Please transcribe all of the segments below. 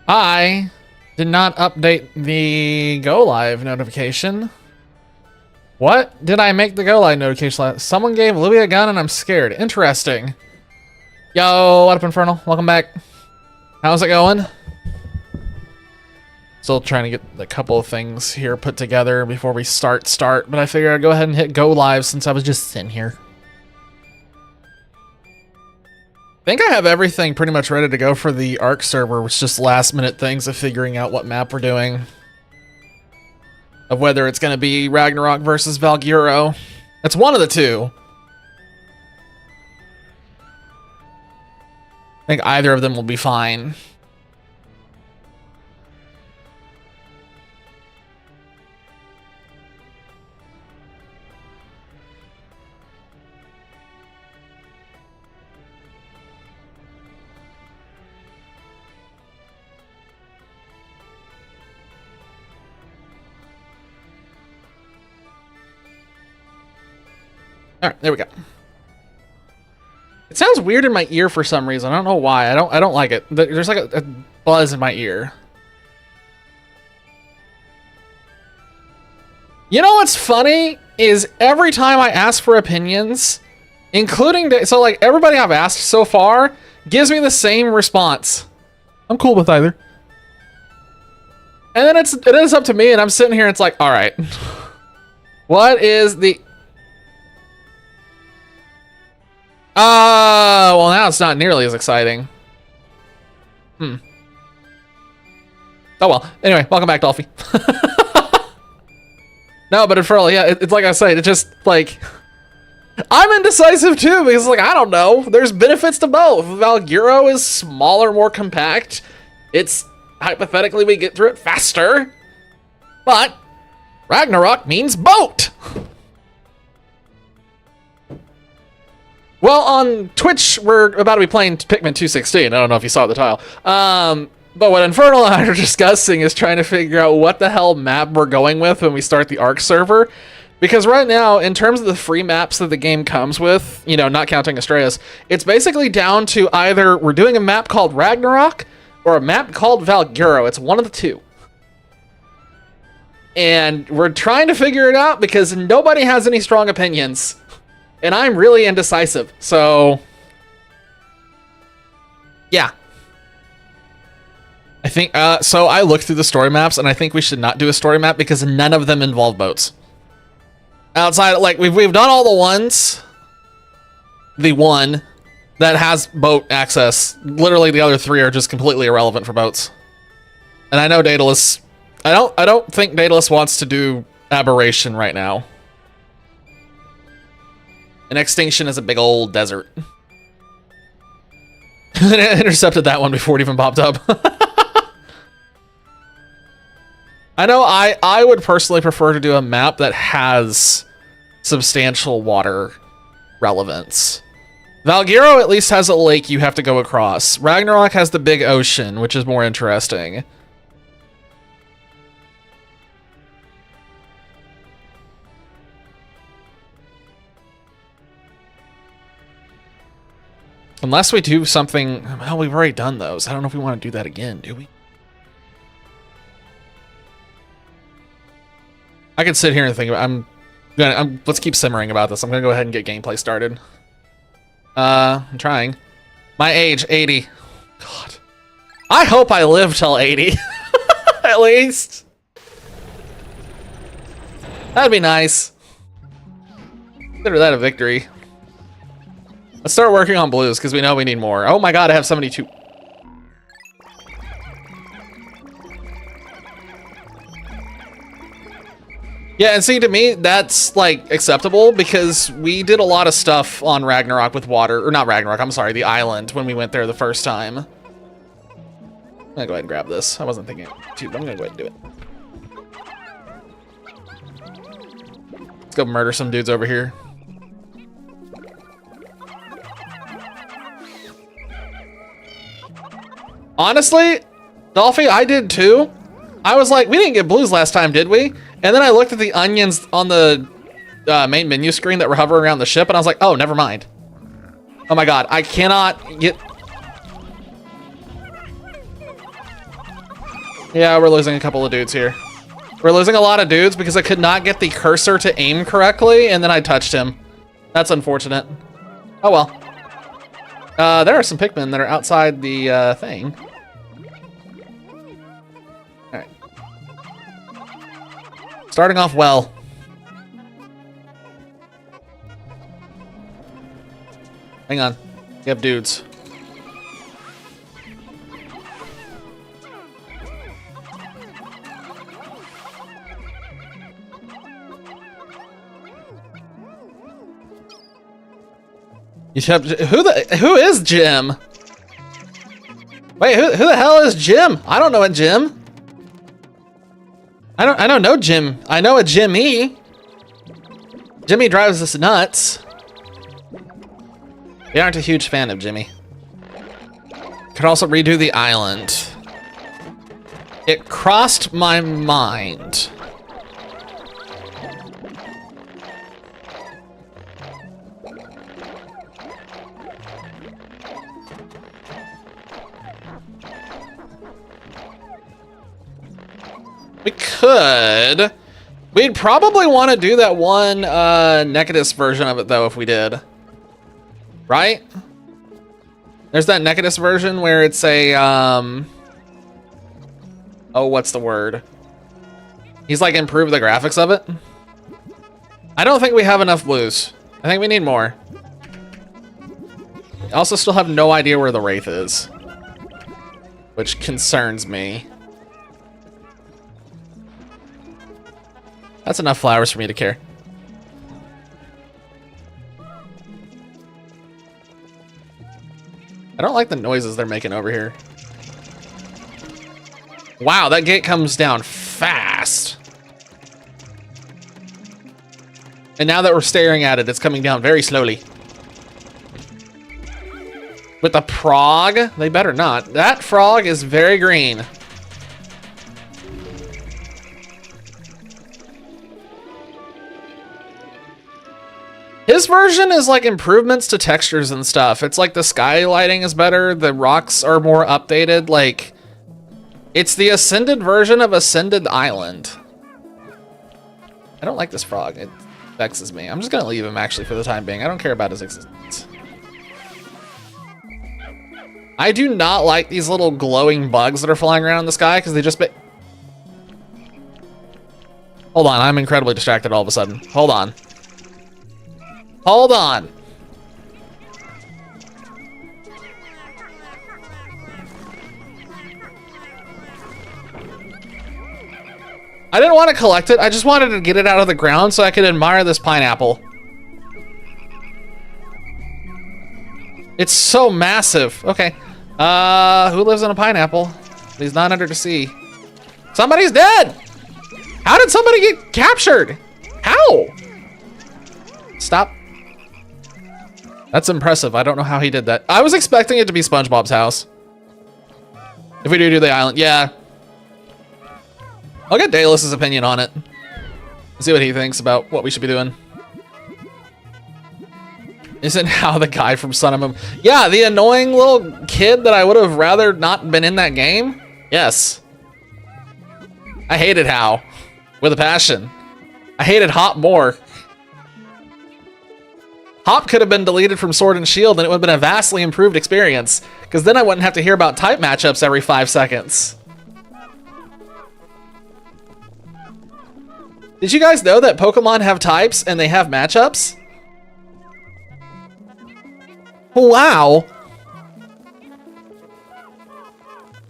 I did not update the go live notification. What did I make the go live notification last? Someone gave Louis a gun and I'm scared. Interesting. Yo, what up, Infernal? Welcome back. How's it going? Still trying to get a couple of things here put together before we start, but I figured I'd go ahead and hit go live since I was just sitting here. I think I have everything pretty much ready to go for the Ark server. It's just last minute things of figuring out what map we're doing. Of whether it's going to be Ragnarok versus Valgyro. It's one of the two. I think either of them will be fine. All right, there we go. It sounds weird in my ear for some reason. I don't know why. I don't like it. There's like a buzz in my ear. You know what's funny is every time I ask for opinions, including so like everybody I've asked so far gives me the same response. I'm cool with either. And then it is up to me, and I'm sitting here. And it's like, all right, what is the? Well, now it's not nearly as exciting. Oh well. Anyway, welcome back, Dolphy. No, but Infernal, yeah, it's like I said, it's just like I'm indecisive too because like I don't know. There's benefits to both. Valgyro is smaller, more compact. It's hypothetically we get through it faster, but Ragnarok means boat. Well, on Twitch, we're about to be playing Pikmin 216. I don't know if you saw the title. But what Infernal and I are discussing is trying to figure out what the hell map we're going with when we start the Ark server. Because right now, in terms of the free maps that the game comes with, you know, not counting Astraeus, it's basically down to either we're doing a map called Ragnarok or a map called Valgyro. It's one of the two. And we're trying to figure it out because nobody has any strong opinions. And I'm really indecisive, so yeah. I think, so I looked through the story maps, and I think we should not do a story map because none of them involve boats. Outside, like, we've done all the ones. The one that has boat access. Literally, the other three are just completely irrelevant for boats. And I know Daedalus, I don't think Daedalus wants to do Aberration right now. And Extinction is a big old desert. I intercepted that one before it even popped up. I know I would personally prefer to do a map that has substantial water relevance. Valgyro at least has a lake you have to go across. Ragnarok has the big ocean, which is more interesting. Unless we do something, well, we've already done those. I don't know if we want to do that again, do we? I could sit here and think about. Let's keep simmering about this. I'm gonna go ahead and get gameplay started. I'm trying. My age, 80. God, I hope I live till 80, at least. That'd be nice. Consider that a victory. Let's start working on blues, because we know we need more. Oh my god, I have 72. Yeah, and see, to me, that's, like, acceptable, because we did a lot of stuff on Ragnarok with water, or not Ragnarok, I'm sorry, the island, when we went there the first time. I'm gonna go ahead and grab this. I wasn't thinking it too, but I'm gonna go ahead and do it. Let's go murder some dudes over here. Honestly, Dolphy, I did too. I was like, we didn't get blues last time, did we? And then I looked at the onions on the main menu screen that were hovering around the ship, and I was like, oh, never mind. Oh my god, I cannot get... Yeah, we're losing a couple of dudes here. We're losing a lot of dudes because I could not get the cursor to aim correctly, and then I touched him. That's unfortunate. Oh well. There are some Pikmin that are outside the thing. All right. Starting off well. Hang on. We have dudes. Who is Jim? Wait, who the hell is Jim? I don't know a Jim. I don't know Jim. I know a Jimmy. Jimmy drives us nuts. We aren't a huge fan of Jimmy. Could also redo the island. It crossed my mind. We could. We'd probably want to do that one Necadus version of it though if we did. Right? There's that Necadus version where it's a oh, what's the word? He's like improved the graphics of it. I don't think we have enough blues. I think we need more. I also still have no idea where the Wraith is, which concerns me. That's enough flowers for me to care. I don't like the noises they're making over here. Wow, that gate comes down fast. And now that we're staring at it, it's coming down very slowly. With the frog, they better not. That frog is very green. His version is like improvements to textures and stuff. It's like the sky lighting is better. The rocks are more updated. Like, it's the Ascended version of Ascended Island. I don't like this frog. It vexes me. I'm just gonna leave him actually for the time being. I don't care about his existence. I do not like these little glowing bugs that are flying around in the sky because they just Hold on, I'm incredibly distracted all of a sudden. Hold on. Hold on. I didn't want to collect it. I just wanted to get it out of the ground so I could admire this pineapple. It's so massive. Okay. Who lives in a pineapple? He's not under the sea. Somebody's dead. How did somebody get captured? How? Stop. That's impressive. I don't know how he did that. I was expecting it to be SpongeBob's house. If we do the island, yeah. I'll get Daelus's opinion on it. See what he thinks about what we should be doing. Isn't how the guy from Sun and Moon. Yeah, the annoying little kid that I would have rather not been in that game. Yes. I hated How with a passion. I hated Hop more. Hop could have been deleted from Sword and Shield and it would have been a vastly improved experience, because then I wouldn't have to hear about type matchups every 5 seconds. Did you guys know that Pokemon have types and they have matchups? Wow.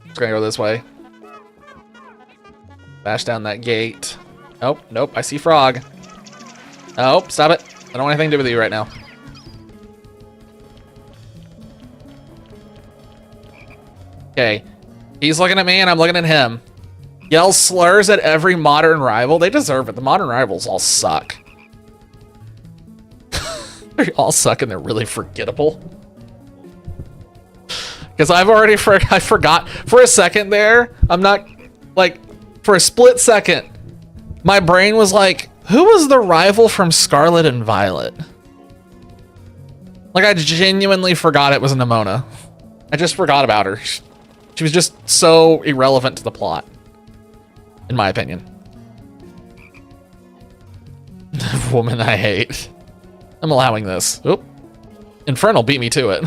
Just gonna go this way. Bash down that gate. Nope, nope, I see frog. Nope, stop it. I don't want anything to do with you right now. Okay, he's looking at me and I'm looking at him. Yell slurs at every modern rival. They deserve it. The modern rivals all suck. They all suck and they're really forgettable. Because I've already I forgot for a second there. I'm not like, for a split second, my brain was like, who was the rival from Scarlet and Violet? Like, I genuinely forgot it was Nimona. I just forgot about her. She was just so irrelevant to the plot. in my opinion. Woman I hate. I'm allowing this. Oop. Infernal beat me to it.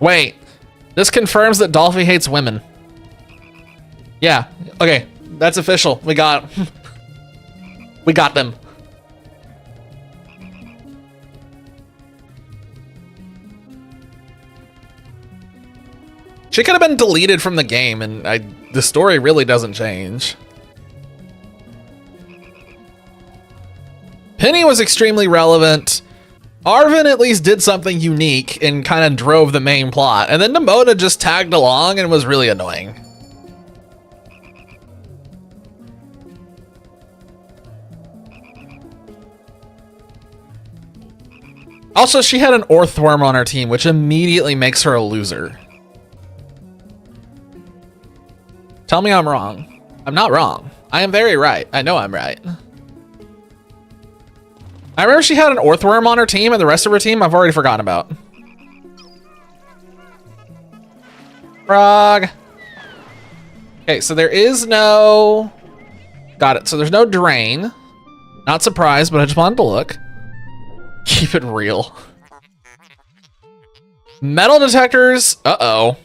Wait. This confirms that Dolphy hates women. Yeah. Okay. That's official. We got we got them. She could have been deleted from the game, and the story really doesn't change. Penny was extremely relevant. Arvin at least did something unique and kind of drove the main plot. And then Nemona just tagged along and was really annoying. Also, she had an Orthworm on her team, which immediately makes her a loser. Tell me I'm wrong. I'm not wrong. I am very right. I know I'm right. I remember she had an Orthworm on her team, and the rest of her team I've already forgotten about. Frog. Okay, so there is no... Got it. So there's no drain. Not surprised, but I just wanted to look. Keep it real. Metal detectors. Uh-oh.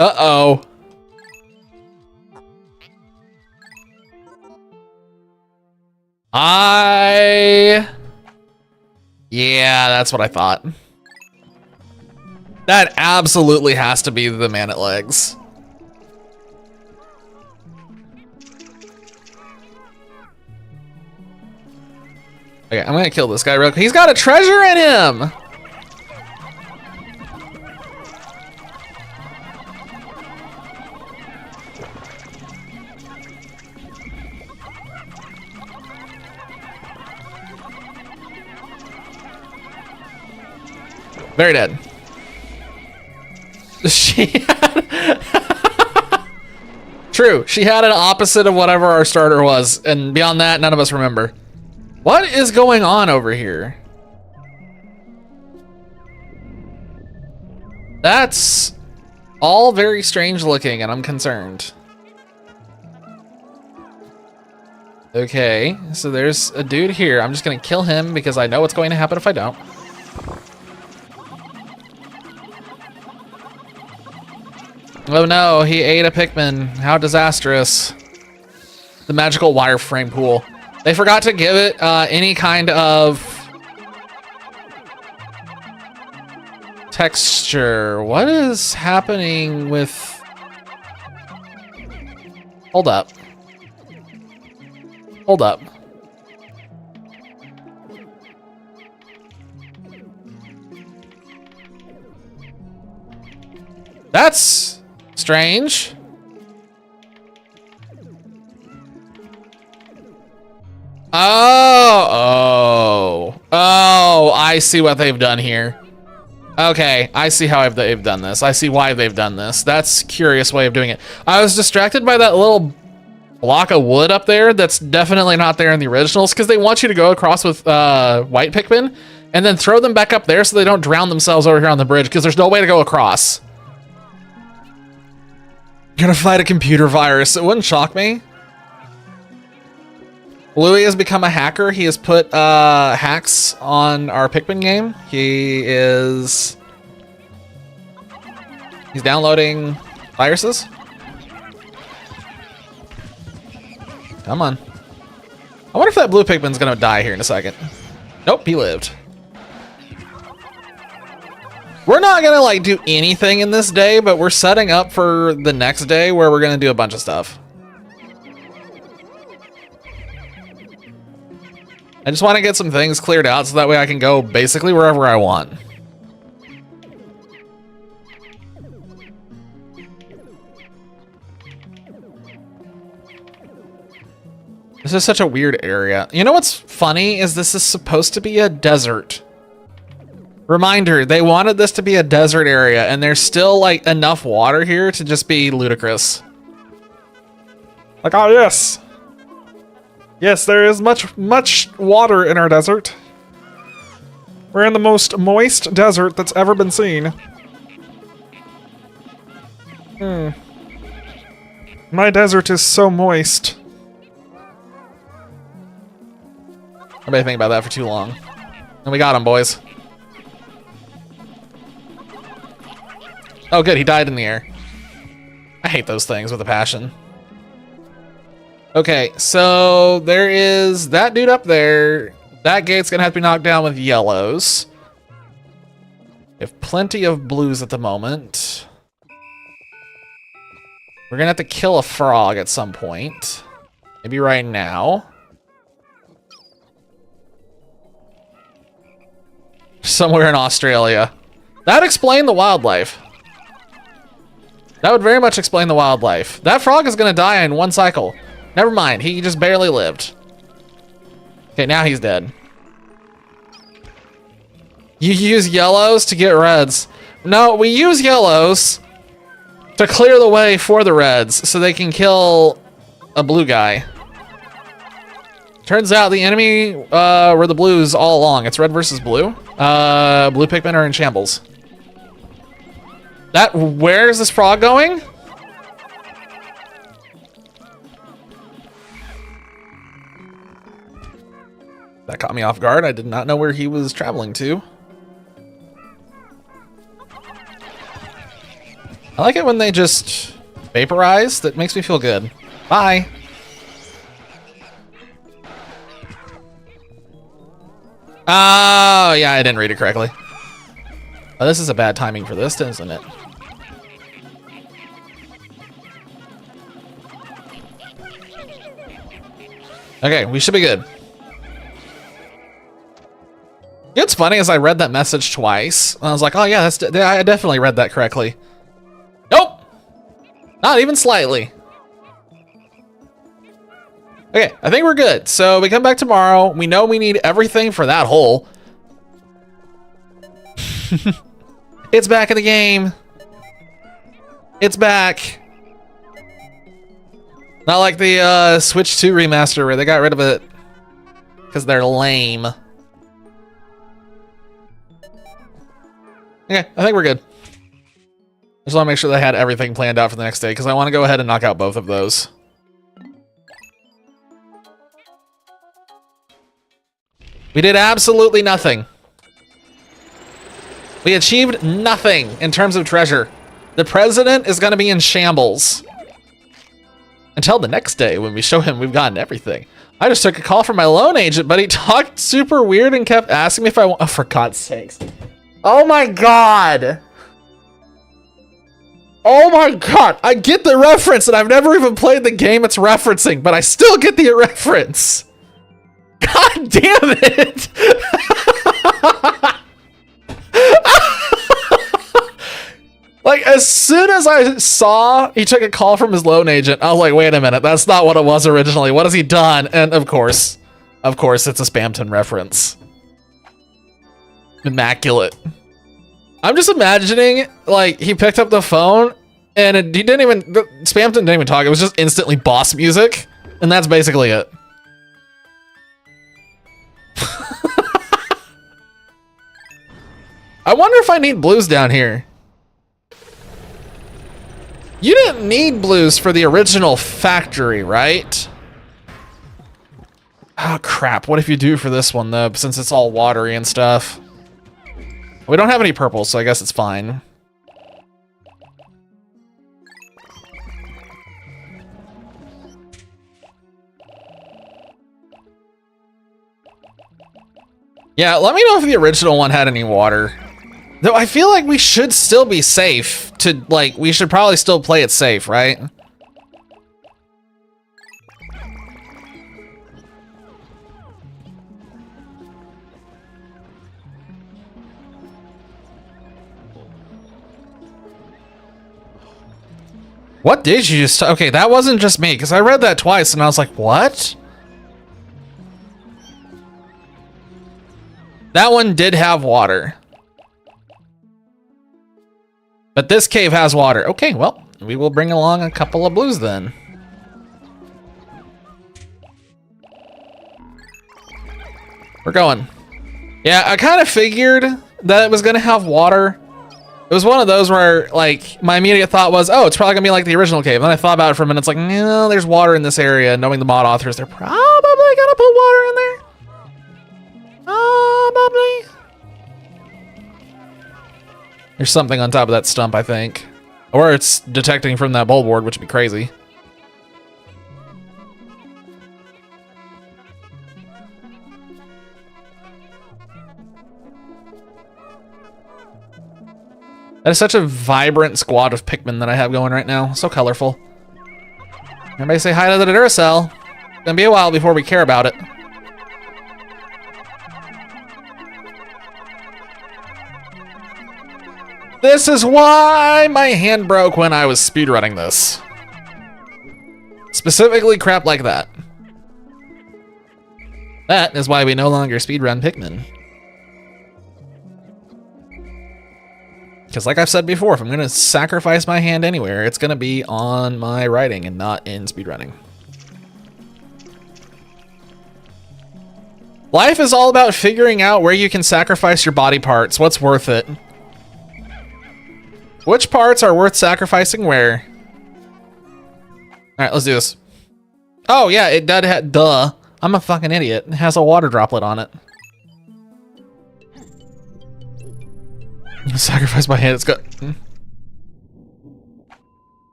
Uh-oh. Yeah, that's what I thought. That absolutely has to be the man at legs. Okay, I'm gonna kill this guy real quick. He's got a treasure in him! Very dead. She had... True, she had an opposite of whatever our starter was, and beyond that, none of us remember. What is going on over here? That's all very strange looking, and I'm concerned. Okay, so there's a dude here. I'm just gonna kill him because I know what's going to happen if I don't. Oh no, he ate a Pikmin. How disastrous. The magical wireframe pool. They forgot to give it any kind of texture. What is happening with... Hold up. Hold up. That's strange. Oh, I see what they've done here. Okay, I see how they've done this. I see why they've done this. That's a curious way of doing it. I was distracted by that little block of wood up there that's definitely not there in the originals because they want you to go across with white Pikmin and then throw them back up there so they don't drown themselves over here on the bridge because there's no way to go across. You're gonna fight a computer virus. It wouldn't shock me. Louis has become a hacker. He has put hacks on our Pikmin game. He's downloading viruses. Come on. I wonder if that blue Pikmin's gonna die here in a second. Nope, he lived. We're not gonna like do anything in this day, but we're setting up for the next day where we're gonna do a bunch of stuff. I just want to get some things cleared out so that way I can go basically wherever I want. This is such a weird area. You know what's funny is this is supposed to be a desert. Reminder, they wanted this to be a desert area and there's still like enough water here to just be ludicrous. Like, oh yes. Yes, there is much water in our desert. We're in the most moist desert that's ever been seen. My desert is so moist. Nobody think about that for too long. And we got him, boys. Oh, good. He died in the air. I hate those things with a passion. Okay, so there is that dude up there. That gate's gonna have to be knocked down with yellows. We have plenty of blues at the moment. We're gonna have to kill a frog at some point. Maybe right now. Somewhere in Australia. That would explain the wildlife. That would very much explain the wildlife. That frog is gonna die in one cycle. Never mind, he just barely lived. Okay, now he's dead. You use yellows to get reds. No, we use yellows to clear the way for the reds so they can kill a blue guy. Turns out the enemy were the blues all along. It's red versus blue. Blue Pikmin are in shambles. Where is this frog going? That caught me off guard. I did not know where he was traveling to. I like it when they just vaporize. That makes me feel good. Bye. Oh, yeah, I didn't read it correctly. Oh, this is a bad timing for this, isn't it? Okay, we should be good. It's funny, as I read that message twice, and I was like, oh yeah, I definitely read that correctly. Nope! Not even slightly. Okay, I think we're good. So we come back tomorrow. We know we need everything for that hole. It's back in the game. It's back. Not like the Switch 2 remaster where they got rid of it because they're lame. Okay, I think we're good. I just want to make sure that I had everything planned out for the next day because I want to go ahead and knock out both of those. We did absolutely nothing. We achieved nothing in terms of treasure. The president is going to be in shambles. Until the next day when we show him we've gotten everything. I just took a call from my loan agent, but he talked super weird and kept asking me if I want. Oh, for God's sakes. Oh my God. Oh my God. I get the reference and I've never even played the game it's referencing, but I still get the reference. God damn it. Like, as soon as I saw he took a call from his loan agent, I was like, wait a minute, that's not what it was originally. What has he done? And of course, it's a Spamton reference. Immaculate. I'm just imagining, like, he picked up the phone and Spamton didn't even talk. It was just instantly boss music. And that's basically it. I wonder if I need blues down here. You didn't need blues for the original factory, right? Oh, crap. What if you do for this one, though, since it's all watery and stuff? We don't have any purple, so I guess it's fine. Yeah, let me know if the original one had any water. Though I feel like we should still be safe to, like, we should probably still play it safe, right? What did you just... Okay, that wasn't just me, because I read that twice and I was like, what? That one did have water. But this cave has water. Okay, well, we will bring along a couple of blues then. We're going. Yeah, I kind of figured that it was gonna have water. It was one of those where, like, my immediate thought was, oh, it's probably gonna be like the original cave. And then I thought about it for a minute. It's like, no, there's water in this area. Knowing the mod authors, they're probably gonna put water in there. Probably. There's something on top of that stump, I think. Or it's detecting from that bulb board, which would be crazy. That is such a vibrant squad of Pikmin that I have going right now. So colorful. Everybody say hi to the Duracell. It's gonna be a while before we care about it. This is why my hand broke when I was speedrunning this. Specifically crap like that. That is why we no longer speedrun Pikmin. Because like I've said before, if I'm going to sacrifice my hand anywhere, it's going to be on my writing and not in speedrunning. Life is all about figuring out where you can sacrifice your body parts. What's worth it? Which parts are worth sacrificing where? Alright, let's do this. Oh yeah, it did have, duh. I'm a fucking idiot. It has a water droplet on it. Sacrifice my hand, it's got...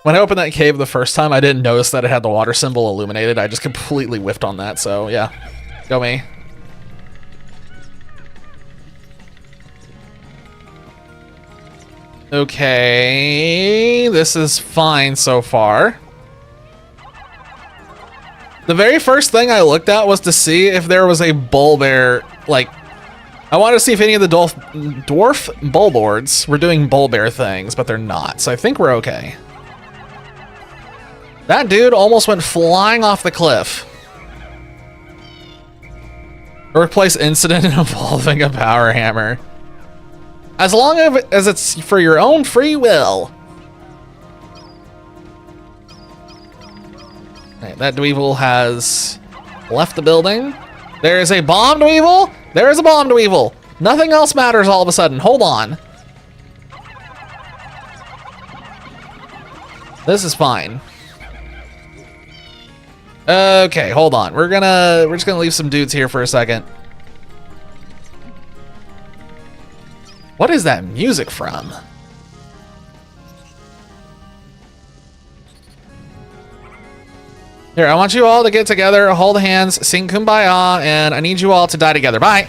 When I opened that cave the first time, I didn't notice that it had the water symbol illuminated. I just completely whiffed on that, so yeah. Go me. Okay, this is fine so far. The very first thing I looked at was to see if there was a bull bear, like, I wanted to see if any of the dwarf bull boards were doing bull bear things, but they're not, so I think we're okay. That dude almost went flying off the cliff. Workplace incident involving a power hammer. As long as it's for your own free will. Right, that dweevil has left the building. There is a bomb dweevil. There is a bomb dweevil. Nothing else matters all of a sudden. Hold on. This is fine. Okay, hold on. We're just gonna leave some dudes here for a second. What is that music from? Here, I want you all to get together, hold hands, sing Kumbaya, and I need you all to die together. Bye.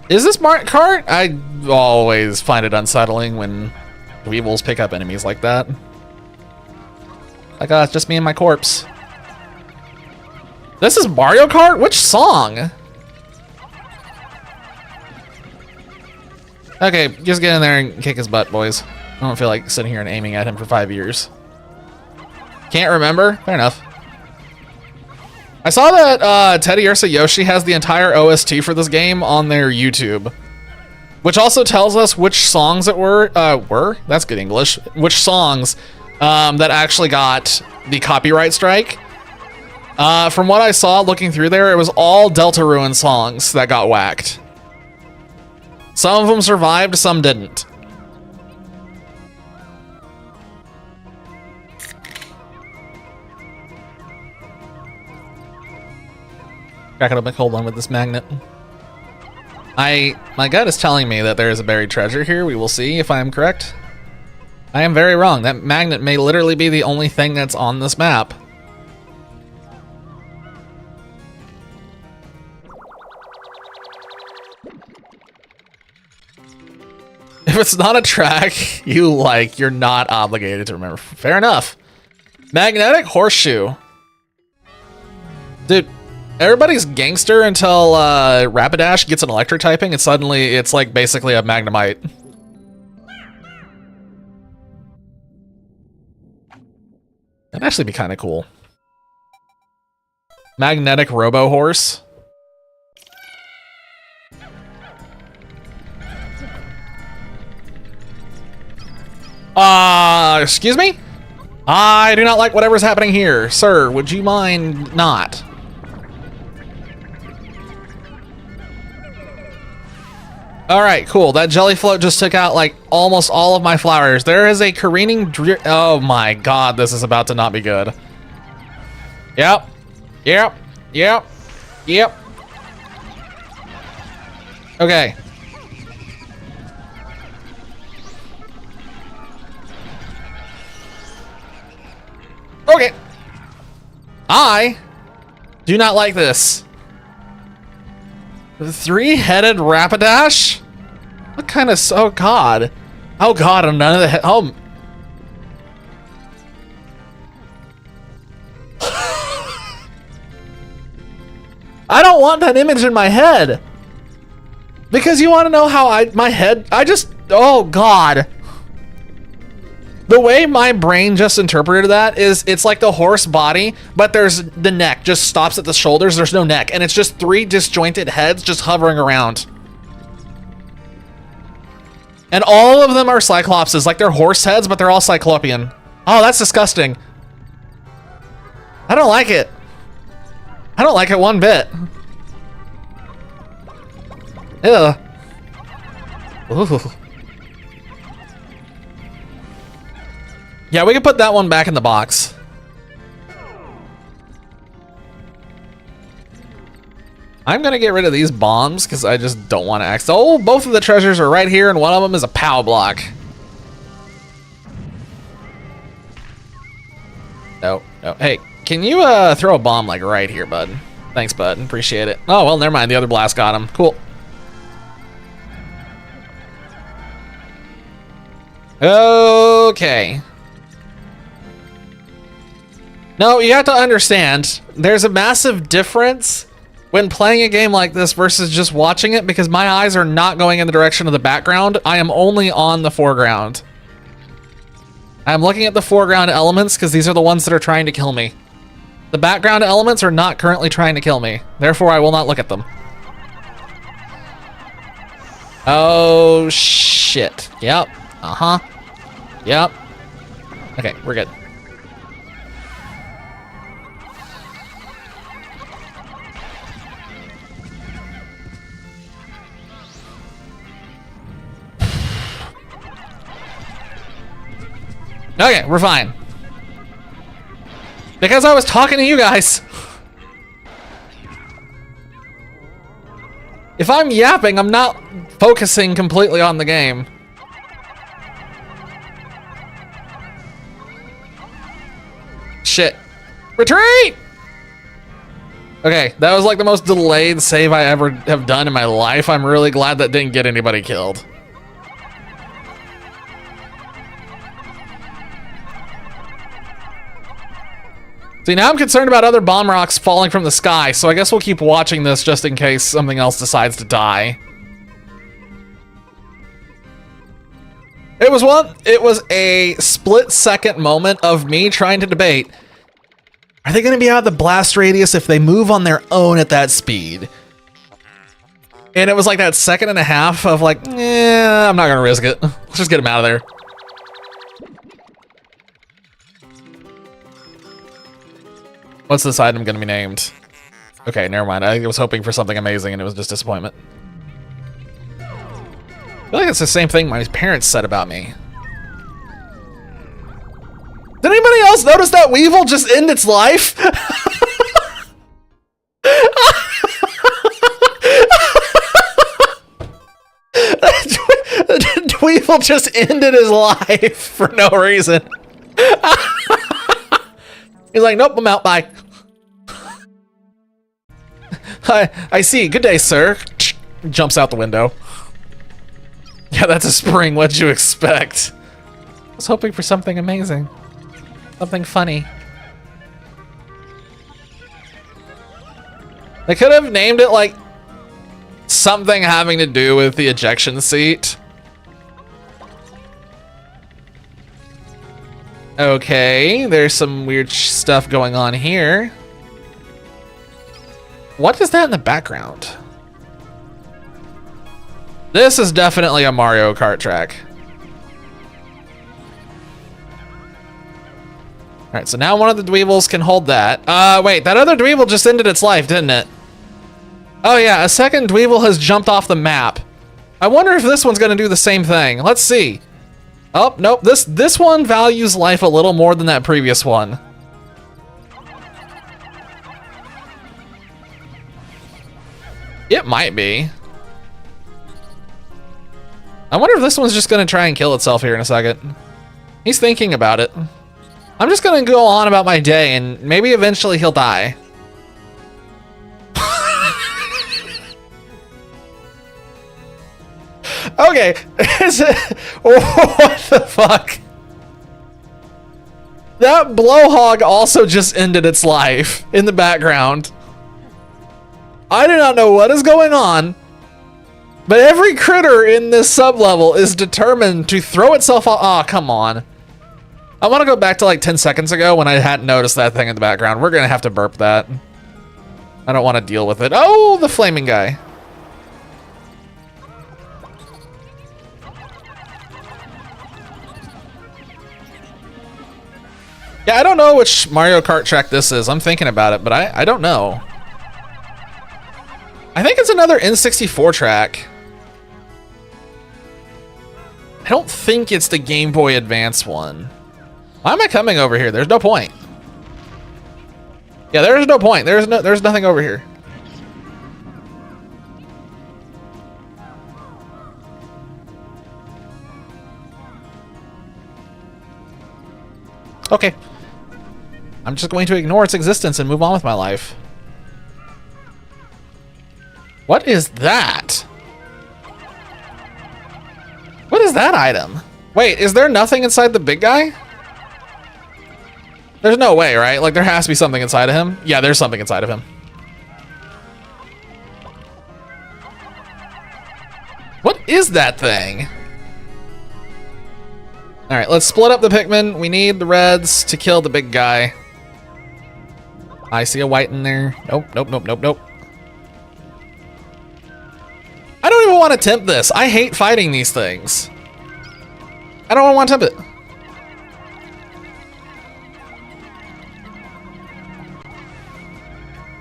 Is this Mario Kart? I always find it unsettling when weevils pick up enemies like that. Like, it's just me and my corpse. This is Mario Kart? Which song? Okay, just get in there and kick his butt, boys. I don't feel like sitting here and aiming at him for 5 years. Can't remember? Fair enough. I saw that Teddy Ursa Yoshi has the entire OST for this game on their YouTube. Which also tells us which songs it were? That's good English. Which songs that actually got the copyright strike. From what I saw looking through there, it was all Deltarune songs that got whacked. Some of them survived, some didn't. Cracking up a cold one with this magnet. My gut is telling me that there is a buried treasure here. We will see if I am correct. I am very wrong. That magnet may literally be the only thing that's on this map. If it's not a track you're not obligated to remember. Fair enough. Magnetic horseshoe. Dude, everybody's gangster until Rapidash gets an electric typing and suddenly it's like basically a Magnemite. That'd actually be kind of cool. Magnetic Robo Horse. Excuse me? I do not like whatever's happening here. Sir, would you mind not? All right, cool. That jelly float just took out like almost all of my flowers. There is a careening oh my God, this is about to not be good. Yep. Yep. Yep. Yep. Okay. Okay. I do not like this. The three-headed Rapidash? What kind of... Oh, God. Oh, God. I'm none of the... Oh. I don't want that image in my head. Because you want to know how my head... I just... Oh, God. The way my brain just interpreted that is it's like the horse body, but there's the neck just stops at the shoulders. There's no neck, and it's just three disjointed heads just hovering around. And all of them are Cyclopses, like they're horse heads, but they're all Cyclopean. Oh, that's disgusting. I don't like it. I don't like it one bit. Ew. Ooh. Yeah, we can put that one back in the box. I'm gonna get rid of these bombs because I just don't want to access. Oh, both of the treasures are right here, and one of them is a POW block. No, no. Hey, can you throw a bomb like right here, bud? Thanks, bud. Appreciate it. Oh, well, never mind. The other blast got him. Cool. Okay. No, you have to understand, there's a massive difference when playing a game like this versus just watching it because my eyes are not going in the direction of the background. I am only on the foreground. I'm looking at the foreground elements because these are the ones that are trying to kill me. The background elements are not currently trying to kill me. Therefore, I will not look at them. Oh, shit. Yep. Uh-huh. Yep. Okay, we're good. Okay, we're fine. Because I was talking to you guys. If I'm yapping, I'm not focusing completely on the game. Shit. Retreat! Okay, that was like the most delayed save I ever have done in my life. I'm really glad that didn't get anybody killed. See, now I'm concerned about other bomb rocks falling from the sky, so I guess we'll keep watching this just in case something else decides to die. It was a split-second moment of me trying to debate, are they going to be out of the blast radius if they move on their own at that speed? And it was like that second and a half of like, I'm not going to risk it. Let's just get them out of there. What's this item going to be named? Okay, never mind. I was hoping for something amazing and it was just disappointment. I feel like it's the same thing my parents said about me. Did anybody else notice that Weevil just end its life? Weevil just ended his life for no reason. He's like, nope, I'm out, bye. I see, good day, sir. Jumps out the window. Yeah, that's a spring, what'd you expect? I was hoping for something amazing. Something funny. They could have named it like something having to do with the ejection seat. Okay, there's some weird stuff going on here. What is that in the background? This is definitely a Mario Kart track. Alright, so now one of the Dweevils can hold that. Wait, that other Dweevil just ended its life, didn't it? Oh yeah, a second Dweevil has jumped off the map. I wonder if this one's gonna do the same thing. Let's see. Oh, nope, this one values life a little more than that previous one. It might be. I wonder if this one's just gonna try and kill itself here in a second. He's thinking about it. I'm just gonna go on about my day and maybe eventually he'll die. Okay, what the fuck? That blowhog also just ended its life in the background. I do not know what is going on, but every critter in this sublevel is determined to throw itself off. Aw, come on. I want to go back to like 10 seconds ago when I hadn't noticed that thing in the background. We're gonna have to burp that. I don't want to deal with it. Oh, the flaming guy. Yeah, I don't know which Mario Kart track this is. I'm thinking about it, but I don't know. I think it's another N64 track. I don't think it's the Game Boy Advance one. Why am I coming over here? There's no point. Yeah, there's no point. There's nothing over here. Okay. I'm just going to ignore its existence and move on with my life. What is that? What is that item? Wait, is there nothing inside the big guy? There's no way, right? Like, there has to be something inside of him. Yeah, there's something inside of him. What is that thing? All right, let's split up the Pikmin. We need the reds to kill the big guy. I see a white in there. Nope, nope, nope, nope, nope. I don't even want to tempt this. I hate fighting these things. I don't want to tempt it.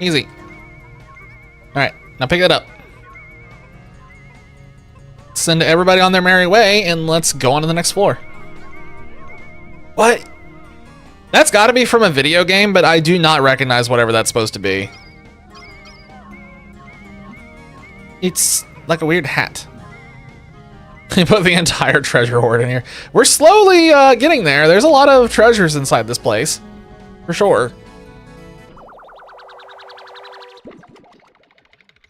Easy. All right, now pick it up. Send everybody on their merry way, and let's go on to the next floor. What? That's got to be from a video game, but I do not recognize whatever that's supposed to be. It's like a weird hat. They put the entire treasure hoard in here. We're slowly getting there. There's a lot of treasures inside this place, for sure.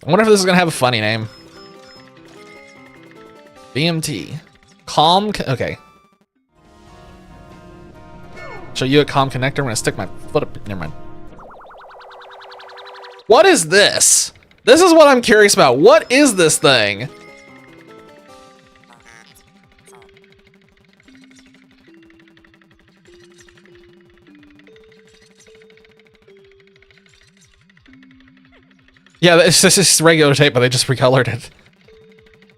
I wonder if this is gonna have a funny name. BMT. Calm, okay. Show you a calm connector. I'm gonna stick my foot up, never mind. What is this? This is what I'm curious about. What is this thing? Yeah, it's just regular tape, but they just recolored it.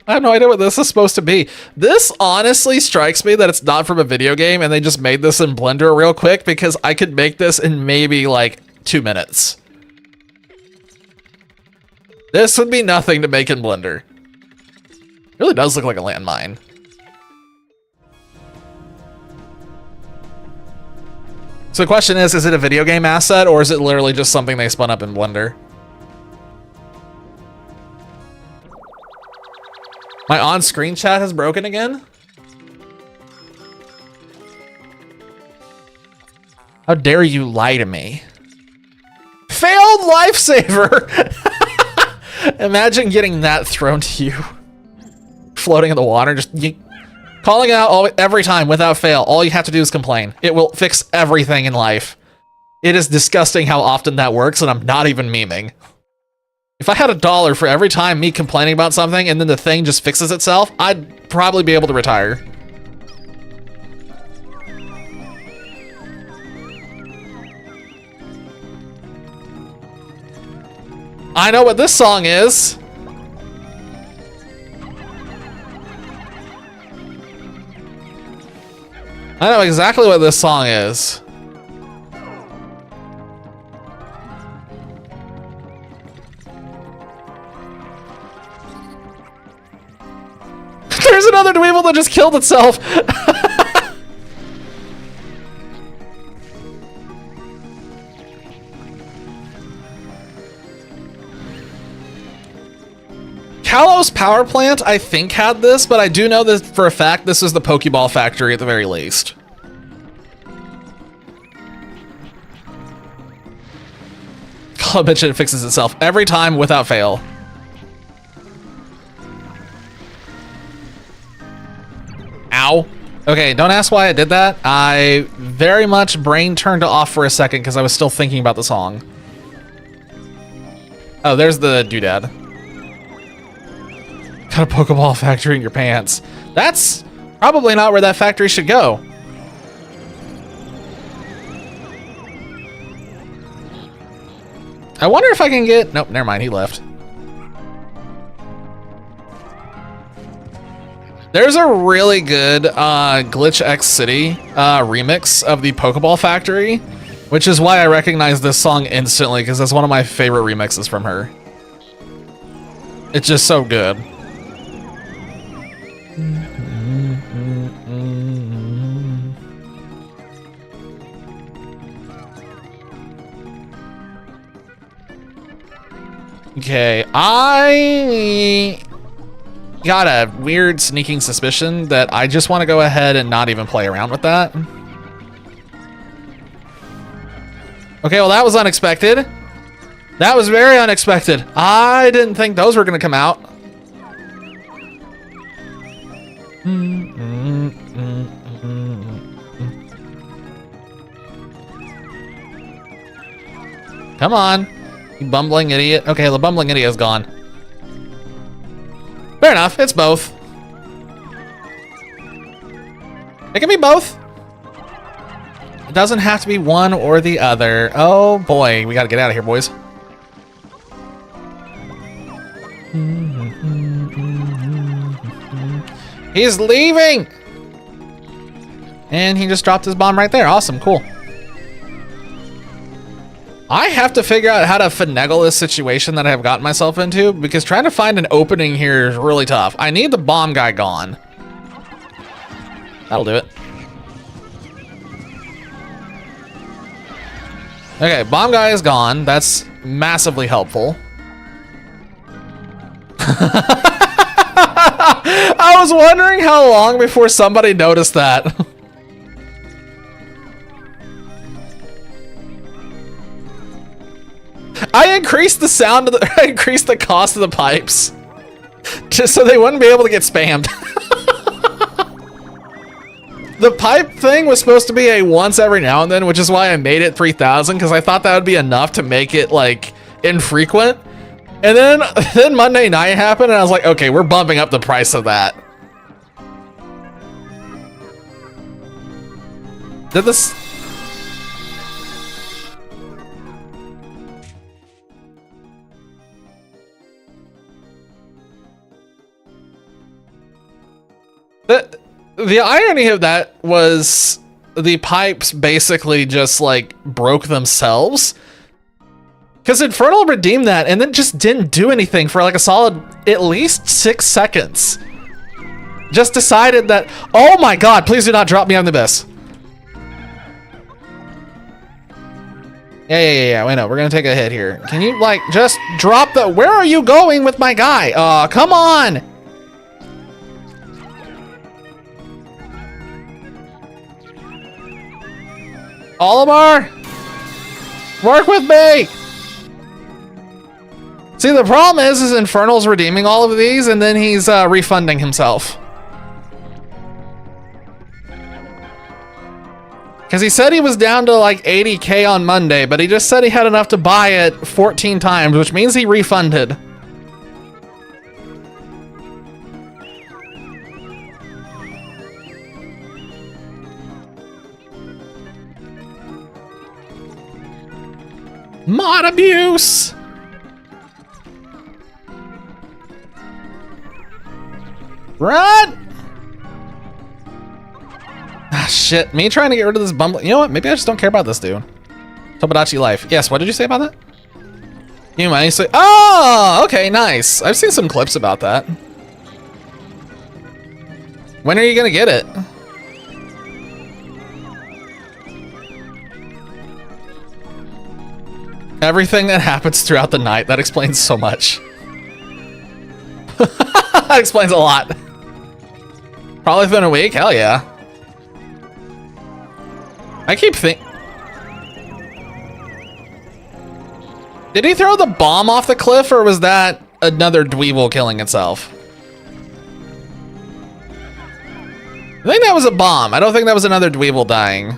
I have no idea what this is supposed to be. This honestly strikes me that it's not from a video game and they just made this in Blender real quick, because I could make this in maybe like 2 minutes. This would be nothing to make in Blender. It really does look like a landmine. So the question is it a video game asset or is it literally just something they spun up in Blender? My on-screen chat has broken again? How dare you lie to me? Failed lifesaver! Imagine getting that thrown to you. Floating in the water, just calling it out every time without fail. All you have to do is complain. It will fix everything in life. It is disgusting how often that works, and I'm not even memeing. If I had $1 for every time me complaining about something and then the thing just fixes itself, I'd probably be able to retire. I know what this song is. I know exactly what this song is. There's another Dweevil that just killed itself. Kalos Power Plant, I think, had this, but I do know that for a fact this is the Pokeball factory at the very least. I bet you it fixes itself every time without fail. Ow. Okay, don't ask why I did that. I very much brain turned off for a second because I was still thinking about the song. Oh, there's the doodad. Got a Pokeball factory in your pants. That's probably not where that factory should go. I wonder if I can get... Nope, never mind, he left. There's a really good Glitch X City remix of the Pokeball Factory, which is why I recognize this song instantly, because that's one of my favorite remixes from her. It's just so good. Okay, I got a weird sneaking suspicion that I just want to go ahead and not even play around with that. Okay, well that was unexpected. That was very unexpected. I didn't think those were going to come out. Come on. You bumbling idiot. Okay, the bumbling idiot is gone. Fair enough, it's both. It can be both. It doesn't have to be one or the other. Oh boy, we gotta get out of here, boys. He's leaving! And he just dropped his bomb right there. Awesome, cool. I have to figure out how to finagle this situation that I have gotten myself into, because trying to find an opening here is really tough. I need the bomb guy gone. That'll do it. Okay, bomb guy is gone. That's massively helpful. I was wondering how long before somebody noticed that. I increased the sound of the, I increased the cost of the pipes just so they wouldn't be able to get spammed. The pipe thing was supposed to be a once every now and then, which is why I made it 3,000, because I thought that would be enough to make it like infrequent. And then Monday night happened and I was like, okay, we're bumping up the price of that. Did this... The irony of that was the pipes basically just like broke themselves, because Infernal redeemed that and then just didn't do anything for like a solid at least 6 seconds. Just decided that, oh my god, please do not drop me on the abyss. Yeah, wait, no, we're gonna take a hit here. Can you like just drop the, where are you going with my guy? Oh, come on. Olimar, work with me. See, the problem is Infernal's redeeming all of these and then he's refunding himself. Because he said he was down to like 80K on Monday, but he just said he had enough to buy it 14 times, which means he refunded. Mod abuse! Run! Ah, shit. Me trying to get rid of this bumble. You know what? Maybe I just don't care about this dude. Tomodachi Life. Yes, what did you say about that? You might say, oh, okay, nice. I've seen some clips about that. When are you gonna get it? Everything that happens throughout the night, that explains so much. That explains a lot. Probably within a week, hell yeah. I keep Did he throw the bomb off the cliff, or was that another dweevil killing itself? I think that was a bomb. I don't think that was another dweevil dying.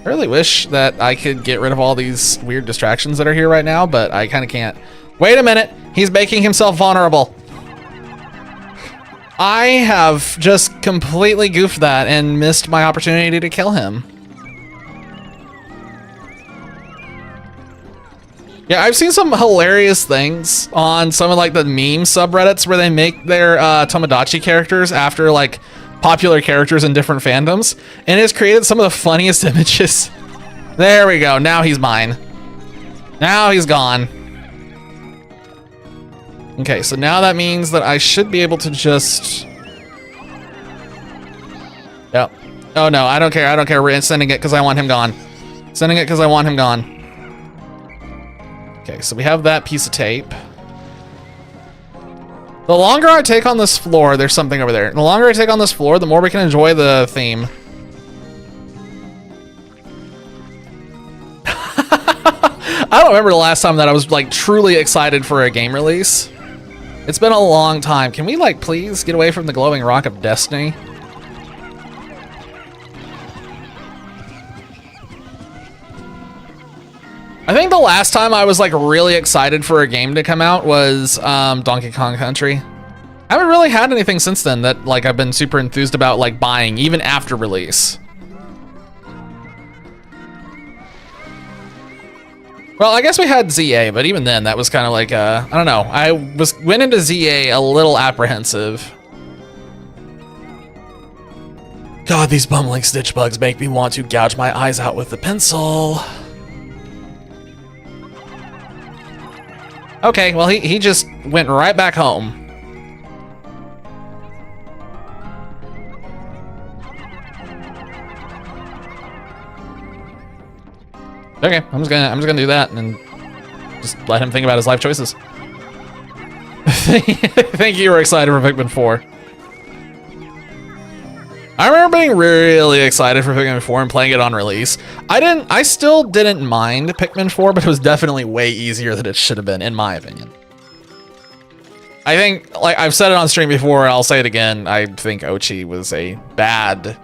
I really wish that I could get rid of all these weird distractions that are here right now, but I kind of can't. Wait a minute. He's making himself vulnerable. I have just completely goofed that and missed my opportunity to kill him. Yeah, I've seen some hilarious things on some of like the meme subreddits where they make their Tomodachi characters after like popular characters in different fandoms, and it's created some of the funniest images. There we go. Now he's mine. Now he's gone. Okay, so now that means that I should be able to just... Yep. Oh no, I don't care. I don't care. We're sending it because I want him gone. Sending it because I want him gone. Okay, so we have that piece of tape. The longer I take on this floor, there's something over there. The longer I take on this floor, the more we can enjoy the theme. I don't remember the last time that I was like truly excited for a game release. It's been a long time. Can we like please get away from the glowing rock of destiny? I think the last time I was like really excited for a game to come out was Donkey Kong Country. I haven't really had anything since then that like I've been super enthused about like buying even after release. Well, I guess we had ZA, but even then that was kind of like I don't know. I went into ZA a little apprehensive. God, these bumbling stitch bugs make me want to gouge my eyes out with the pencil. Okay, well, he just went right back home. Okay, I'm just gonna do that and just let him think about his life choices. Thank you. Were excited for Pikmin 4. I remember being really excited for Pikmin 4 and playing it on release. I still didn't mind Pikmin 4, but it was definitely way easier than it should have been, in my opinion. I think, like I've said it on stream before, and I'll say it again, I think Ochi was a bad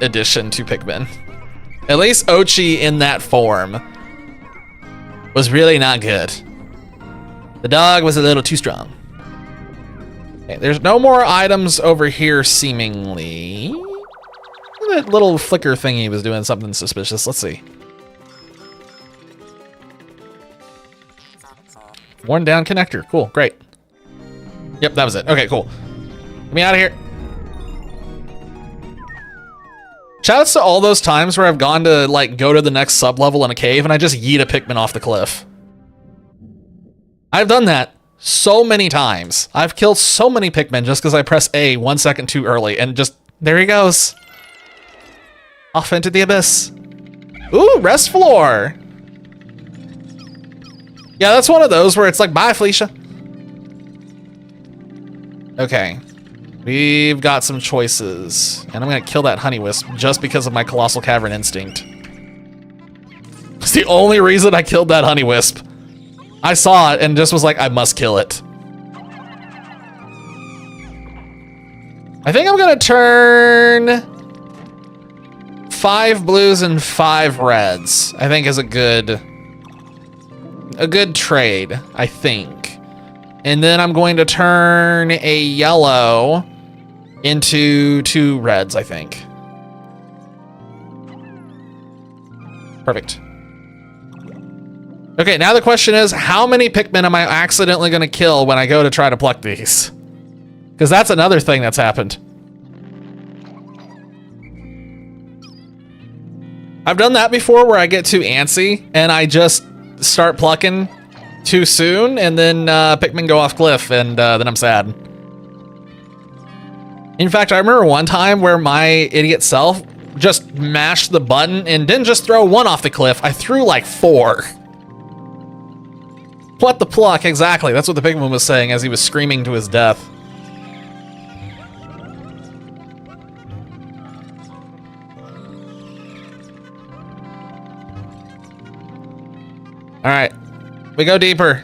addition to Pikmin. At least Ochi in that form was really not good. The dog was a little too strong. Okay, there's no more items over here, seemingly. That little flicker thingy was doing something suspicious. Let's see. Worn down connector. Cool, great. Yep, that was it. Okay, cool. Get me out of here. Shoutouts to all those times where I've gone to like go to the next sub-level in a cave and I just yeet a Pikmin off the cliff. I've done that so many times. I've killed so many Pikmin just because I press A 1 second too early and just, there he goes. Off into the abyss. Ooh, rest floor. Yeah, that's one of those where it's like, bye, Felicia. Okay. We've got some choices. And I'm gonna kill that Honeywisp just because of my Colossal Cavern instinct. It's the only reason I killed that Honeywisp. I saw it and just was like, I must kill it. I think I'm gonna turn 5 blues and 5 reds. I think is a good trade, I think. And then I'm going to turn a yellow into 2 reds, I think. Perfect. Okay, now the question is, how many Pikmin am I accidentally going to kill when I go to try to pluck these? Because that's another thing that's happened. I've done that before where I get too antsy and I just start plucking too soon and then Pikmin go off cliff and then I'm sad. In fact, I remember one time where my idiot self just mashed the button and didn't just throw one off the cliff. I threw like 4. What the pluck? Exactly. That's what the Pikmin was saying as he was screaming to his death. All right, we go deeper.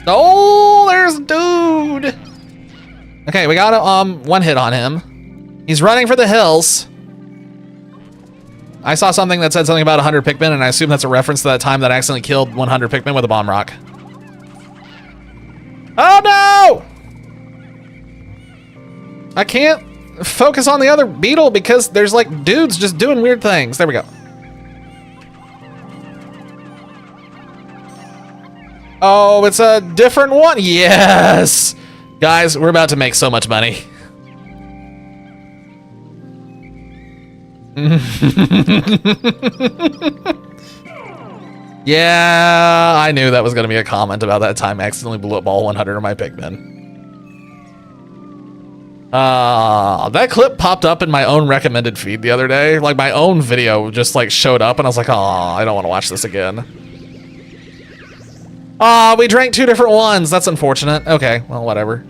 Oh, there's dude. Okay, we got one hit on him. He's running for the hills. I saw something that said something about 100 Pikmin, and I assume that's a reference to that time that I accidentally killed 100 Pikmin with a bomb rock. Oh no! I can't focus on the other beetle because there's like dudes just doing weird things. There we go. Oh, it's a different one. Yes! Guys, we're about to make so much money. Yeah, I knew that was going to be a comment about that time I accidentally blew up all 100 of my Pikmin. That clip popped up in my own recommended feed the other day. Like, my own video just, like, showed up, and I was like, oh, I don't want to watch this again. Aw, we drank 2 different ones. That's unfortunate. Okay, well, whatever.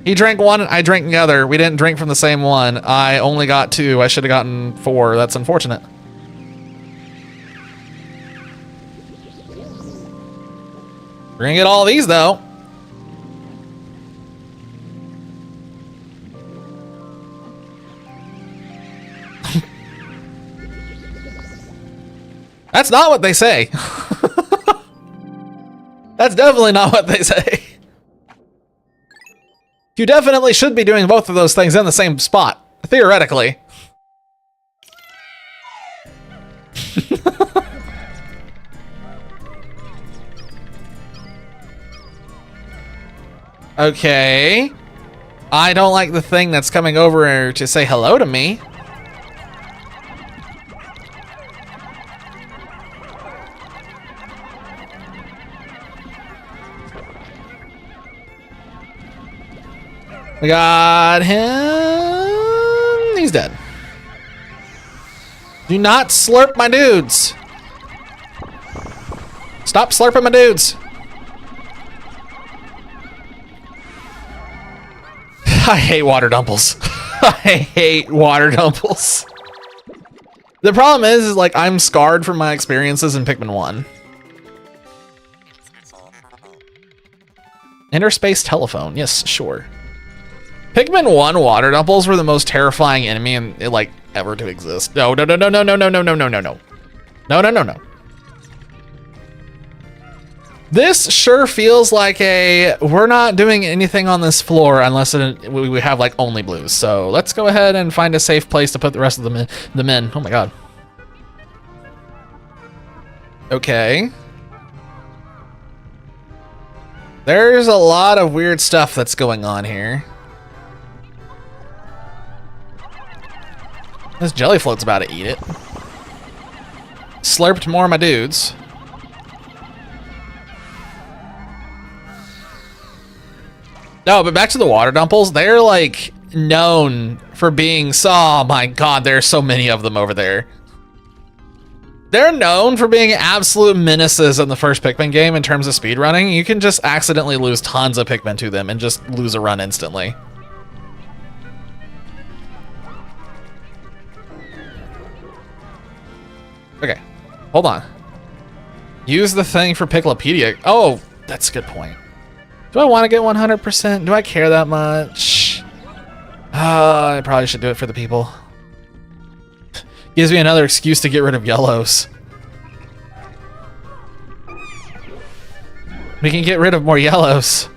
He drank one, and I drank the other. We didn't drink from the same one. I only got 2. I should have gotten 4. That's unfortunate. We're gonna get all of these, though. That's not what they say. That's definitely not what they say. You definitely should be doing both of those things in the same spot, theoretically. Okay. I don't like the thing that's coming over to say hello to me. We got him. He's dead. Do not slurp my dudes. Stop slurping my dudes. I hate water dumples. I hate water dumples. The problem is like I'm scarred from my experiences in Pikmin 1. Interspace telephone. Yes, sure. Pikmin 1 water dumples were the most terrifying enemy in like ever to exist. No, no, no, no, no, no, no, no, no, no, no, no. No, no, no, no. This sure feels like a we're not doing anything on this floor unless we have like only blues. So let's go ahead and find a safe place to put the rest of the men. Oh my god. Okay. There's a lot of weird stuff that's going on here. This jelly float's about to eat it. Slurped more of my dudes. No, but back to the water dumples. They're like known for being oh my god, there's so many of them over there. They're known for being absolute menaces in the first Pikmin game in terms of speedrunning. You can just accidentally lose tons of Pikmin to them and just lose a run instantly. Okay, hold on. Use the thing for Picklopedia. Oh, that's a good point. Do I want to get 100%? Do I care that much? I probably should do it for the people. Gives me another excuse to get rid of yellows. We can get rid of more yellows.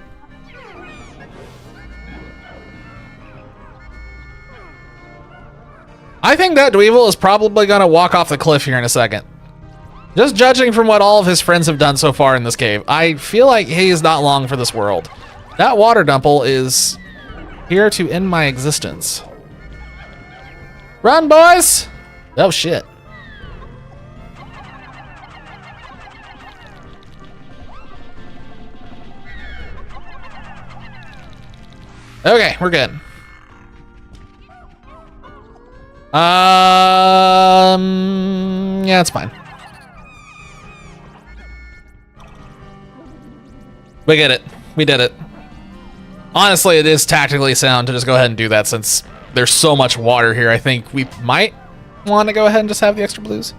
I think that Dweevil is probably going to walk off the cliff here in a second. Just judging from what all of his friends have done so far in this cave, I feel like he is not long for this world. That water dumple is here to end my existence. Run, boys! Oh, shit. Okay, we're good. Yeah, it's fine. We get it. We did it. Honestly, it is tactically sound to just go ahead and do that since there's so much water here. I think we might want to go ahead and just have the extra blues.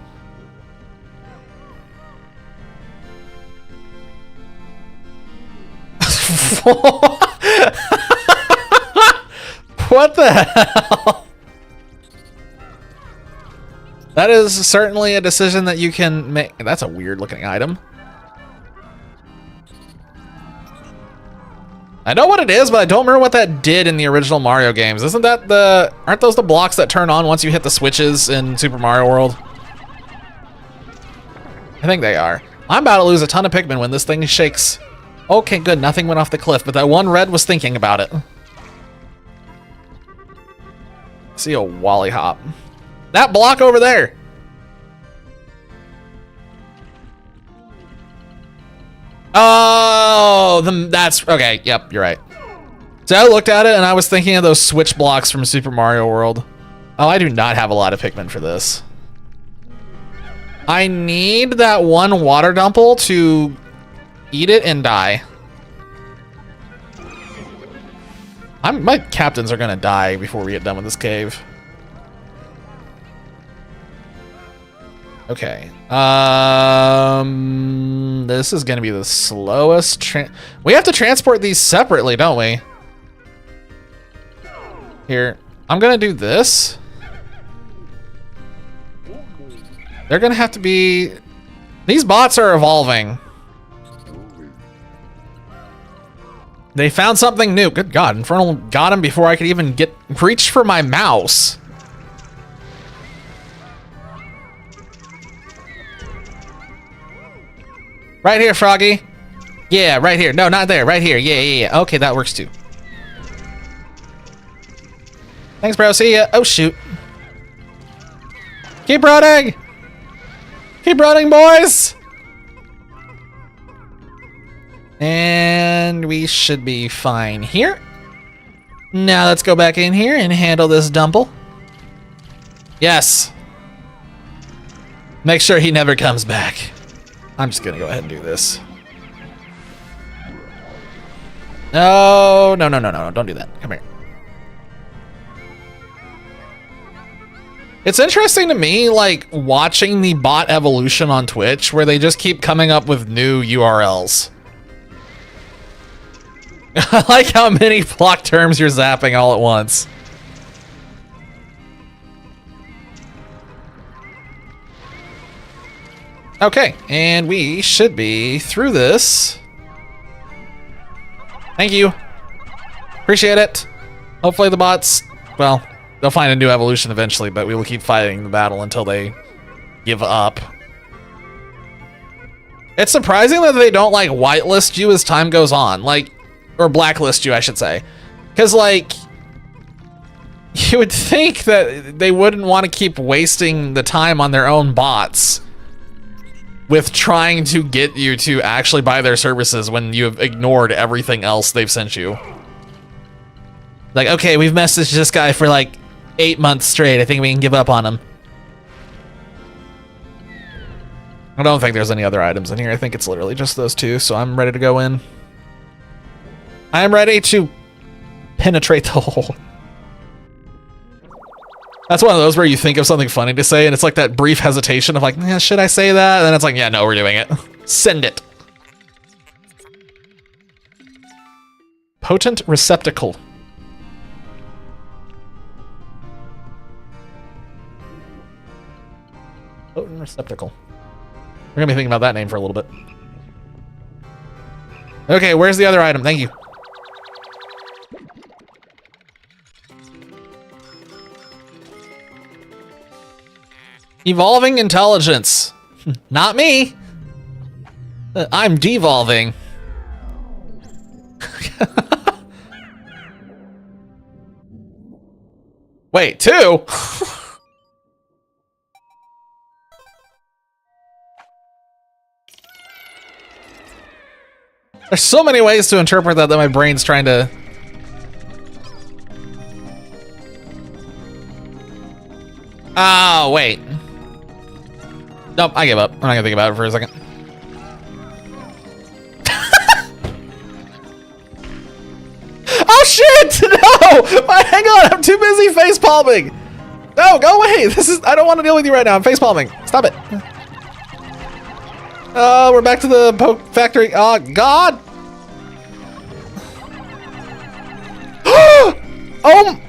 What the hell? That is certainly a decision that you can make. That's a weird looking item. I know what it is, but I don't remember what that did in the original Mario games. Isn't that aren't those the blocks that turn on once you hit the switches in Super Mario World? I think they are. I'm about to lose a ton of Pikmin when this thing shakes. Okay, good, nothing went off the cliff, but that one red was thinking about it. See a Wally Hop. That block over there. Oh, that's okay. Yep, you're right. So I looked at it and I was thinking of those switch blocks from Super Mario World. Oh, I do not have a lot of Pikmin for this. I need that one water dumple to eat it and die. My captains are gonna die before we get done with this cave. Okay. This is gonna be the slowest. We have to transport these separately, don't we? Here, I'm gonna do this. They're gonna have to be. These bots are evolving. They found something new. Good God, Infernal got him before I could even reach for my mouse. Right here, Froggy. Yeah, right here. No, not there. Right here. Yeah. Okay, that works too. Thanks, bro. See ya. Oh, shoot. Keep running. Keep running, boys. And we should be fine here. Now let's go back in here and handle this dumple. Yes. Make sure he never comes back. I'm just gonna go ahead and do this. No, don't do that. Come here. It's interesting to me, like, watching the bot evolution on Twitch, where they just keep coming up with new URLs. I like how many block terms you're zapping all at once. Okay, and we should be through this. Thank you. Appreciate it. Hopefully the bots, well, they'll find a new evolution eventually, but we will keep fighting the battle until they give up. It's surprising that they don't, like, whitelist you as time goes on. Like, or blacklist you, I should say. Because, like, you would think that they wouldn't want to keep wasting the time on their own bots with trying to get you to actually buy their services when you have ignored everything else they've sent you. Like, okay, we've messaged this guy for like 8 months straight. I think we can give up on him. I don't think there's any other items in here. I think it's literally just those two, so I'm ready to go in. I'm ready to penetrate the hole. That's one of those where you think of something funny to say, and it's like that brief hesitation of like, yeah, should I say that? And then it's like, yeah, no, we're doing it. Send it. Potent receptacle. Potent receptacle. We're gonna be thinking about that name for a little bit. Okay, where's the other item? Thank you. Evolving intelligence. Not me. I'm devolving. Wait, two? There's so many ways to interpret that my brain's trying to Oh, wait. Nope, I give up. I'm not gonna think about it for a second. Oh shit! No! Hang on, I'm too busy face palming. No, go away. I don't want to deal with you right now. I'm face palming. Stop it. We're back to the poke factory. Oh god. Oh!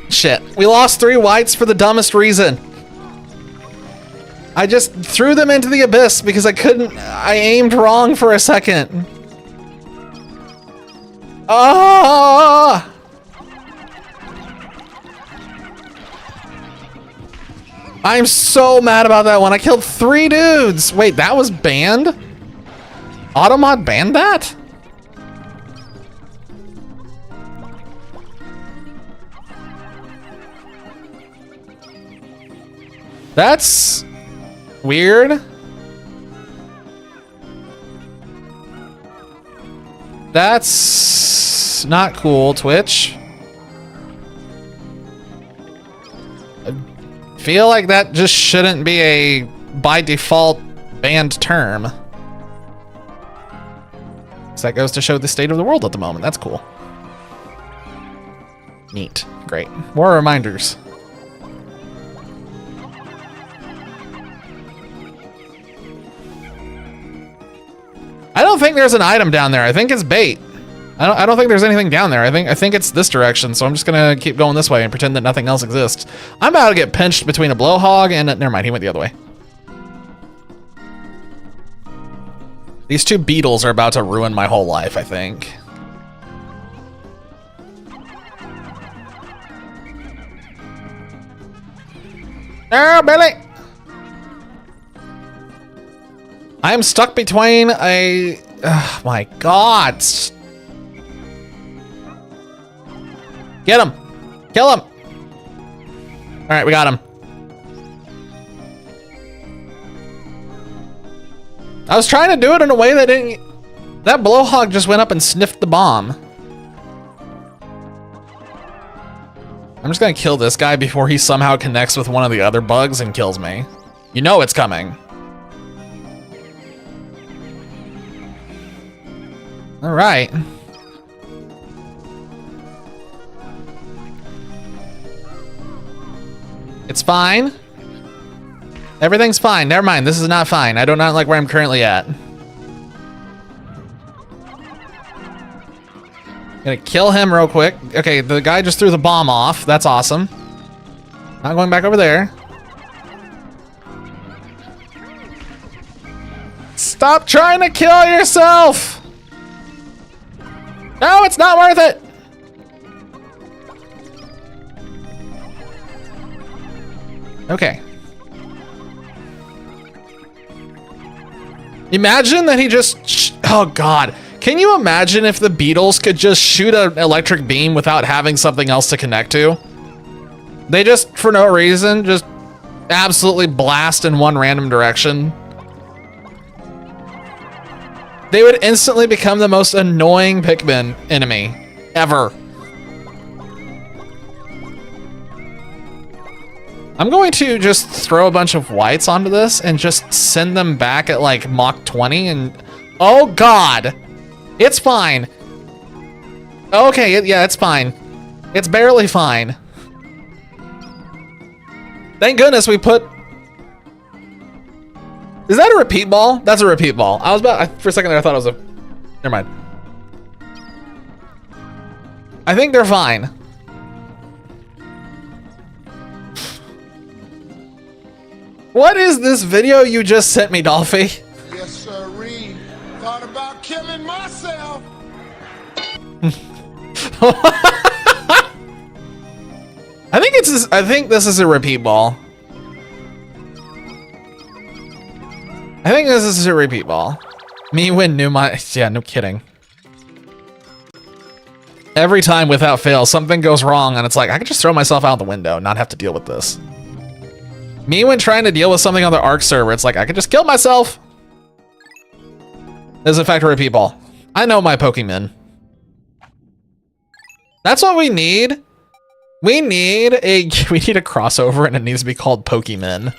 Shit. We lost 3 whites for the dumbest reason. I just threw them into the abyss because I aimed wrong for a second. Ah! I'm so mad about that one. I killed 3 dudes. Wait, that was banned? Automod banned that? That's weird. That's not cool, Twitch. I feel like that just shouldn't be a by default banned term. So that goes to show the state of the world at the moment. That's cool. Neat. Great. More reminders. I don't think there's an item down there. I think it's bait. I don't think there's anything down there. I think it's this direction, so I'm just gonna keep going this way and pretend that nothing else exists. I'm about to get pinched between a blowhog and never mind, he went the other way. These 2 beetles are about to ruin my whole life, I think. No, Billy! I am stuck between a... Oh my god. Get him. Kill him. All right, we got him. I was trying to do it in a way that didn't... That blowhog just went up and sniffed the bomb. I'm just gonna kill this guy before he somehow connects with one of the other bugs and kills me. You know it's coming. All right. It's fine. Everything's fine. Never mind. This is not fine. I do not like where I'm currently at. Gonna kill him real quick. Okay, the guy just threw the bomb off. That's awesome. Not going back over there. Stop trying to kill yourself! No, it's not worth it! Okay. Imagine that he just... Oh, God. Can you imagine if the beetles could just shoot an electric beam without having something else to connect to? They just, for no reason, just absolutely blast in one random direction. They would instantly become the most annoying Pikmin enemy ever. I'm going to just throw a bunch of whites onto this and just send them back at like Mach 20 and... Oh God! It's fine. Okay, yeah, it's fine. It's barely fine. Thank goodness we put... Is that a repeat ball? That's a repeat ball. I was about... For a second there, I thought it was a... Never mind. I think they're fine. What is this video you just sent me, Dolphy? Yes, sirree. Thought about killing myself. I think this is a repeat ball. I think this is a repeat ball. Me win new my... Yeah, no kidding. Every time without fail, something goes wrong and it's like, I could just throw myself out the window and not have to deal with this. Me when trying to deal with something on the Ark server, it's like, I could just kill myself. This is in fact a repeat ball. I know my Pokemon. That's what we need. We need a crossover, and it needs to be called Pikmin.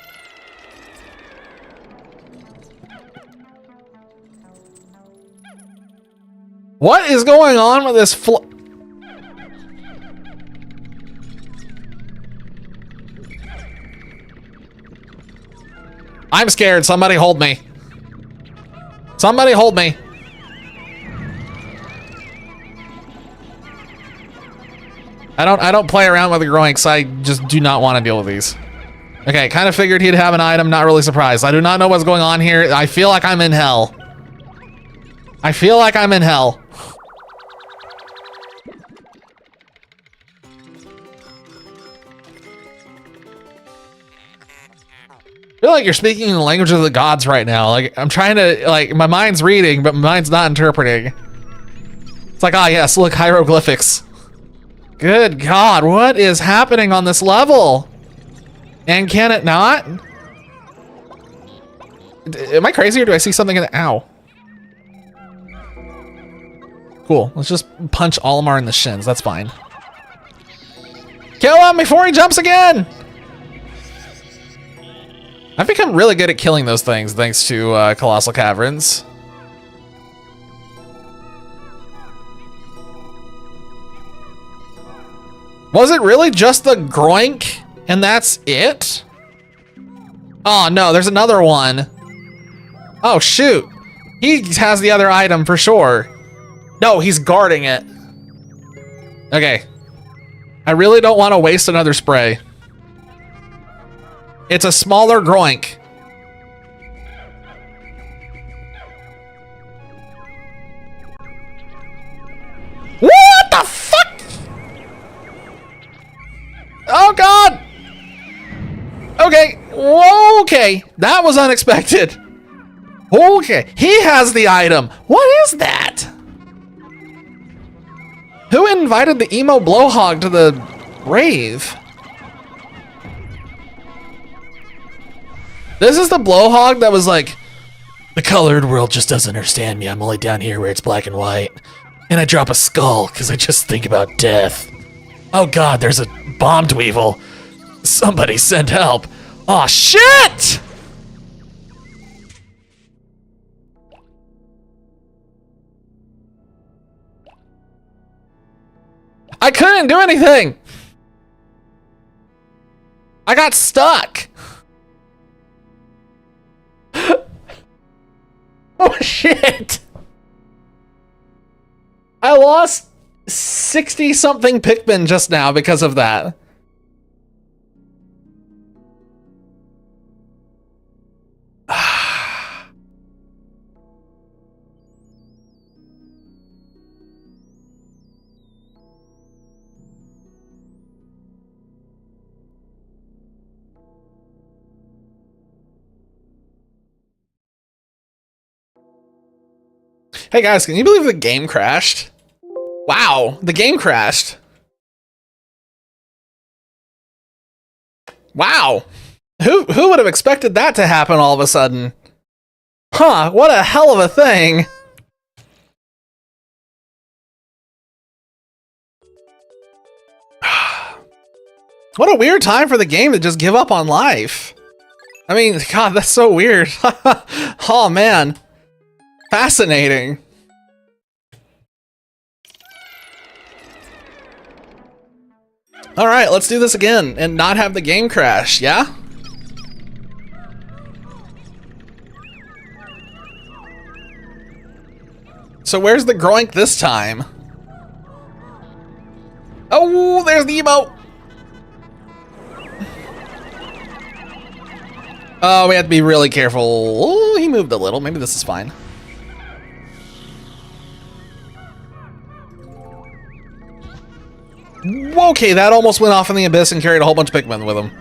What is going on with this I'm scared. Somebody hold me. Somebody hold me. I don't play around with the groinks. I just do not want to deal with these. Okay, kind of figured he'd have an item. Not really surprised. I do not know what's going on here. I feel like I'm in hell. I feel like I'm in hell. I feel like you're speaking in the language of the gods right now. Like, I'm trying to, like, my mind's reading, but my mind's not interpreting. It's like, ah, yes, look, hieroglyphics. Good God, what is happening on this level? And can it not? Am I crazy or do I see something in the, ow. Cool, let's just punch Olimar in the shins, that's fine. Kill him before he jumps again! I've become really good at killing those things thanks to Colossal Caverns. Was it really just the groink and that's it? Oh no, there's another one. Oh shoot. He has the other item for sure. No, he's guarding it. Okay. I really don't want to waste another spray. It's a smaller groink. What the fuck? Oh God. Okay. Okay. That was unexpected. Okay. He has the item. What is that? Who invited the emo blowhog to the rave? This is the blowhog that was like, the colored world just doesn't understand me. I'm only down here where it's black and white. And I drop a skull because I just think about death. Oh God, there's a bomb dweevil. Somebody send help. Aw, shit! I couldn't do anything. I got stuck. Oh shit! I lost 60 something Pikmin just now because of that. Hey guys, can you believe the game crashed? Wow, the game crashed. Wow. Who would have expected that to happen all of a sudden? Huh, what a hell of a thing. What a weird time for the game to just give up on life. I mean, God, that's so weird. Oh man. Fascinating. All right, let's do this again and not have the game crash, yeah? So where's the groink this time? Oh, there's the emote. Oh, we have to be really careful. Oh, he moved a little. Maybe this is fine. Okay, that almost went off in the abyss and carried a whole bunch of Pikmin with him.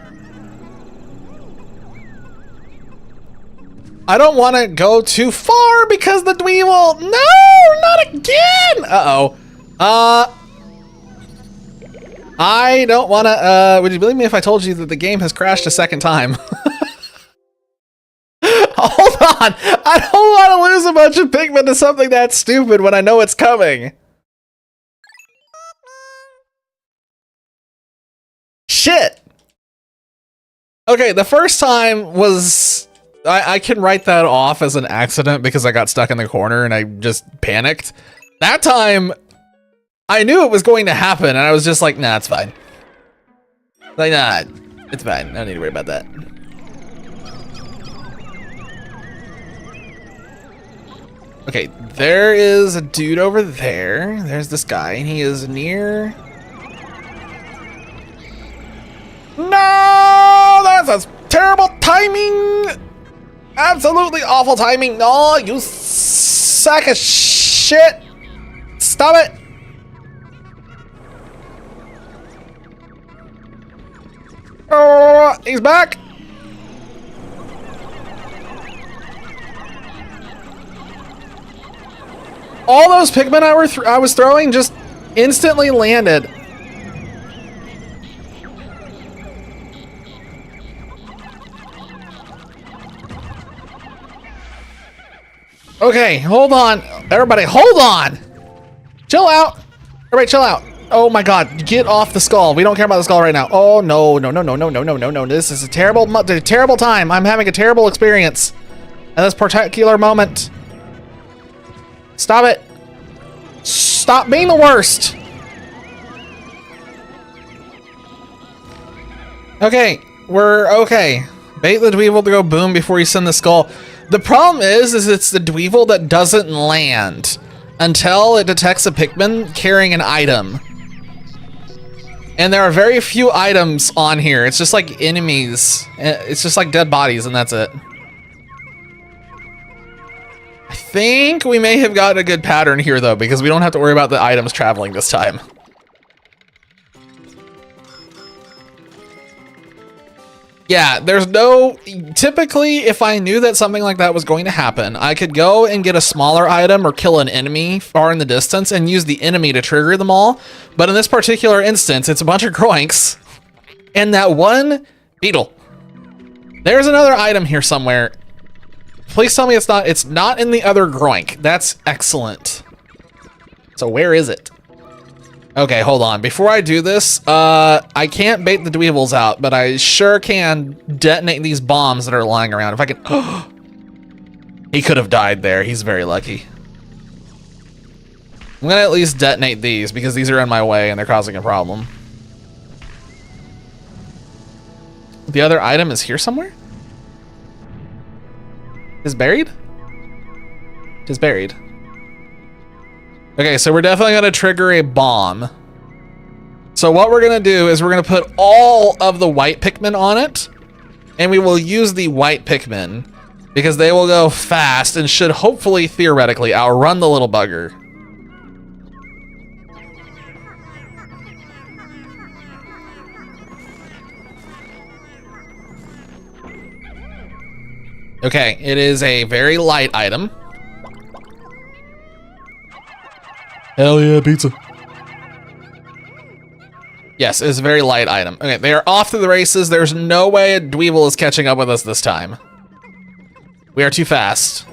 I don't want to go too far because the Dweevil... No, not again! Uh-oh. I don't want to... would you believe me if I told you that the game has crashed a second time? Hold on! I don't want to lose a bunch of Pikmin to something that stupid when I know it's coming. shit. Okay, the first time was... I can write that off as an accident because I got stuck in the corner and I just panicked. That time, I knew it was going to happen and I was just like, nah, it's fine. Like, nah, it's fine. I don't need to worry about that. Okay, there is a dude over there. There's this guy, and he is near... No! That's a terrible timing! Absolutely awful timing! No, you sack of shit! Stop it! Oh, he's back! All those Pikmin I was throwing just instantly landed. Okay, hold on. Everybody, hold on. Chill out. Everybody, chill out. Oh my god, get off the skull. We don't care about the skull right now. Oh no, no, no, no, no, no, no, no, no. This is a terrible time. I'm having a terrible experience at this particular moment. Stop it. Stop being the worst. Okay, we're okay. Bait the Dweevil to go boom before you send the skull. The problem is it's the Dweevil that doesn't land until it detects a Pikmin carrying an item. And there are very few items on here. It's just like enemies. It's just like dead bodies and that's it. I think we may have got a good pattern here though, because we don't have to worry about the items traveling this time. Yeah, there's no... Typically, if I knew that something like that was going to happen, I could go and get a smaller item or kill an enemy far in the distance and use the enemy to trigger them all. But in this particular instance, it's a bunch of groinks and that one beetle. There's another item here somewhere. Please tell me it's not in the other groink. That's excellent. So where is it? Okay, hold on. Before I do this, I can't bait the Dweevils out, but I sure can detonate these bombs that are lying around. If I can... He could have died there. He's very lucky. I'm gonna at least detonate these because these are in my way and they're causing a problem. The other item is here somewhere? Is buried? Is buried. Okay, so we're definitely gonna trigger a bomb. So what we're gonna do is we're gonna put all of the white Pikmin on it, and we will use the white Pikmin because they will go fast and should hopefully, theoretically, outrun the little bugger. Okay, it is a very light item. Hell yeah, pizza. Yes, it's a very light item. Okay, they are off to the races. There's no way a Dweevil is catching up with us this time. We are too fast.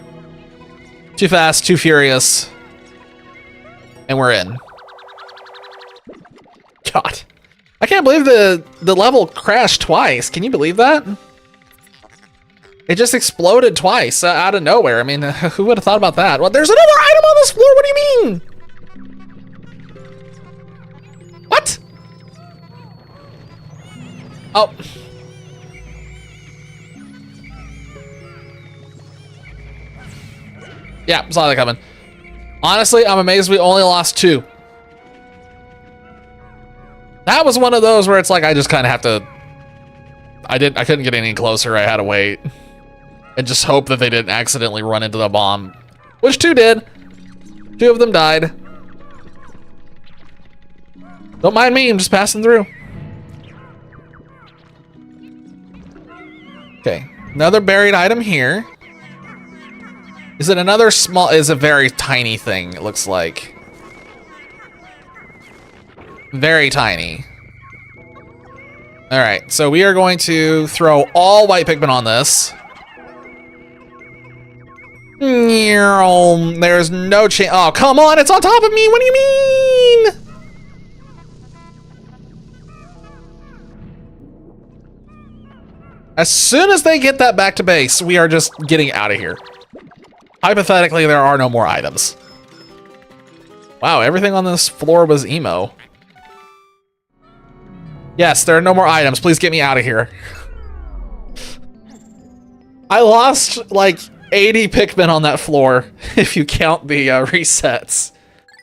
Too fast, too furious. And we're in. God. I can't believe the level crashed twice. Can you believe that? It just exploded twice out of nowhere. I mean, who would have thought about that? Well, there's another item on this floor. What do you mean? What? Oh. Yeah, saw that coming. Honestly, I'm amazed we only lost 2. That was one of those where it's like I just kind of have to... I couldn't get any closer. I had to wait. And just hope that they didn't accidentally run into the bomb. Which 2 did. 2 of them died. Don't mind me, I'm just passing through. Okay, another buried item here. Is it another small, is a very tiny thing, it looks like. Very tiny. All right, so we are going to throw all white Pikmin on this. There's no chance. Oh, come on, it's on top of me. What do you mean? As soon as they get that back to base, we are just getting out of here. Hypothetically, there are no more items. Wow, everything on this floor was emo. Yes, there are no more items. Please get me out of here. I lost like 80 Pikmin on that floor, if you count the resets.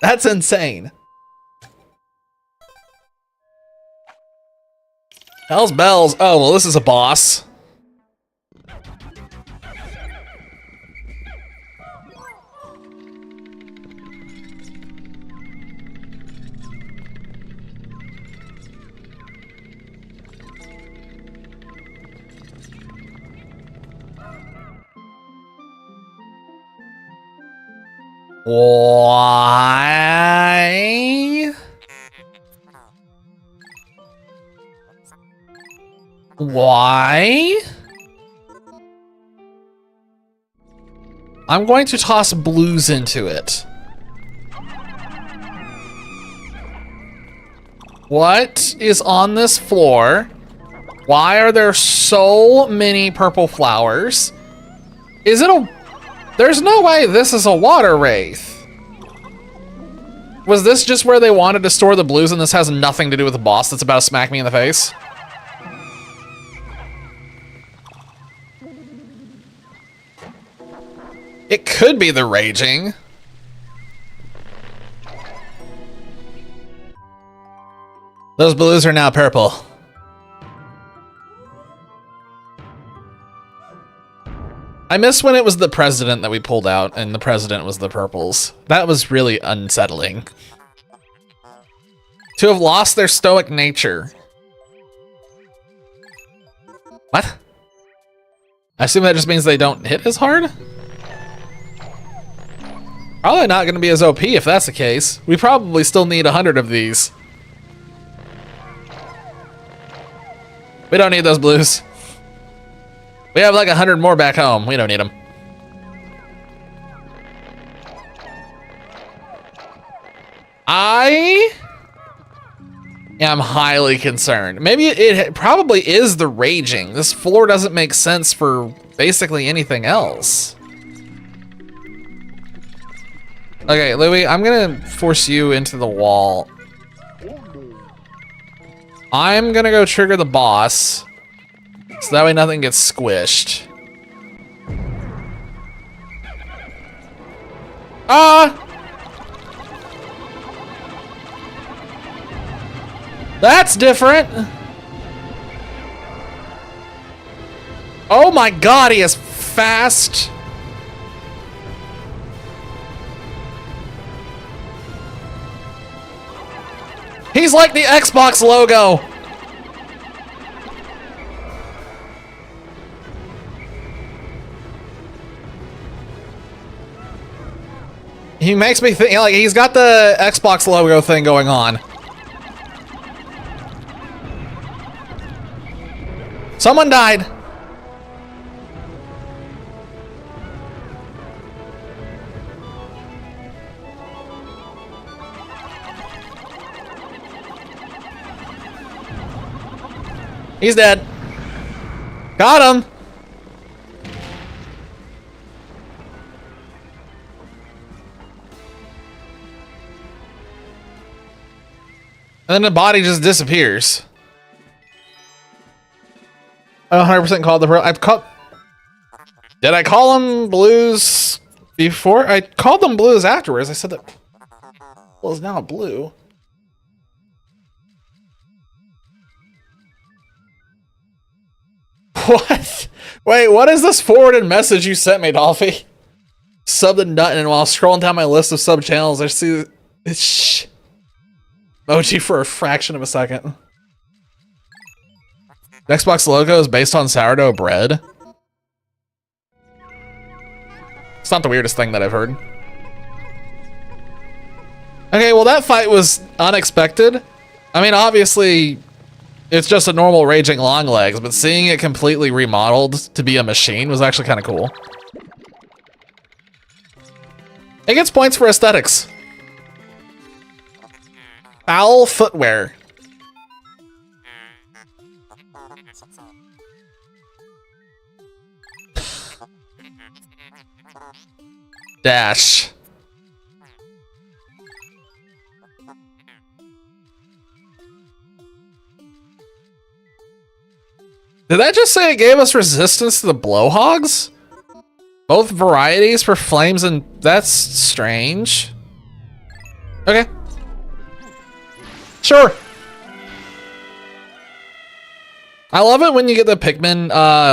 That's insane. Hell's bells. Oh, well, this is a boss. Why? Why? I'm going to toss blues into it. What is on this floor? Why are there so many purple flowers? Is it a... There's no way this is a water wraith. Was this just where they wanted to store the blues and this has nothing to do with the boss that's about to smack me in the face? It could be the raging. Those blues are now purple. I miss when it was the president that we pulled out and the president was the purples. That was really unsettling. To have lost their stoic nature. What? I assume that just means they don't hit as hard? Probably not gonna be as OP if that's the case. We probably still need 100 of these. We don't need those blues. We have like 100 more back home. We don't need them. I am highly concerned. Maybe it probably is the raging. This floor doesn't make sense for basically anything else. Okay, Louis, I'm gonna force you into the wall. I'm gonna go trigger the boss. So that way nothing gets squished. Ah! That's different. Oh my god, he is fast. He's like the Xbox logo. He makes me think like he's got the Xbox logo thing going on. Someone died. He's dead. Got him. And then the body just disappears. I 100% called the pro. I've called. Did I call them blues before? I called them blues afterwards. I said that. Well, it's now blue. What? Wait, what is this forwarded message you sent me, Dolphy? Subbed and Dutton, and while scrolling down my list of sub channels, I see it's emoji for a fraction of a second. The Xbox logo is based on sourdough bread. It's not the weirdest thing that I've heard. Okay, well that fight was unexpected. I mean, obviously, it's just a normal raging long legs, but seeing it completely remodeled to be a machine was actually kind of cool. It gets points for aesthetics. Owl footwear. Dash. Did that just say it gave us resistance to the blowhogs? Both varieties for flames and... That's strange. Okay. Sure. I love it when you get the Pikmin,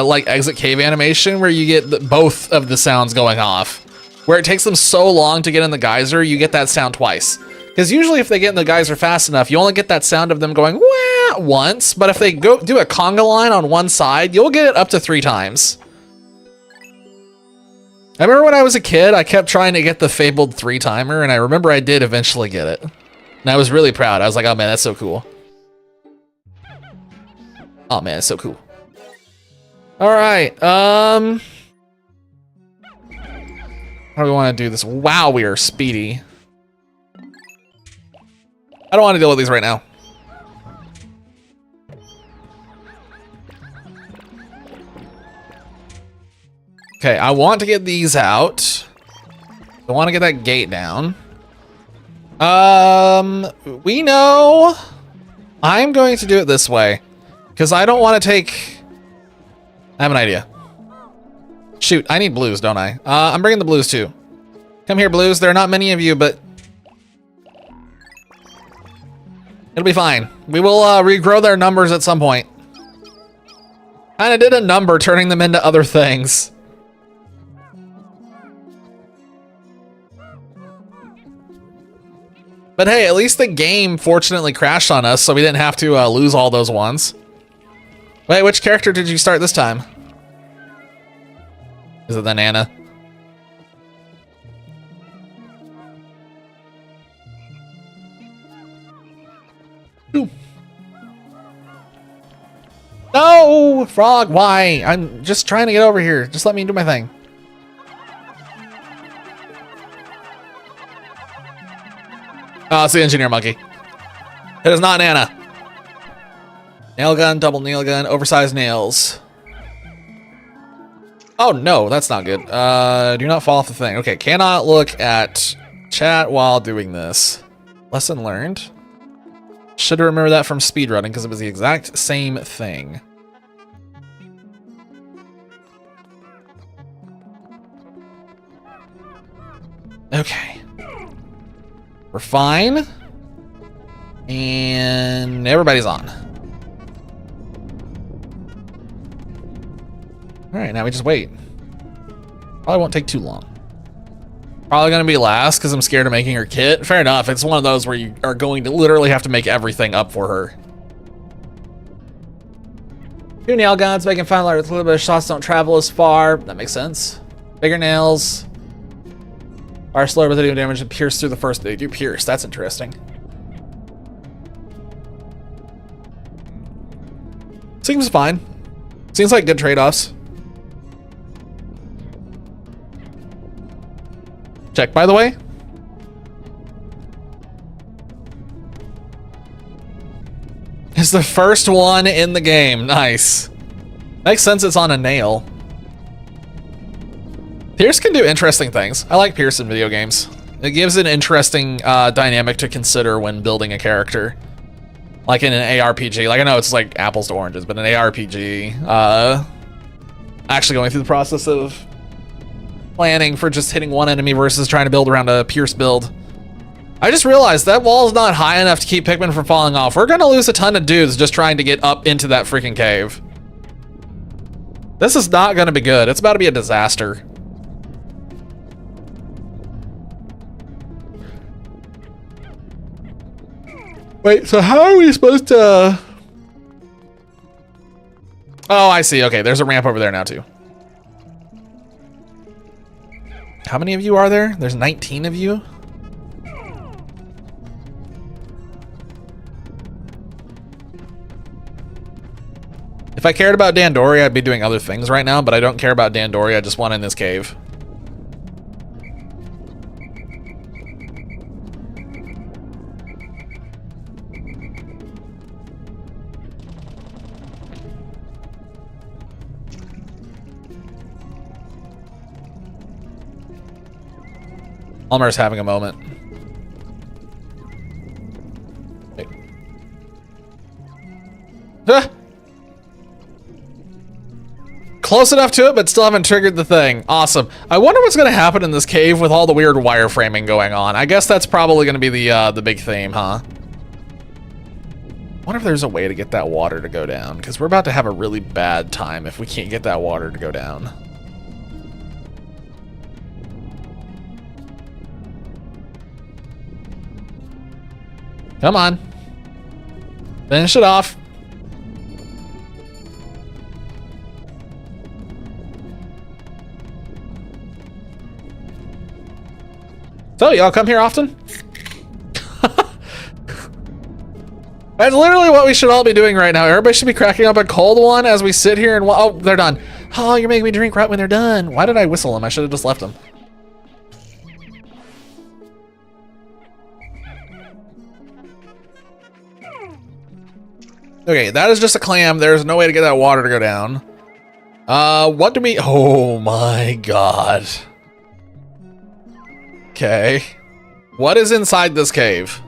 like, exit cave animation where you get both of the sounds going off. Where it takes them so long to get in the geyser, you get that sound twice. Because usually if they get in the geyser fast enough, you only get that sound of them going wah once, but if they go do a conga line on one side, you'll get it up to 3 times. I remember when I was a kid, I kept trying to get the fabled 3-timer, and I remember I did eventually get it. And I was really proud. I was like, oh man, that's so cool. Oh man, it's so cool. All right, how do we want to do this? Wow, we are speedy. I don't want to deal with these right now. Okay, I want to get these out. I want to get that gate down. We know I'm going to do it this way because I don't want to take... I have an idea. Shoot, I need blues, don't I? I'm bringing the blues too. Come here, blues. There are not many of you, but it'll be fine. We will regrow their numbers at some point. Kinda did a number turning them into other things. But hey, at least the game fortunately crashed on us, so we didn't have to lose all those ones. Wait, which character did you start this time? Is it the Nana? Ooh. No, frog, why? I'm just trying to get over here. Just let me do my thing. Oh, it's the engineer monkey. It is not Nana. Nail gun, double nail gun, oversized nails. Oh no, that's not good. Do not fall off the thing. Okay, cannot look at chat while doing this. Lesson learned. Should remember that from speedrunning because it was the exact same thing. Okay. We're fine. And everybody's on. All right, now we just wait. Probably won't take too long. Probably gonna be last because I'm scared of making her kit. Fair enough, it's one of those where you are going to literally have to make everything up for her. 2 nail guns, making final art with a little bit of shots don't travel as far. That makes sense. Bigger nails. Are slower but they do damage and pierce through the first. They do pierce, that's interesting. Seems fine. Seems like good trade-offs. Check, by the way. It's the first one in the game. Nice. Makes sense it's on a nail. Pierce can do interesting things. I like Pierce in video games. It gives an interesting dynamic to consider when building a character. Like in an ARPG. Like I know it's like apples to oranges, but an ARPG, actually going through the process of planning for just hitting one enemy versus trying to build around a Pierce build. I just realized that wall's not high enough to keep Pikmin from falling off. We're gonna lose a ton of dudes just trying to get up into that freaking cave. This is not gonna be good. It's about to be a disaster. Wait, so how are we supposed to... Oh, I see. Okay, there's a ramp over there now too. How many of you are there? There's 19 of you? If I cared about Dandori, I'd be doing other things right now, but I don't care about Dandori. I just want in this cave. Elmer's having a moment. Wait. Ah! Close enough to it, but still haven't triggered the thing. Awesome. I wonder what's going to happen in this cave with all the weird wireframing going on. I guess that's probably going to be the big theme, huh? I wonder if there's a way to get that water to go down, because we're about to have a really bad time if we can't get that water to go down. Come on. Finish it off. So, y'all come here often? That's literally what we should all be doing right now. Everybody should be cracking up a cold one as we sit here and... Oh, they're done. Oh, you're making me drink right when they're done. Why did I whistle them? I should have just left them. Okay, that is just a clam. There's no way to get that water to go down. What do we... Oh my god. Okay. What is inside this cave?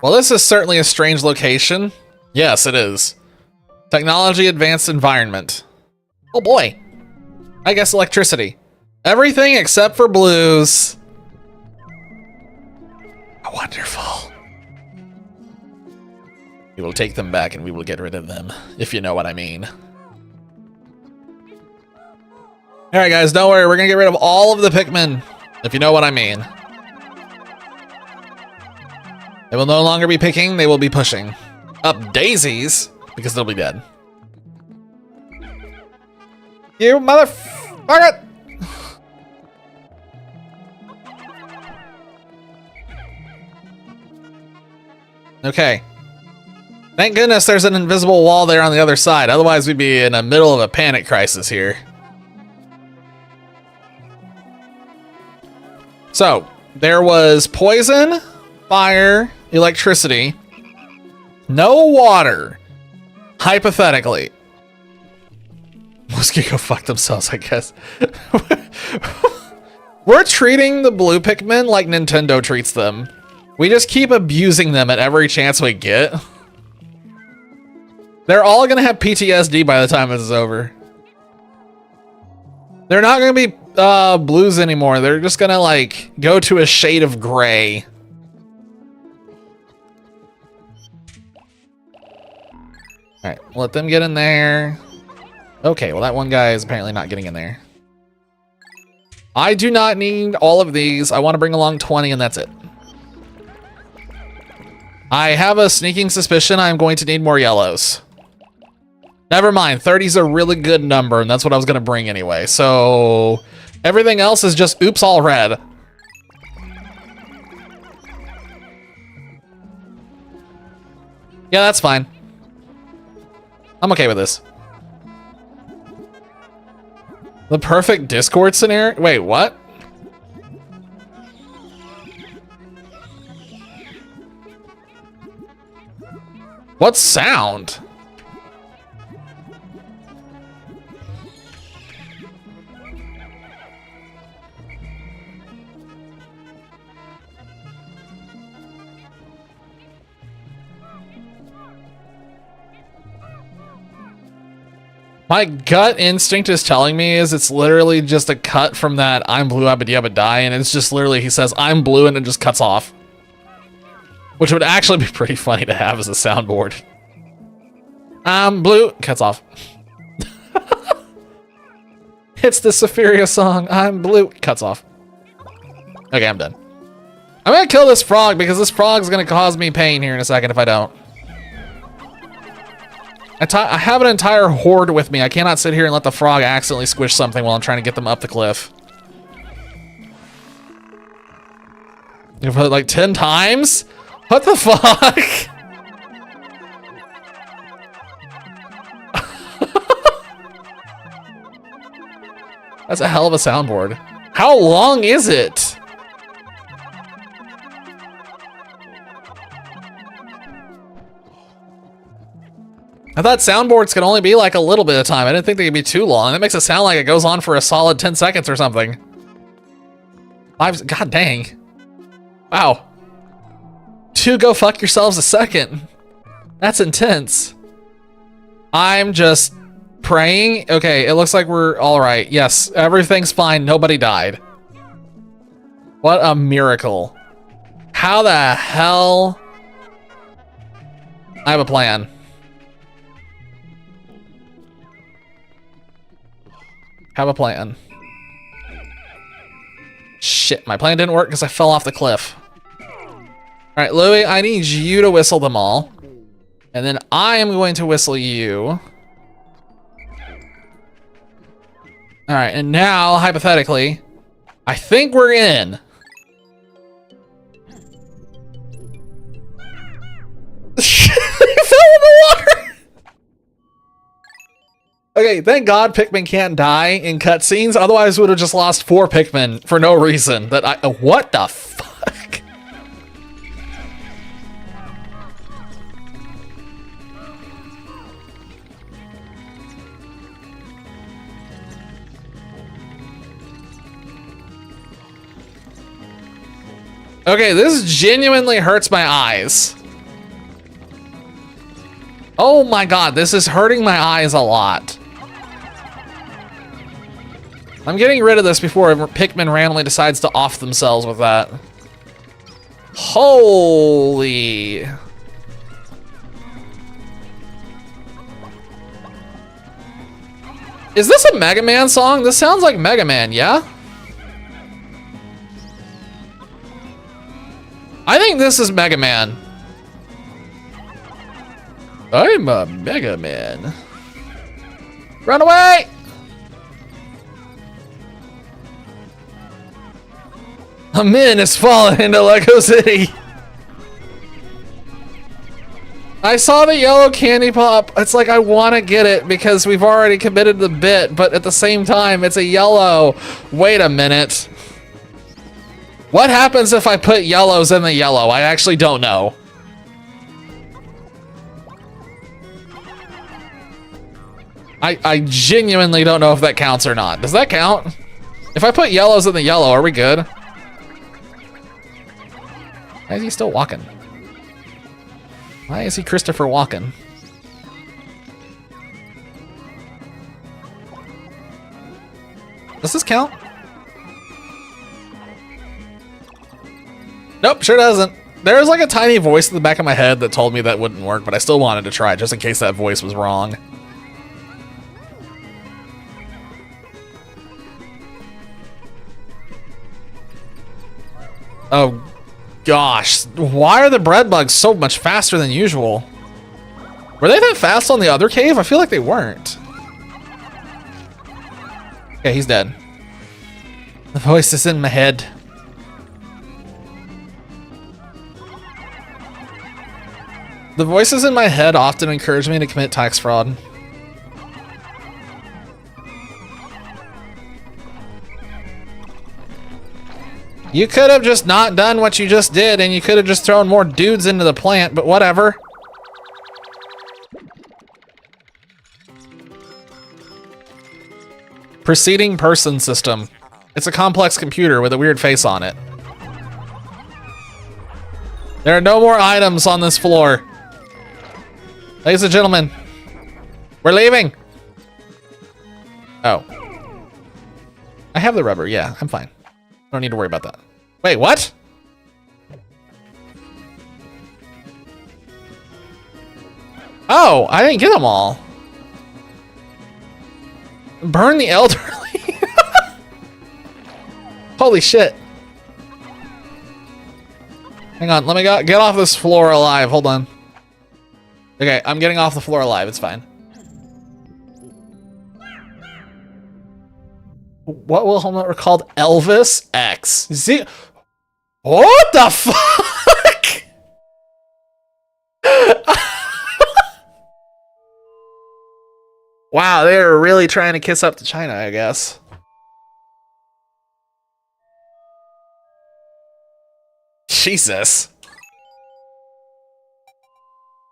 Well, this is certainly a strange location. Yes, it is. Technology advanced environment. Oh boy. I guess electricity. Everything except for blues. Wonderful. We will take them back and we will get rid of them, if you know what I mean. Alright guys, don't worry, we're gonna get rid of all of the Pikmin, if you know what I mean. They will no longer be picking, they will be pushing. Up daisies, because they'll be dead. You motherfucker! Okay. Thank goodness there's an invisible wall there on the other side, otherwise we'd be in the middle of a panic crisis here. So, there was poison, fire, electricity, no water, hypothetically. Most can go fuck themselves, I guess. We're treating the blue Pikmin like Nintendo treats them. We just keep abusing them at every chance we get. They're all gonna have PTSD by the time this is over. They're not gonna be blues anymore. They're just gonna like go to a shade of gray. All right, let them get in there. Okay, well that one guy is apparently not getting in there. I do not need all of these. I want to bring along 20 and that's it. I have a sneaking suspicion I'm going to need more yellows. Never mind, 30's a really good number, and that's what I was gonna bring anyway. So everything else is just oops, all red. Yeah, that's fine. I'm okay with this. The perfect Discord scenario? Wait, what? What sound? My gut instinct is telling me is it's literally just a cut from that I'm blue, abba dabba die, and it's just literally he says I'm blue and it just cuts off. Which would actually be pretty funny to have as a soundboard. I'm blue, cuts off. It's the Safiria song, I'm blue, cuts off. Okay, I'm done. I'm gonna kill this frog because this frog's gonna cause me pain here in a second if I don't. I have an entire horde with me. I cannot sit here and let the frog accidentally squish something while I'm trying to get them up the cliff. You've put it like 10 times? What the fuck? That's a hell of a soundboard. How long is it? I thought thought soundboards could only be like a little bit of time. I didn't think they could be too long. That makes it sound like it goes on for a solid 10 seconds or something. God dang. Wow. 2 go fuck yourselves a second. That's intense. I'm just praying. Okay, it looks like we're all right. Yes, everything's fine. Nobody died. What a miracle. How the hell? I have a plan. Have a plan. Shit, my plan didn't work because I fell off the cliff. All right, Louie, I need you to whistle them all. And then I am going to whistle you. All right, and now, hypothetically, I think we're in. He fell in the water! Okay, thank God Pikmin can't die in cutscenes. Otherwise, we would have just lost 4 Pikmin for no reason. What the fuck? Okay, this genuinely hurts my eyes. Oh my God, this is hurting my eyes a lot. I'm getting rid of this before Pikmin randomly decides to off themselves with that. Holy. Is this a Mega Man song? This sounds like Mega Man, yeah? I think this is Mega Man. I'm a Mega Man. Run away! A min has fallen into Lego City. I saw the yellow candy pop. It's like I want to get it because we've already committed the bit, but at the same time, it's a yellow. Wait a minute. What happens if I put yellows in the yellow? I actually don't know. I genuinely don't know if that counts or not. Does that count? If I put yellows in the yellow, are we good? Why is he still walking? Why is he Christopher walking? Does this count? Nope, sure doesn't. There was like a tiny voice in the back of my head that told me that wouldn't work, but I still wanted to try just in case that voice was wrong. Oh gosh, why are the bread bugs so much faster than usual? Were they that fast on the other cave? I feel like they weren't. Okay, he's dead. The voice is in my head. The voices in my head often encourage me to commit tax fraud. You could have just not done what you just did, and you could have just thrown more dudes into the plant, but whatever. Preceding person system. It's a complex computer with a weird face on it. There are no more items on this floor. Ladies and gentlemen, we're leaving. Oh. I have the rubber, yeah, I'm fine. I don't need to worry about that. Wait, what? Oh, I didn't get them all. Burn the elderly. Holy shit. Hang on, let me get off this floor alive. Hold on. Okay, I'm getting off the floor alive. It's fine. What will helmet were called? Elvis X. Z. What the fuck? Wow, they were really trying to kiss up to China, I guess. Jesus.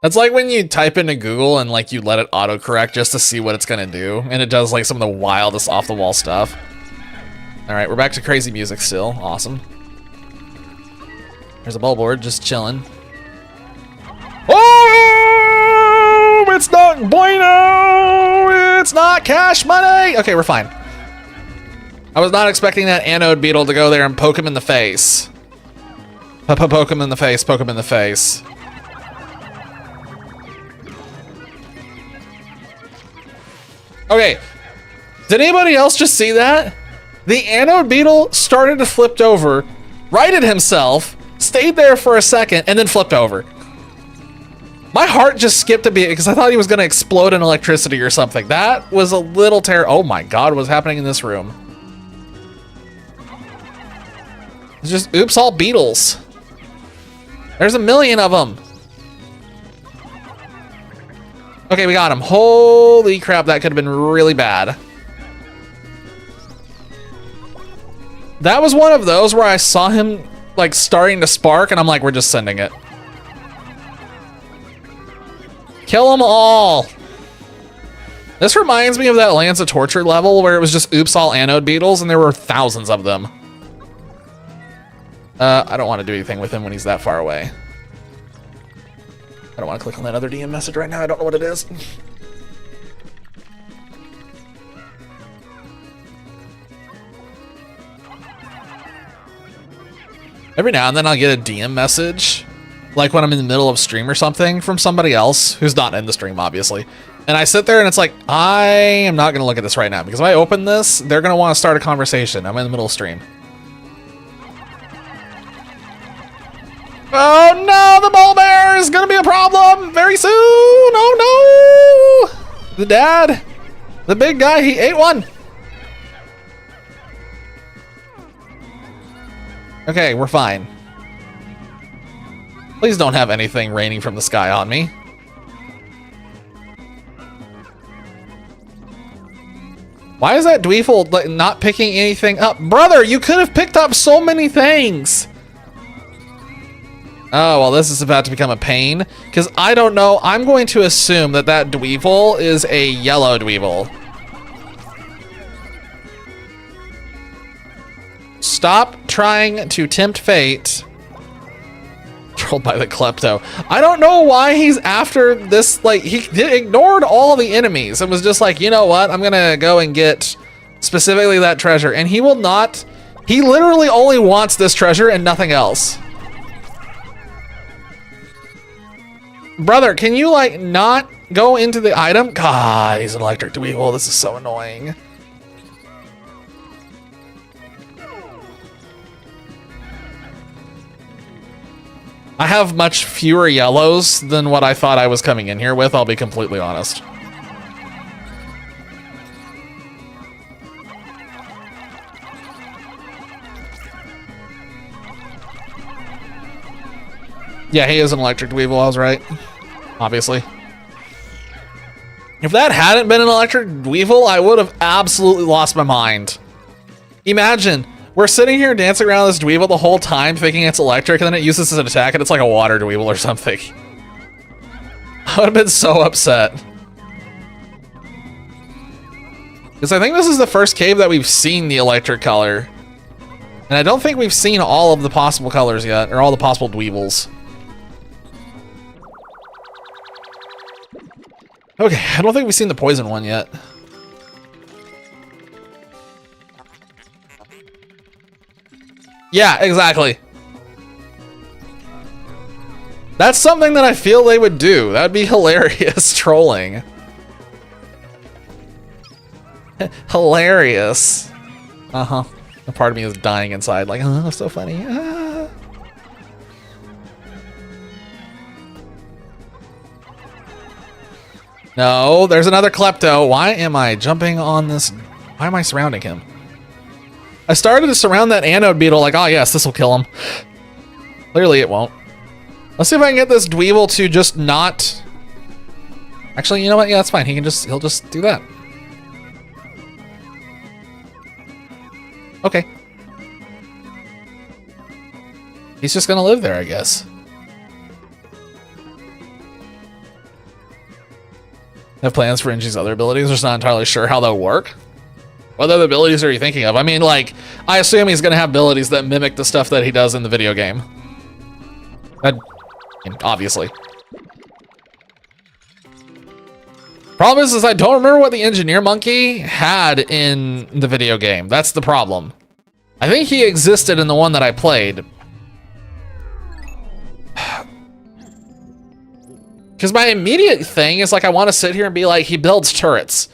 That's like when you type into Google and like you let it autocorrect just to see what it's gonna do, and it does like some of the wildest off the wall stuff. All right, we're back to crazy music still. Awesome. There's a billboard just chilling. Oh, it's not bueno. It's not cash money. Okay, we're fine. I was not expecting that anode beetle to go there and poke him in the face. Poke him in the face. Poke him in the face. Okay, did anybody else just see that? The anode beetle started to flip over, righted himself, stayed there for a second, and then flipped over. My heart just skipped a beat because I thought he was going to explode in electricity or something. That was a little oh my god, what's happening in this room? It's just oops all beetles. There's a million of them. Okay, we got him. Holy crap, that could have been really bad. That was one of those where I saw him like starting to spark and I'm like, we're just sending it. Kill them all. This reminds me of that Lance of Torture level where it was just oops all anode beetles and there were thousands of them. I don't want to do anything with him when he's that far away. I don't want to click on that other DM message right now. I don't know what it is. Every now and then I'll get a DM message, like when I'm in the middle of stream or something, from somebody else who's not in the stream, obviously. And I sit there and it's like, I am not going to look at this right now because if I open this, they're going to want to start a conversation. I'm in the middle of stream. Oh no, the mole bear is gonna be a problem very soon. Oh no! The dad, the big guy, he ate one. Okay, we're fine. Please don't have anything raining from the sky on me. Why is that Dweefel like, not picking anything up? Brother, you could have picked up so many things. Oh, well, this is about to become a pain, because I don't know. I'm going to assume that that Dweevil is a yellow Dweevil. Stop trying to tempt fate. Trolled by the klepto. I don't know why he's after this, like, he ignored all the enemies and was just like, you know what, I'm gonna go and get specifically that treasure, and he will not, he literally only wants this treasure and nothing else. Brother, can you like not go into the item? God, he's an electric Dweevil. This is so annoying. I have much fewer yellows than what I thought I was coming in here with, I'll be completely honest. Yeah, he is an electric Dweevil, I was right. Obviously. If that hadn't been an electric Dweevil, I would have absolutely lost my mind. Imagine, we're sitting here dancing around this Dweevil the whole time thinking it's electric, and then it uses as an attack and it's like a water Dweevil or something. I would have been so upset. Because I think this is the first cave that we've seen the electric color. And I don't think we've seen all of the possible colors yet, or all the possible Dweevils. Okay, I don't think we've seen the poison one yet. Yeah, exactly. That's something that I feel they would do. That'd be hilarious trolling. Hilarious. Uh-huh. A part of me is dying inside, like, oh, so funny. Ah. No, there's another klepto. Why am I jumping on this? Why am I surrounding him? I started to surround that anode beetle like, oh yes, this will kill him. Clearly it won't. Let's see if I can get this Dweevil to just not... Actually, you know what? Yeah, that's fine. He'll just do that. Okay. He's just gonna live there, I guess. have plans for Inji's other abilities. Just not entirely sure how they'll work. What other abilities are you thinking of? I mean, like, I assume he's gonna have abilities that mimic the stuff that he does in the video game. Obviously. Problem is I don't remember what the engineer monkey had in the video game. That's the problem. I think he existed in the one that I played. Because my immediate thing is like, I want to sit here and be like, he builds turrets.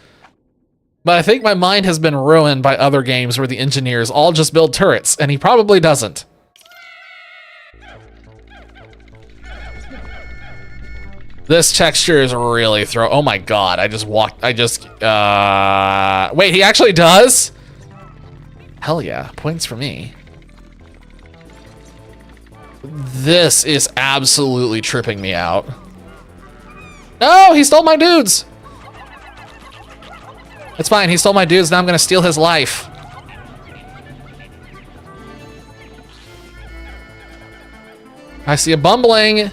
But I think my mind has been ruined by other games where the engineers all just build turrets, and he probably doesn't. This texture is really oh my god, wait, he actually does? Hell yeah, points for me. This is absolutely tripping me out. No, he stole my dudes! It's fine, he stole my dudes, now I'm gonna steal his life. I see a bumbling.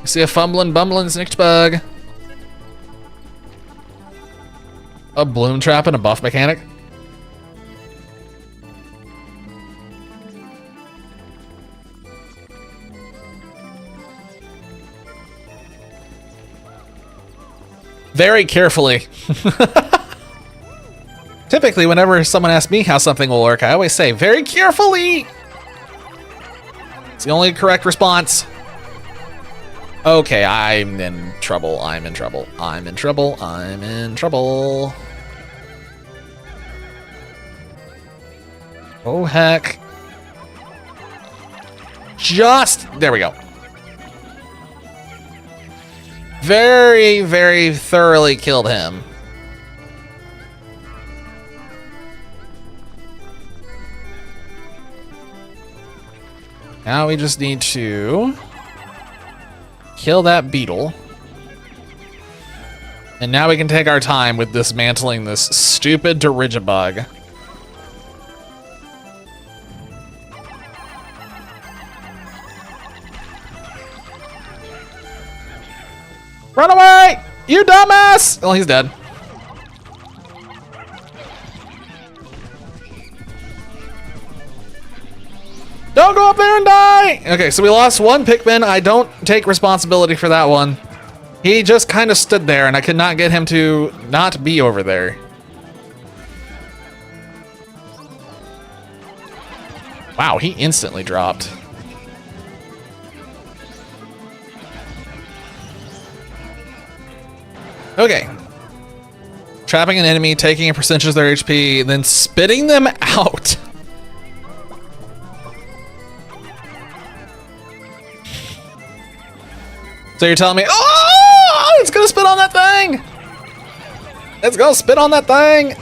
I see a bumbling snitch bug. A bloom trap and a buff mechanic. Very carefully. Typically, whenever someone asks me how something will work, I always say, very carefully! It's the only correct response. Okay, I'm in trouble, I'm in trouble, I'm in trouble, I'm in trouble. Oh, heck. There we go. Very, very thoroughly killed him. Now we just need to kill that beetle. And now we can take our time with dismantling this stupid Dirigibug. Run away! You dumbass! Well, he's dead. Don't go up there and die! Okay, so we lost one Pikmin. I don't take responsibility for that one. He just kind of stood there and I could not get him to not be over there. Wow, he instantly dropped. Okay. Trapping an enemy, taking a percentage of their HP, then spitting them out. So you're telling me, oh, it's gonna spit on that thing. It's gonna spit on that thing.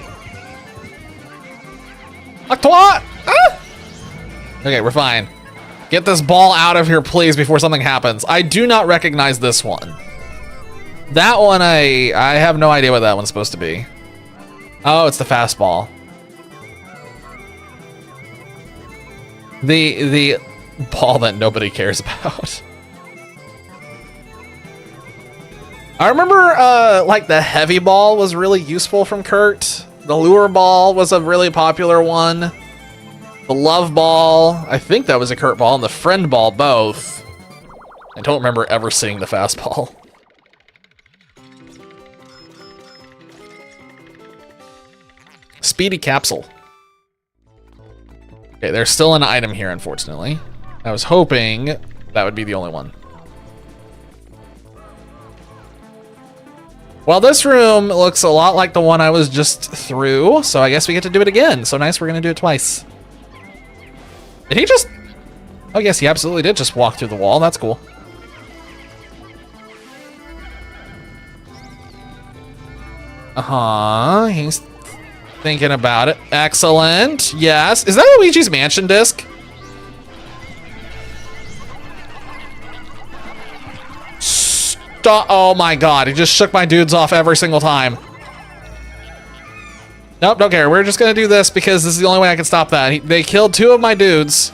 Ah! Okay, we're fine. Get this ball out of here, please, before something happens. I do not recognize this one. That one, I have no idea what that one's supposed to be. Oh, it's the fastball. The ball that nobody cares about. I remember, like, the heavy ball was really useful from Kurt. The lure ball was a really popular one. The love ball, I think that was a Kurt ball, and the friend ball both. I don't remember ever seeing the fastball. Speedy capsule. Okay, there's still an item here, unfortunately. I was hoping that would be the only one. Well, this room looks a lot like the one I was just through, so I guess we get to do it again. So nice, we're gonna do it twice. Did he just... Oh yes, he absolutely did just walk through the wall. That's cool. Uh-huh, he's thinking about it. Excellent, yes. Is that Luigi's Mansion disc? Oh my god, he just shook my dudes off every single time. Nope, don't care. We're just gonna do this because this is the only way I can stop that. They killed two of my dudes.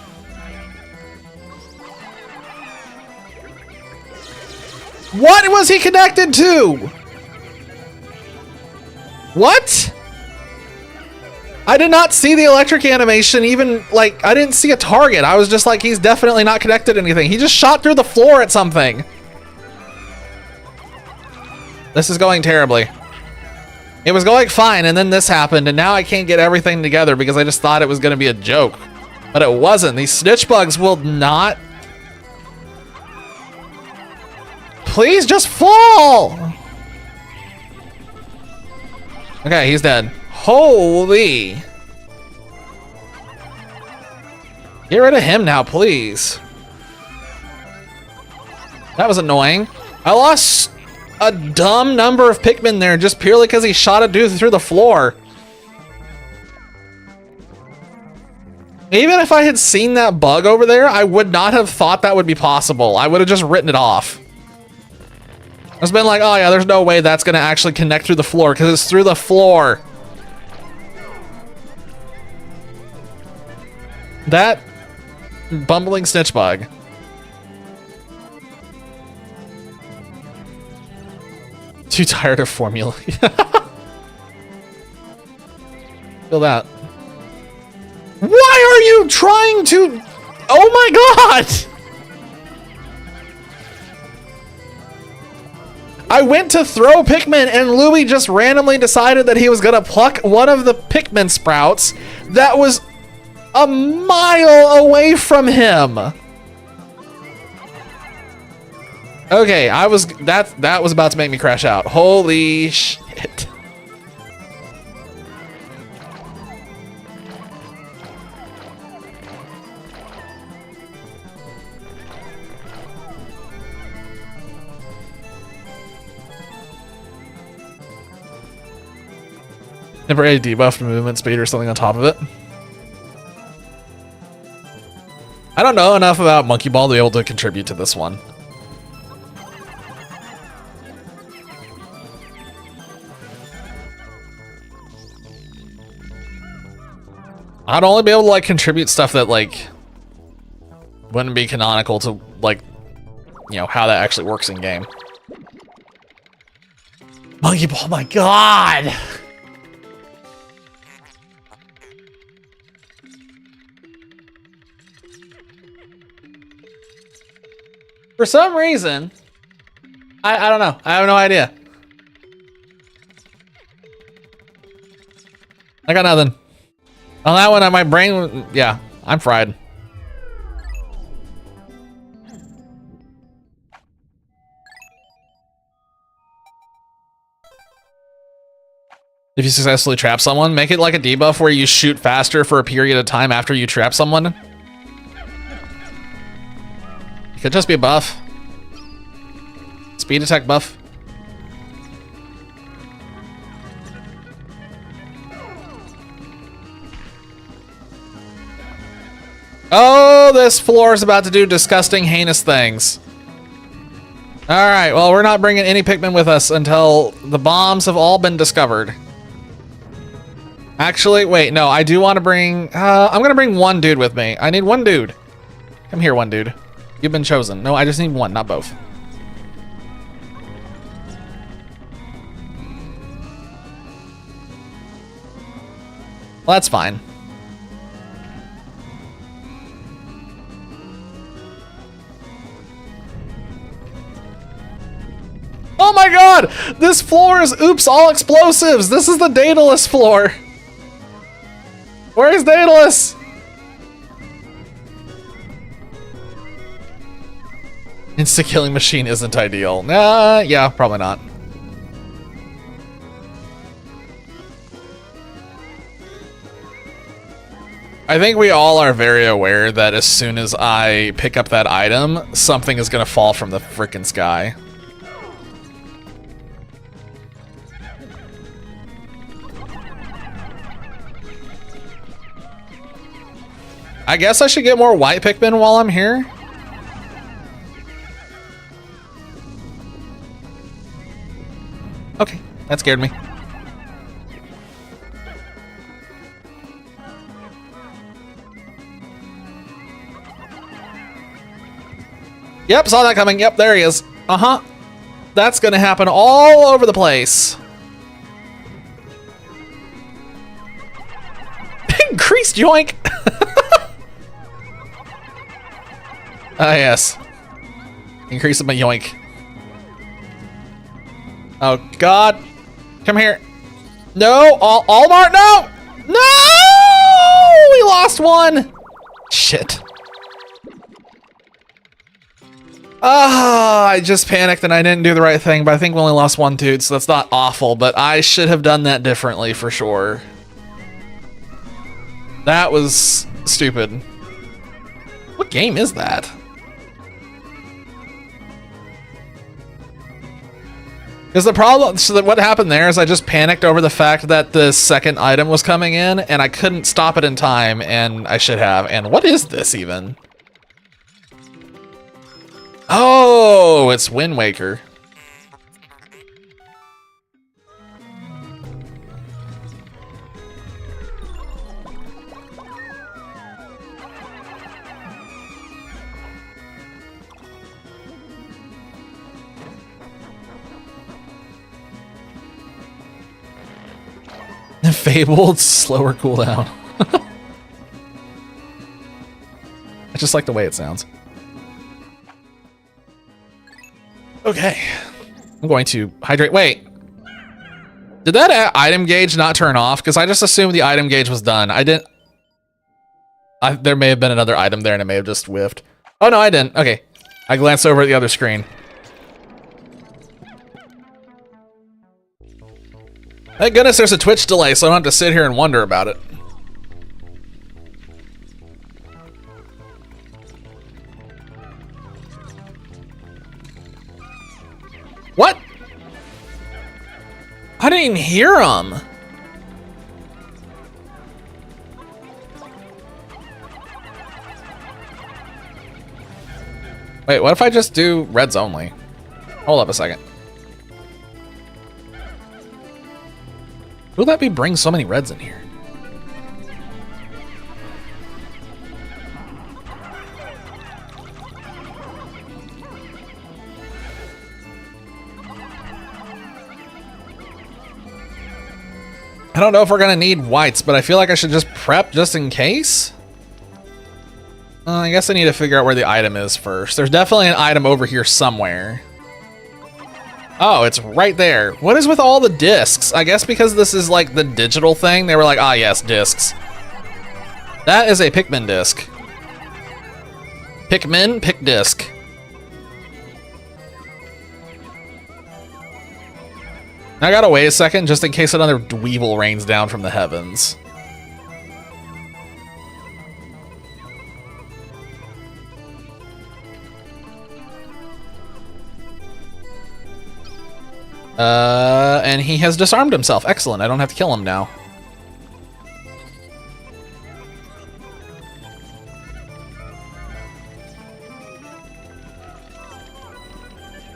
What was he connected to? What? I did not see the electric animation, even, like, I didn't see a target. I was just like, he's definitely not connected to anything. He just shot through the floor at something. This is going terribly. It was going fine, and then this happened, and now I can't get everything together because I just thought it was going to be a joke. But it wasn't. These snitch bugs will not... Please just fall! Okay, he's dead. Holy! Get rid of him now, please. That was annoying. I lost a dumb number of Pikmin there just purely because he shot a dude through the floor. Even if I had seen that bug over there, I would not have thought that would be possible. I would have just written it off. It's been like, oh yeah, there's no way that's gonna actually connect through the floor because it's through the floor. That bumbling snitch bug. Too tired of formula. Feel that. Why are you trying to... Oh my god! I went to throw Pikmin and Louis just randomly decided that he was gonna pluck one of the Pikmin sprouts that was a mile away from him. Okay, that was about to make me crash out. Holy shit. Never a debuffed movement speed or something on top of it. I don't know enough about Monkey Ball to be able to contribute to this one. I'd only be able to like contribute stuff that like wouldn't be canonical to like, you know, how that actually works in game. Monkey Ball, my god! For some reason, I don't know. I have no idea. I got nothing. On that one, my brain, yeah, I'm fried. If you successfully trap someone, make it like a debuff where you shoot faster for a period of time after you trap someone. It could just be a buff. Speed attack buff. Oh, this floor is about to do disgusting, heinous things. Alright, well, we're not bringing any Pikmin with us until the bombs have all been discovered. Actually, wait, no, I do want to bring... I'm gonna bring one dude with me. I need one dude. Come here, one dude. You've been chosen. No, I just need one, not both. Well, that's fine. Oh my god! This floor is oops all explosives! This is the Daedalus floor! Where is Daedalus? Insta-killing machine isn't ideal. Nah, yeah, probably not. I think we all are very aware that as soon as I pick up that item, something is gonna fall from the frickin' sky. I guess I should get more white Pikmin while I'm here. Okay, that scared me. Yep, saw that coming. Yep, there he is. Uh-huh. That's gonna happen all over the place. Increased yoink. Ah, yes. Increase my yoink. Oh God. Come here. No, Allmart, no! No! We lost one! Shit. Ah, I just panicked and I didn't do the right thing, but I think we only lost one dude, so that's not awful, but I should have done that differently for sure. That was stupid. What game is that? Because the problem, so that what happened there is I just panicked over the fact that the second item was coming in and I couldn't stop it in time, and I should have. And what is this even? Oh, it's Wind Waker. Fabled slower cooldown. I just like the way it sounds. Okay, I'm going to hydrate. Wait, did that item gauge not turn off? Because I just assumed the item gauge was done. I didn't. There may have been another item there and it may have just whiffed. Oh no, I didn't. Okay, I glanced over at the other screen. Thank goodness there's a Twitch delay, so I don't have to sit here and wonder about it. What? I didn't even hear him. Wait, what if I just do reds only? Hold up a second. Who'll that be bring so many reds in here? I don't know if we're gonna need whites, but I feel like I should just prep just in case. I guess I need to figure out where the item is first. There's definitely an item over here somewhere. Oh, it's right there. What is with all the discs? I guess because this is like the digital thing, they were like, ah yes, discs. That is a Pikmin disc. Pikmin, pick disc. Now I gotta wait a second just in case another Dweevil rains down from the heavens. And he has disarmed himself. Excellent. I don't have to kill him now.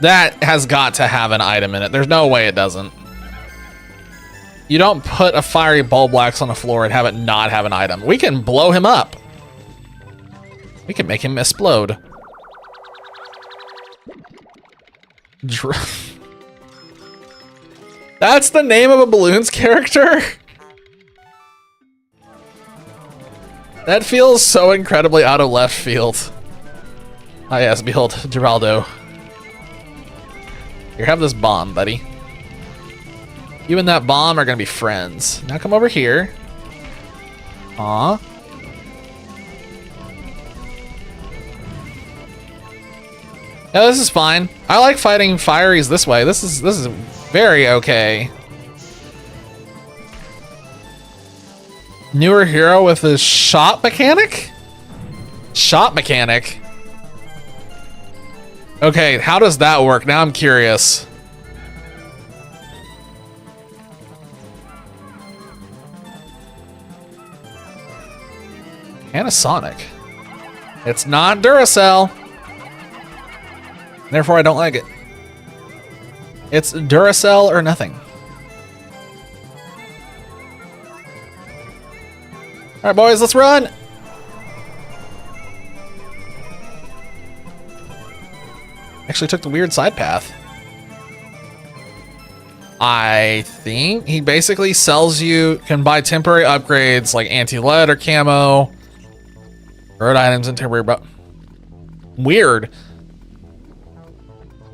That has got to have an item in it. There's no way it doesn't. You don't put a fiery Bulblax on the floor and have it not have an item. We can blow him up. We can make him explode. That's the name of a Balloons character? That feels so incredibly out of left field. Ah yes, behold, Geraldo. Here, have this bomb, buddy. You and that bomb are gonna be friends. Now come over here. Aw. Yeah, this is fine. I like fighting fireys this way. This is very okay. Newer hero with his shot mechanic? Shot mechanic? Okay, how does that work? Now I'm curious. Panasonic. It's not Duracell. Therefore, I don't like it. It's Duracell or nothing. All right, boys, let's run. Actually took the weird side path. I think he basically sells you, can buy temporary upgrades like anti-lead or camo, road items and temporary, but weird.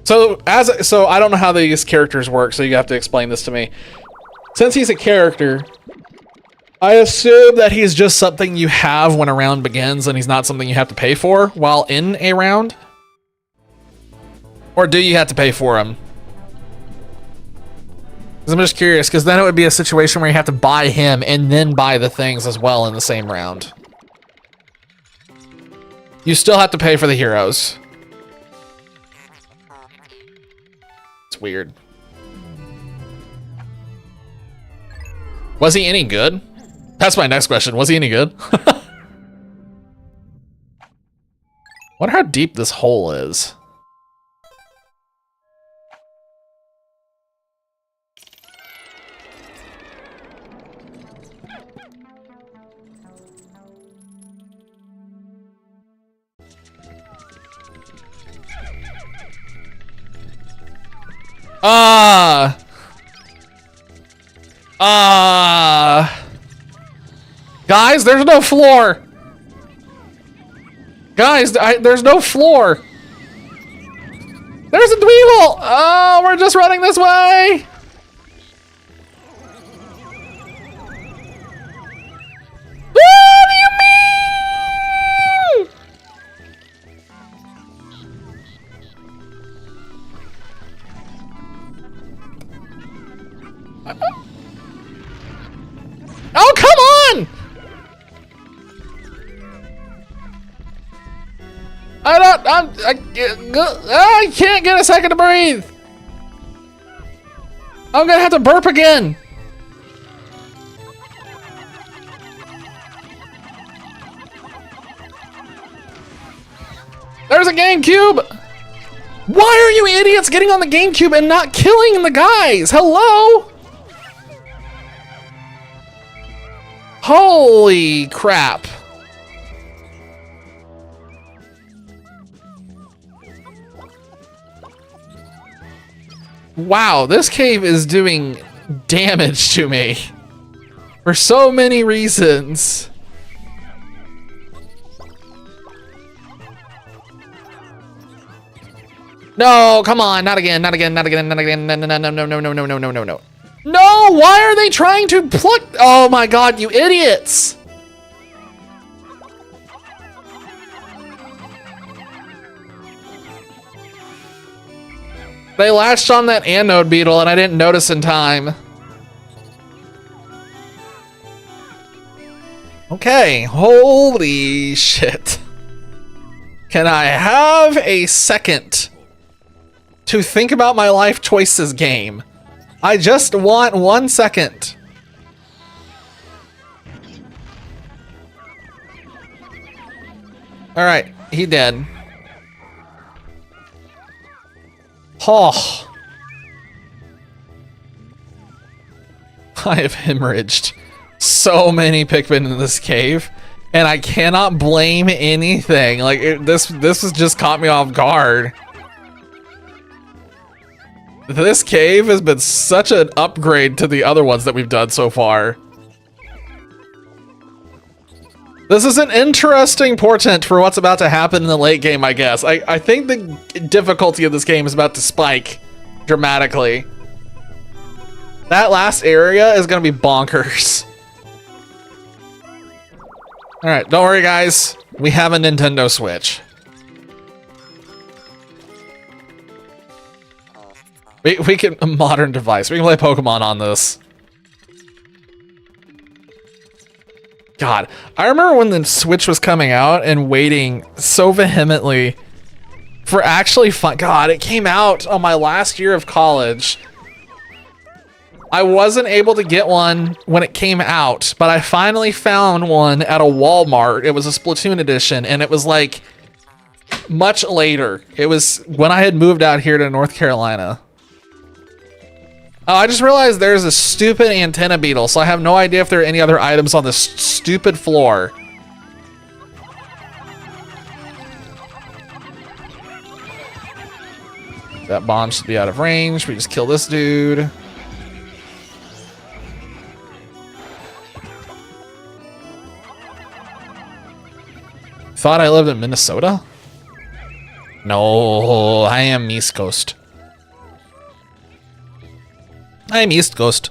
So I don't know how these characters work, so you have to explain this to me. Since he's a character, I assume that he's just something you have when a round begins and he's not something you have to pay for while in a round? Or do you have to pay for him? I'm just curious, because then it would be a situation where you have to buy him and then buy the things as well in the same round. You still have to pay for the heroes. It's weird. Was he any good? That's my next question. Was he any good? Wonder how deep this hole is. Guys, there's no floor. Guys, there's no floor. There's a dweeble. Oh, we're just running this way. What do you mean? Oh, come on! I can't get a second to breathe. I'm gonna have to burp again. There's a GameCube. Why are you idiots getting on the GameCube and not killing the guys? Hello? Holy crap. Wow, this cave is doing damage to me for so many reasons. No, come on, not again, not again, not again, not again. No, no, no, no, no, no, no, no, no, no, no. No, why are they trying to pluck? Oh my god, you idiots. They latched on that anode beetle and I didn't notice in time. Okay, holy shit. Can I have a second to think about my life choices, game? I just want 1 second. All right, he dead. Oh. I have hemorrhaged so many Pikmin in this cave, and I cannot blame anything. Like this has just caught me off guard. This cave has been such an upgrade to the other ones that we've done so far. This is an interesting portent for what's about to happen in the late game, I guess. I think the difficulty of this game is about to spike dramatically. That last area is gonna be bonkers. All right, don't worry guys. We have a Nintendo Switch. We can, a modern device. We can play Pokemon on this. God, I remember when the Switch was coming out and waiting so vehemently for actually fun. God, it came out on my last year of college. I wasn't able to get one when it came out, but I finally found one at a Walmart. It was a Splatoon edition, and it was like much later. It was when I had moved out here to North Carolina. Oh, I just realized there's a stupid antenna beetle, so I have no idea if there are any other items on this stupid floor. That bomb should be out of range. We just kill this dude. thought I lived in Minnesota? No, I am East Coast. I am East Coast.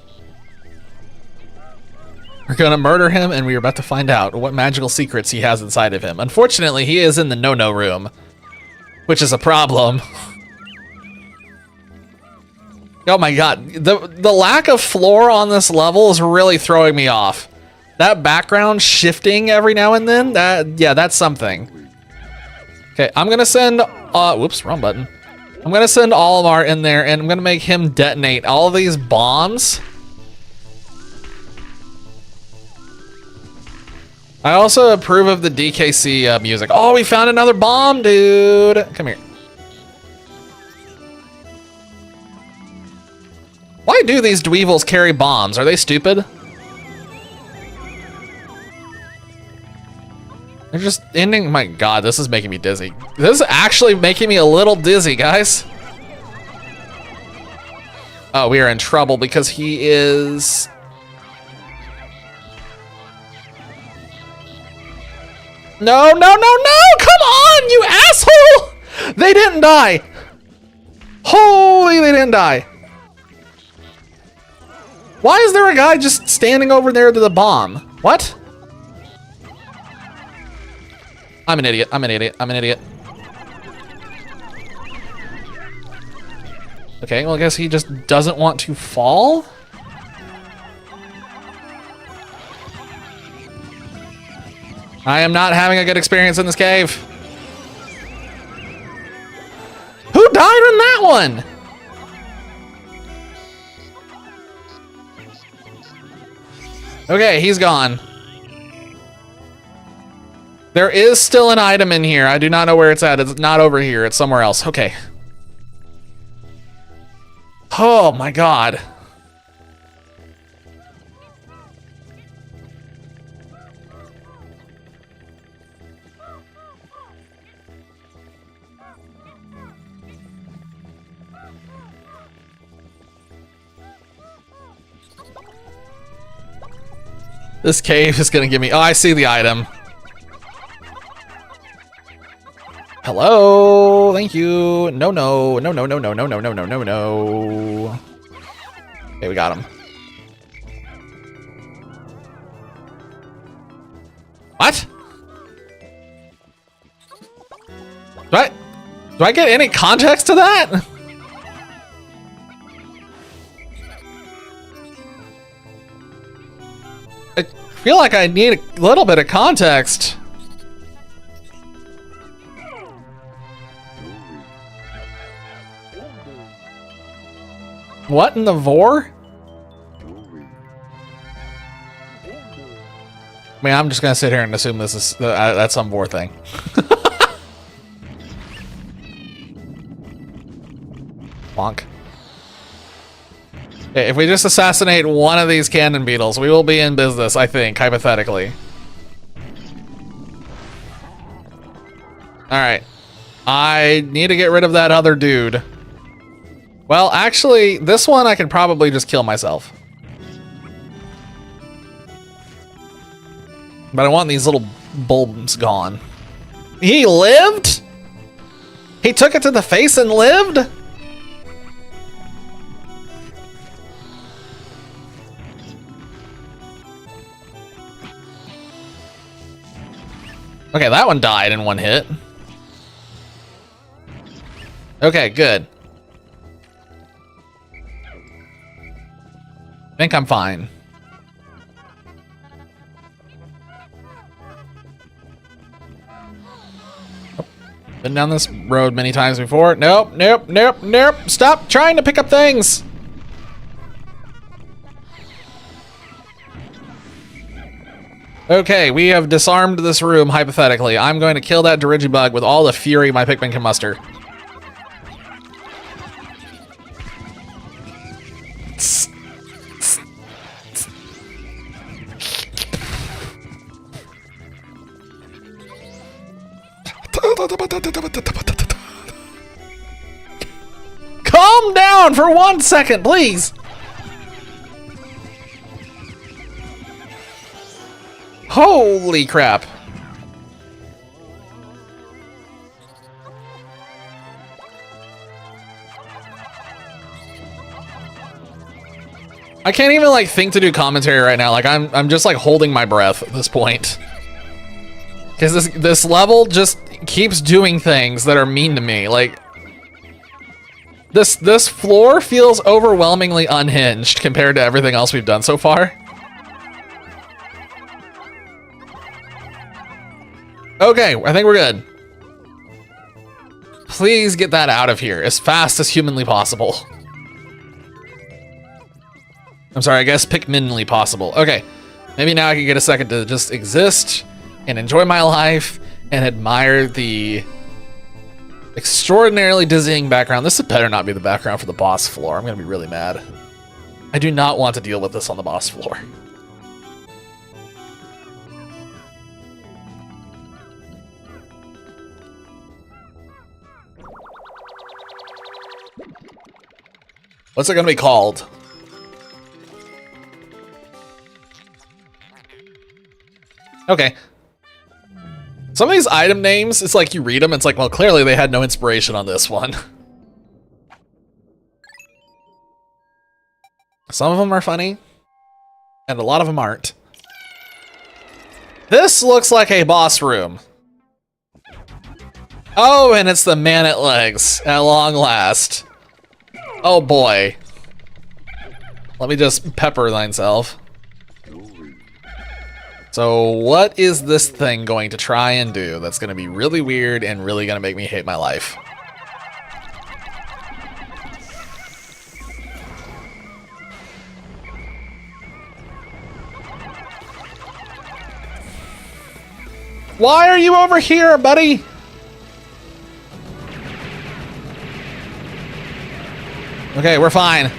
We're gonna murder him, and we're about to find out what magical secrets he has inside of him. Unfortunately, he is in the no-no room, which is a problem. Oh my god, the lack of floor on this level is really throwing me off. That background shifting every now and then, that's something. Okay, I'm gonna send, whoops, wrong button. I'm gonna send Olimar in there, and I'm gonna make him detonate all of these bombs. I also approve of the DKC music. Oh, we found another bomb, dude. Come here. Why do these dweevils carry bombs? Are they stupid? They're just ending. My god, this is making me dizzy. This is actually making me a little dizzy, guys. Oh, we are in trouble because he is... No, no, no, no! Come on, you asshole! They didn't die. Holy, they didn't die. Why is there a guy just standing over there to the bomb? What? I'm an idiot. I'm an idiot. I'm an idiot. Okay, well, I guess he just doesn't want to fall? I am not having a good experience in this cave. Who died in that one? Okay, he's gone. There is still an item in here. I do not know where it's at. It's not over here. It's somewhere else. Okay. Oh my god. This cave is gonna give me... Oh, I see the item. Hello, thank you. No, no, no, no, no, no, no, no, no, no, no, no. Okay, we got him. What? Do I get any context to that? I feel like I need a little bit of context. What in the vor? I mean, I'm just gonna sit here and assume this is that's some vor thing. Bonk. If we just assassinate one of these cannon beetles, we will be in business, I think, hypothetically. Alright. I need to get rid of that other dude. Well, actually, this one I can probably just kill myself. But I want these little bulbs gone. He lived? He took it to the face and lived? Okay, that one died in one hit. Okay, good. I think I'm fine. Been down this road many times before. Nope, nope, nope, nope. Stop trying to pick up things. Okay, we have disarmed this room, hypothetically. I'm going to kill that Dirigibug with all the fury my Pikmin can muster. Calm down for 1 second, please. Holy crap. I can't even like think to do commentary right now. Like I'm just like holding my breath at this point. Because this level just keeps doing things that are mean to me. Like this floor feels overwhelmingly unhinged compared to everything else we've done so far. Okay, I think we're good. Please get that out of here as fast as humanly possible. I'm sorry, I guess Pikminly possible. Okay, maybe now I can get a second to just exist and enjoy my life and admire the extraordinarily dizzying background. This better not be the background for the boss floor. I'm gonna be really mad. I do not want to deal with this on the boss floor. What's it gonna be called? Okay. Some of these item names, it's like you read them, it's like, well, clearly they had no inspiration on this one. Some of them are funny, and a lot of them aren't. This looks like a boss room. Oh, and it's the man at legs, at long last. Oh boy. Let me just pepper thyself. So what is this thing going to try and do that's going to be really weird and really going to make me hate my life? Why are you over here, buddy? Okay, we're fine.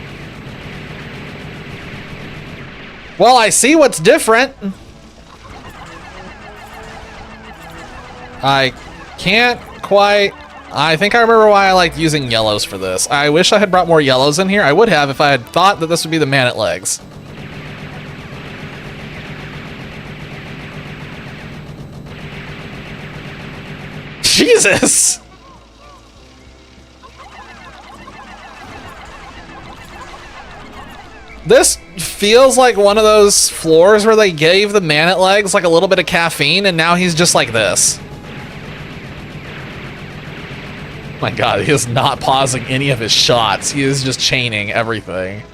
Well, I see what's different. I can't quite... I think I remember why I liked using yellows for this. I wish I had brought more yellows in here. I would have if I had thought that this would be the man at legs. Jesus! This feels like one of those floors where they gave the man at legs like a little bit of caffeine and now he's just like this. My god, he is not pausing any of his shots. He is just chaining everything.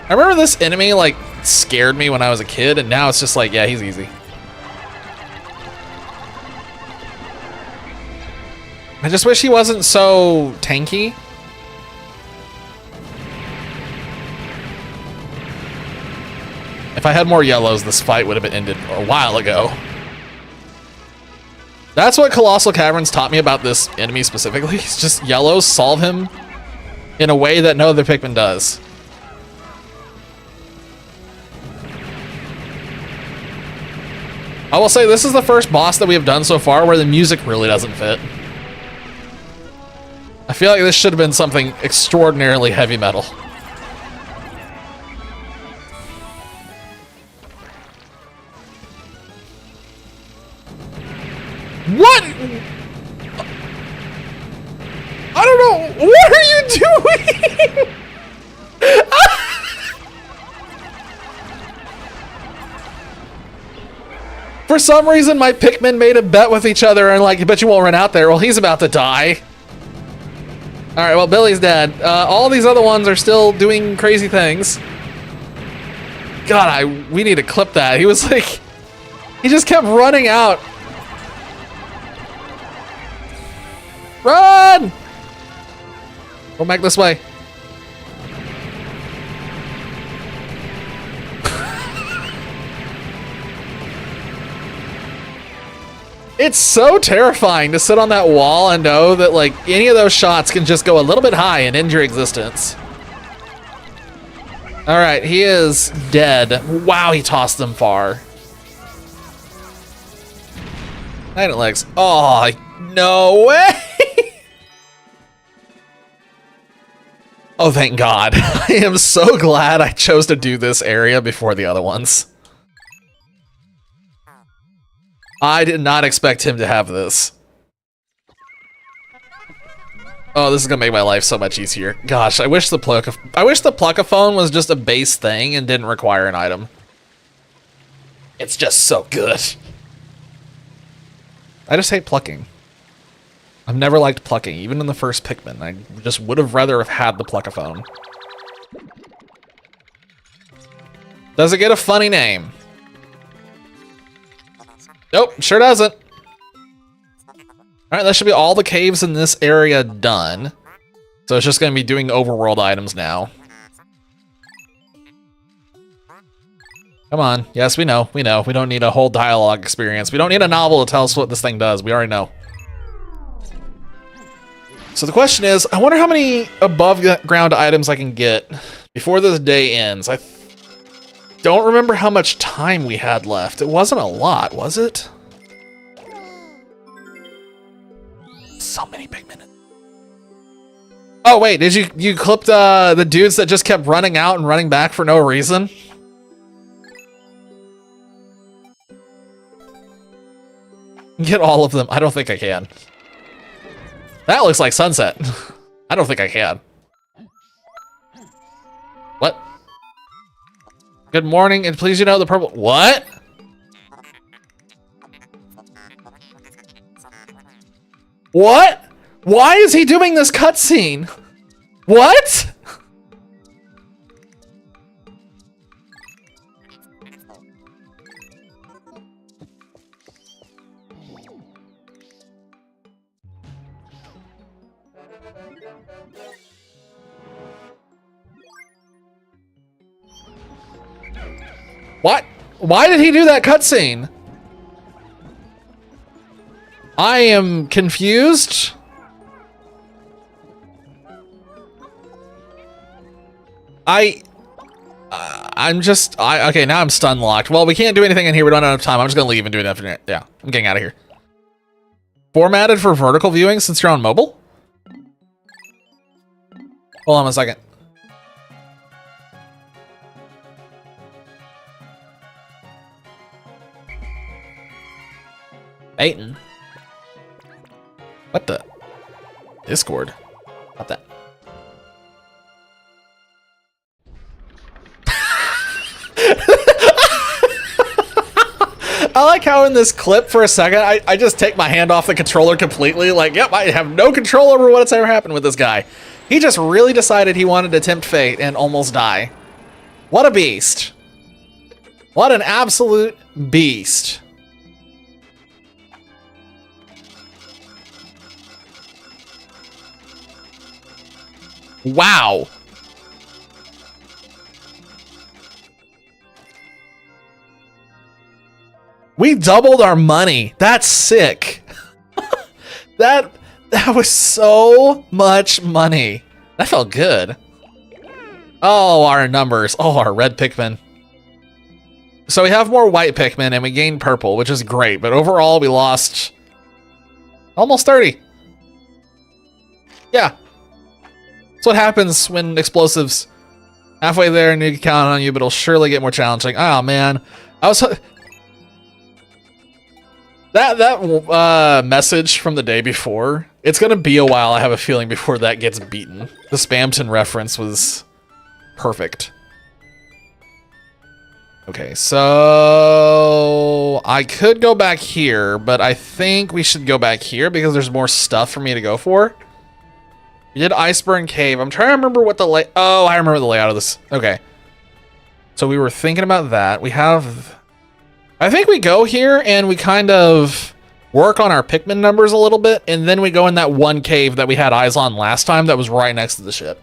I remember this enemy like scared me when I was a kid and now it's just like, yeah, he's easy. I just wish he wasn't so tanky. If I had more yellows, this fight would have been ended a while ago. That's what Colossal Caverns taught me about this enemy specifically. It's just yellows solve him in a way that no other Pikmin does. I will say this is the first boss that we have done so far where the music really doesn't fit. I feel like this should have been something extraordinarily heavy metal. What? I don't know. What are you doing? For some reason, my Pikmin made a bet with each other and like, I bet you won't run out there. Well, he's about to die. All right, well, Billy's dead. All these other ones are still doing crazy things. God, we need to clip that. He was like, he just kept running out. Run! Go back this way. It's so terrifying to sit on that wall and know that like any of those shots can just go a little bit high and end your existence. All right, he is dead. Wow, he tossed them far. Night legs. Oh, no way! Oh, thank God. I am so glad I chose to do this area before the other ones. I did not expect him to have this. Oh, this is gonna make my life so much easier. Gosh, I wish the Pluckaphone was just a base thing and didn't require an item. It's just so good. I just hate plucking. I've never liked plucking, even in the first Pikmin. I just would have rather have had the Pluckaphone. Does it get a funny name? Nope, sure doesn't. Alright, that should be all the caves in this area done. So it's just going to be doing overworld items now. Come on. Yes, we know. We know. We don't need a whole dialogue experience. We don't need a novel to tell us what this thing does. We already know. So the question is, I wonder how many above ground items I can get before this day ends. I don't remember how much time we had left. It wasn't a lot, was it? So many Pikmin. Oh wait, did you clip the dudes that just kept running out and running back for no reason? Get all of them. I don't think I can. That looks like sunset. I don't think I can. What? Good morning, and please you know the purple. What? What? Why is he doing this cutscene? What? What? Why did he do that cutscene? I am confused. Okay, now I'm stun locked. Well, we can't do anything in here. We don't have enough time. I'm just gonna leave and do it after. Yeah, I'm getting out of here. Formatted for vertical viewing since you're on mobile? Hold on a second. Aiden. What the? Discord. What that? I like how in this clip for a second, I just take my hand off the controller completely. Like, yep, I have no control over what's ever happened with this guy. He just really decided he wanted to tempt fate and almost die. What a beast. What an absolute beast. Wow. We doubled our money. That's sick. That was so much money. That felt good. Oh, our numbers. Oh, our red Pikmin. So we have more white Pikmin and we gained purple, which is great. But overall, we lost almost 30. Yeah. That's what happens when explosives halfway there and you can count on you, but it'll surely get more challenging. Oh, man. I was... That message from the day before, it's gonna be a while, I have a feeling, before that gets beaten. The Spamton reference was perfect. Okay, so I could go back here, but I think we should go back here because there's more stuff for me to go for. We did Iceburn Cave. I'm trying to remember what the oh, I remember the layout of this. Okay. So we were thinking about that. We have... I think we go here and we kind of work on our Pikmin numbers a little bit, and then we go in that one cave that we had eyes on last time that was right next to the ship.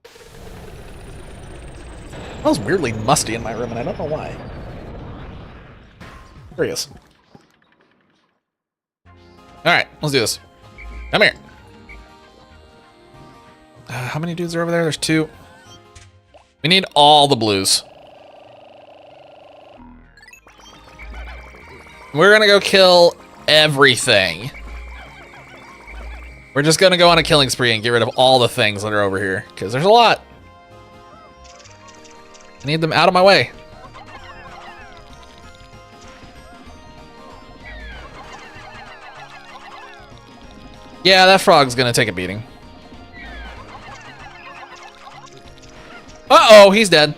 It smells weirdly musty in my room, and I don't know why. There he is. Alright, let's do this. Come here. How many dudes are over there? There's 2. We need all the blues. We're gonna go kill everything. We're just gonna go on a killing spree and get rid of all the things that are over here, because there's a lot. I need them out of my way. Yeah, that frog's gonna take a beating. Uh-oh, he's dead.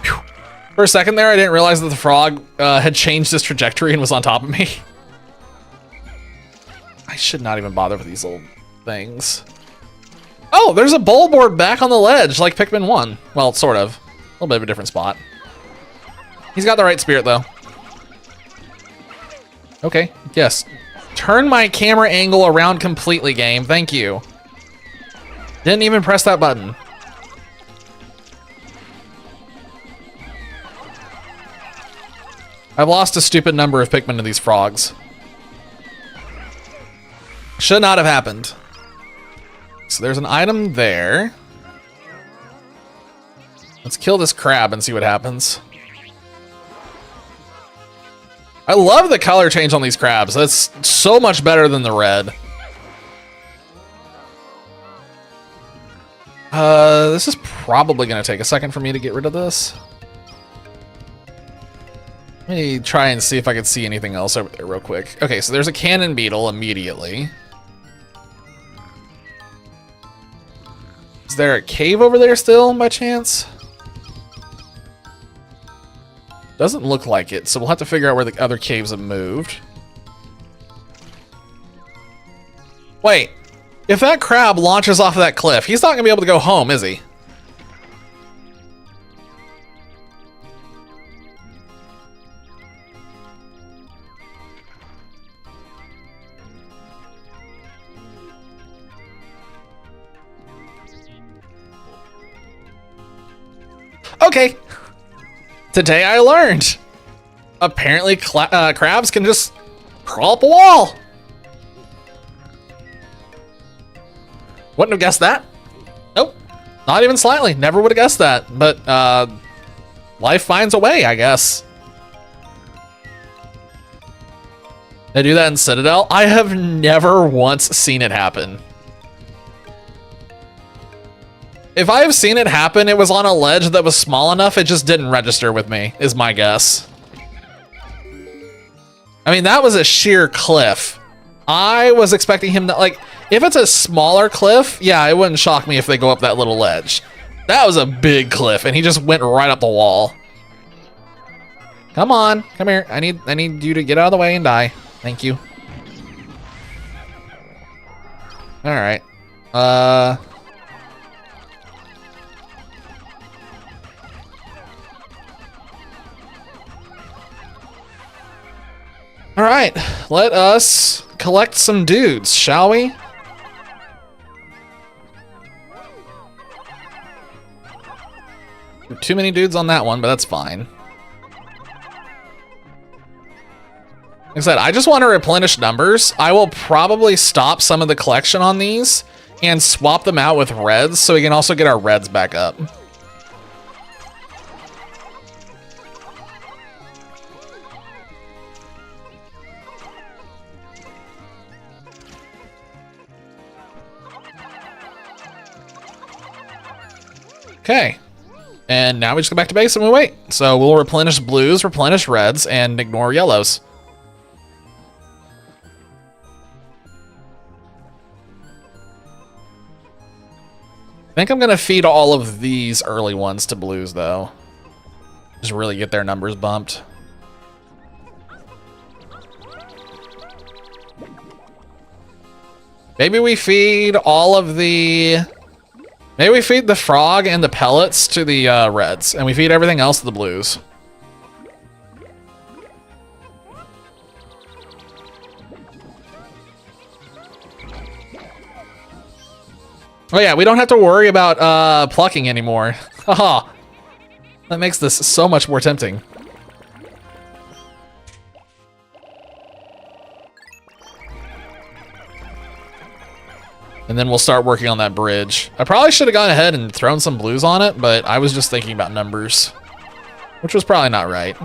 Whew. For a second there, I didn't realize that the frog had changed his trajectory and was on top of me. I should not even bother with these little things. Oh, there's a bowl board back on the ledge, like Pikmin 1. Well, sort of. A little bit of a different spot. He's got the right spirit, though. Okay, yes. Turn my camera angle around completely, game. Thank you. Didn't even press that button. I've lost a stupid number of Pikmin to these frogs. Should not have happened. So there's an item there. Let's kill this crab and see what happens. I love the color change on these crabs. That's so much better than the red. This is probably going to take a second for me to get rid of this. Let me try and see if I can see anything else over there real quick. Okay, so there's a cannon beetle immediately. Is there a cave over there still, by chance? Doesn't look like it, so we'll have to figure out where the other caves have moved. Wait, if that crab launches off of that cliff, he's not gonna be able to go home, is he? Okay. Today I learned. Apparently crabs can just crawl up a wall. Wouldn't have guessed that. Nope. Not even slightly. Never would have guessed that. But life finds a way, I guess. They do that in Citadel? I have never once seen it happen. If I have seen it happen, it was on a ledge that was small enough, it just didn't register with me, is my guess. I mean, that was a sheer cliff. I was expecting him to, like, if it's a smaller cliff, yeah, it wouldn't shock me if they go up that little ledge. That was a big cliff, and he just went right up the wall. Come on, come here. I need you to get out of the way and die. Thank you. All right. All right, let us collect some dudes, shall we? Too many dudes on that one, but that's fine. Like I said, I just want to replenish numbers. I will probably stop some of the collection on these and swap them out with reds so we can also get our reds back up. Okay, and now we just go back to base and we wait. So we'll replenish blues, replenish reds, and ignore yellows. I think I'm gonna feed all of these early ones to blues though. Just really get their numbers bumped. Maybe we feed all of the... Maybe we feed the frog and the pellets to the reds, and we feed everything else to the blues. Oh yeah, we don't have to worry about plucking anymore. Haha. That makes this so much more tempting. And then we'll start working on that bridge. I probably should have gone ahead and thrown some blues on it, but I was just thinking about numbers, which was probably not right.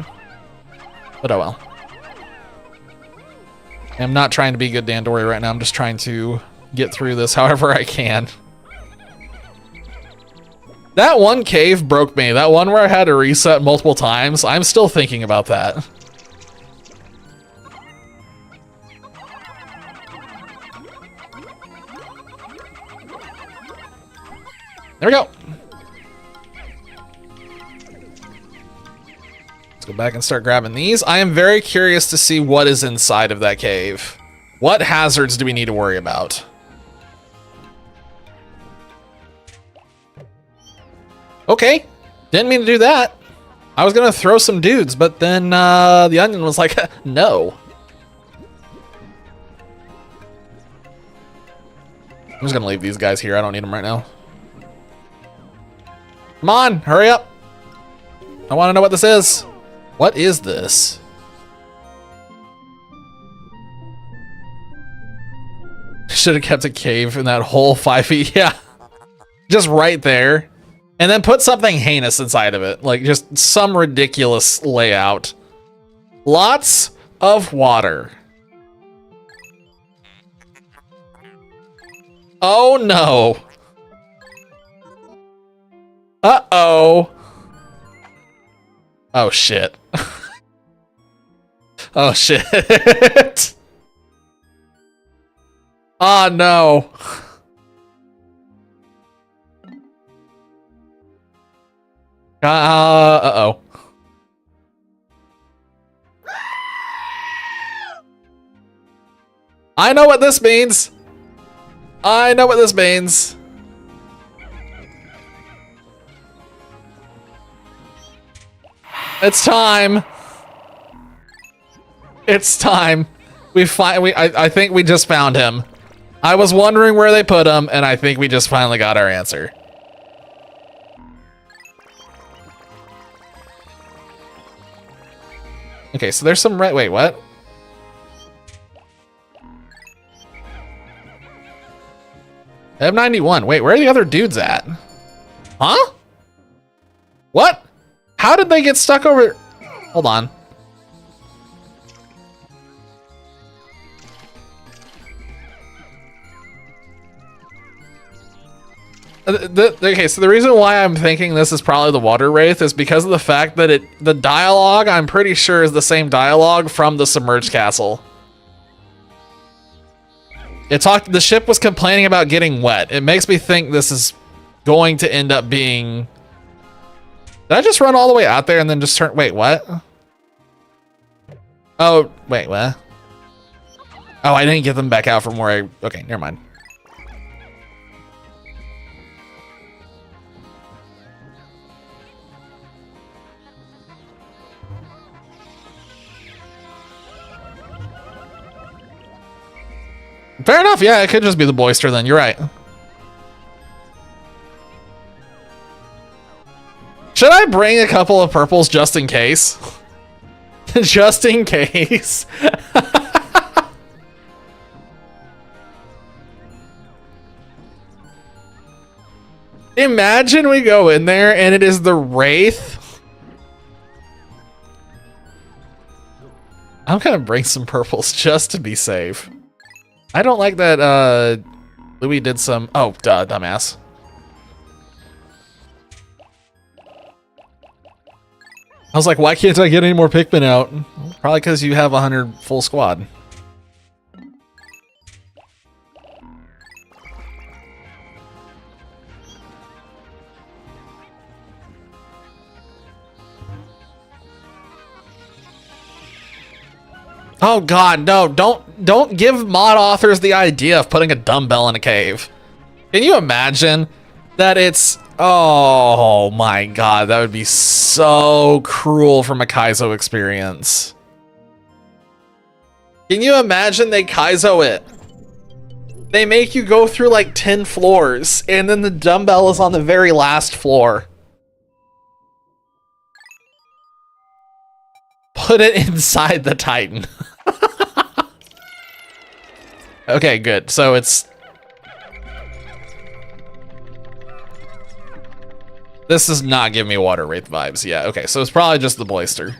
But oh well. I'm not trying to be good Dandori right now. I'm just trying to get through this however I can. That one cave broke me. That one where I had to reset multiple times. I'm still thinking about that. There we go. Let's go back and start grabbing these. I am very curious to see what is inside of that cave. What hazards do we need to worry about? Okay, didn't mean to do that. I was gonna throw some dudes, but then the onion was like, no. I'm just gonna leave these guys here. I don't need them right now. Come on, hurry up. I wanna know what this is. What is this? Should have kept a cave in that hole 5 feet. Yeah, just right there. And then put something heinous inside of it. Like just some ridiculous layout. Lots of water. Oh no. Uh-oh. Oh shit. Oh shit. Oh no. Uh-oh. I know what this means. I know what this means. It's time. It's time. I think we just found him. I was wondering where they put him, and I think we just finally got our answer. Okay, so there's some wait, what? M91. Wait, where are the other dudes at? Huh? What? How did they get stuck over? Hold on. Okay, so the reason why I'm thinking this is probably the water wraith is because of the fact that the dialogue, I'm pretty sure, is the same dialogue from the submerged castle. The ship was complaining about getting wet. It makes me think this is going to end up being... Did I just run all the way out there and then just turn... Wait, what? Oh, wait, what? Oh, I didn't get them back out from where I... Okay, never mind. Fair enough, yeah, it could just be the Boister then, you're right. Should I bring a couple of purples just in case? Just in case. Imagine we go in there and it is the Wraith. I'm gonna bring some purples just to be safe. I don't like that Louis did some... Oh, duh, dumbass. I was like, why can't I get any more Pikmin out? Probably because you have 100 full squad. Oh god, no, don't give mod authors the idea of putting a dumbbell in a cave. Can you imagine that it's... Oh my god, that would be so cruel from a Kaizo experience. Can you imagine they Kaizo it? They make you go through like 10 floors, and then the dumbbell is on the very last floor. Put it inside the Titan. Okay, good. So it's... This does not give me Water Wraith vibes. Yeah, okay, so it's probably just the Boister.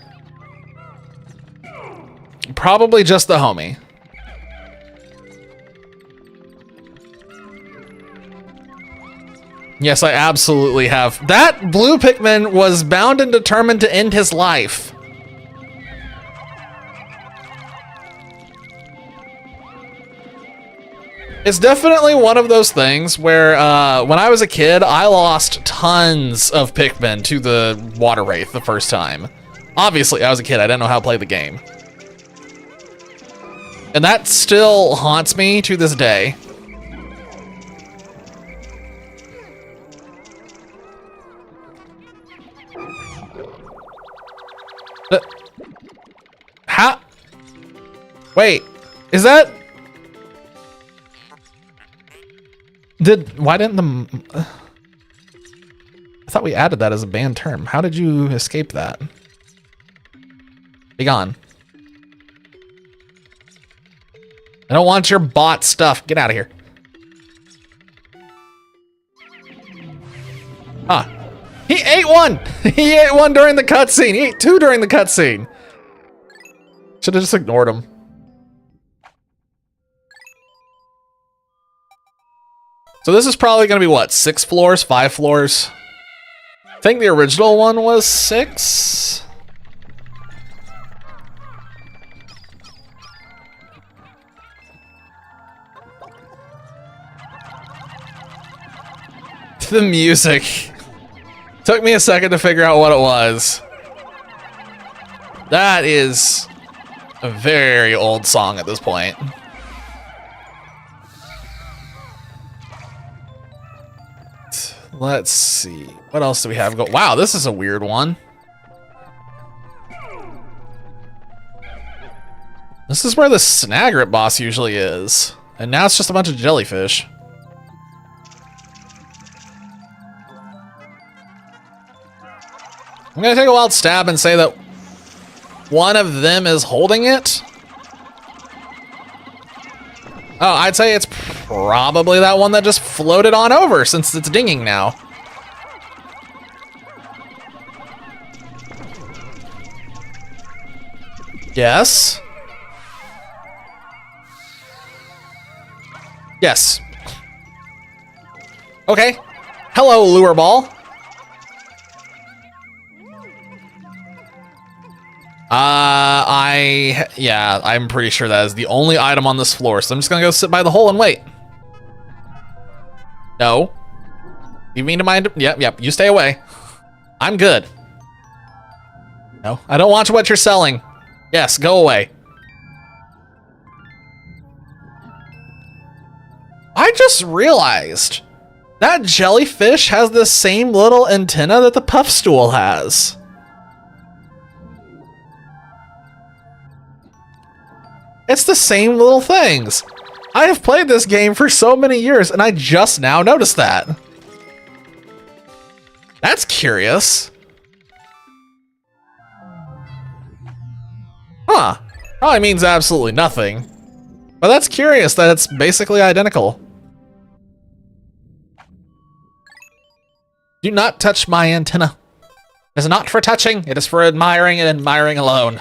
Probably just the homie. Yes, I absolutely have. That blue Pikmin was bound and determined to end his life. It's definitely one of those things where when I was a kid, I lost tons of Pikmin to the Water Wraith the first time. Obviously, I was a kid. I didn't know how to play the game. And that still haunts me to this day. How? Wait, is that... Why didn't the... I thought we added that as a banned term. How did you escape that? Be gone. I don't want your bot stuff. Get out of here. Huh. He ate one! He ate one during the cutscene. He ate two during the cutscene. Should have just ignored him. So this is probably going to be what? 6 floors? 5 floors? I think the original one was 6. The music. Took me a second to figure out what it was. That is a very old song at this point. Let's see. What else do we have? Wow, this is a weird one. This is where the Snagrit boss usually is. And now it's just a bunch of jellyfish. I'm gonna take a wild stab and say that one of them is holding it. Oh, I'd say it's probably that one that just floated on over since it's dinging now. Yes. Yes. Okay. Hello, lure ball. Yeah, I'm pretty sure that is the only item on this floor, so I'm just gonna go sit by the hole and wait. No. You mean to mind? Yep, you stay away. I'm good. No, I don't want what you're selling. Yes, go away. I just realized that jellyfish has the same little antenna that the puff stool has. It's the same little things. I have played this game for so many years and I just now noticed that. That's curious. Huh. Probably means absolutely nothing. But that's curious that it's basically identical. Do not touch my antenna. It is not for touching, it is for admiring and admiring alone.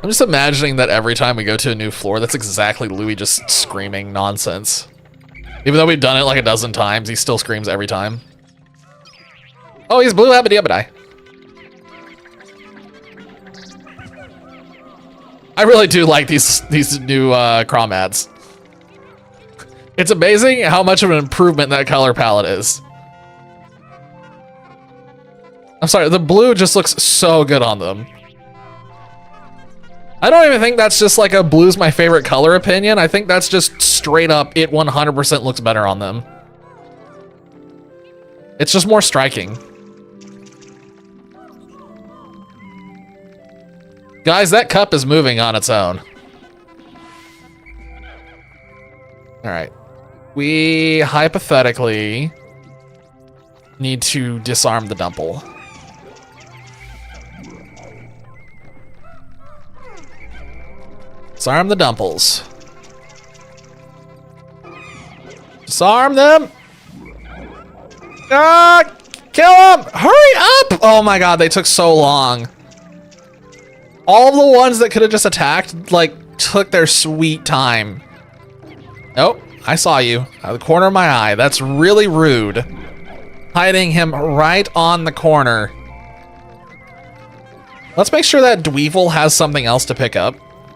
I'm just imagining that every time we go to a new floor, that's exactly Louis just screaming nonsense. Even though we've done it like a dozen times, he still screams every time. Oh, he's blue abba-dabba-die. I really do like these new Crom ads. It's amazing how much of an improvement that color palette is. I'm sorry, the blue just looks so good on them. I don't even think that's just like a blue's my favorite color opinion. I think that's just straight up, it 100% looks better on them. It's just more striking. Guys, that cup is moving on its own. All right. We hypothetically need to disarm the Dumple. Disarm the Dumples. Disarm them! Ah! Kill them! Hurry up! Oh my god, they took so long. All the ones that could have just attacked, like, took their sweet time. Nope, I saw you. Out of the corner of my eye. That's really rude. Hiding him right on the corner. Let's make sure that Dweevil has something else to pick up.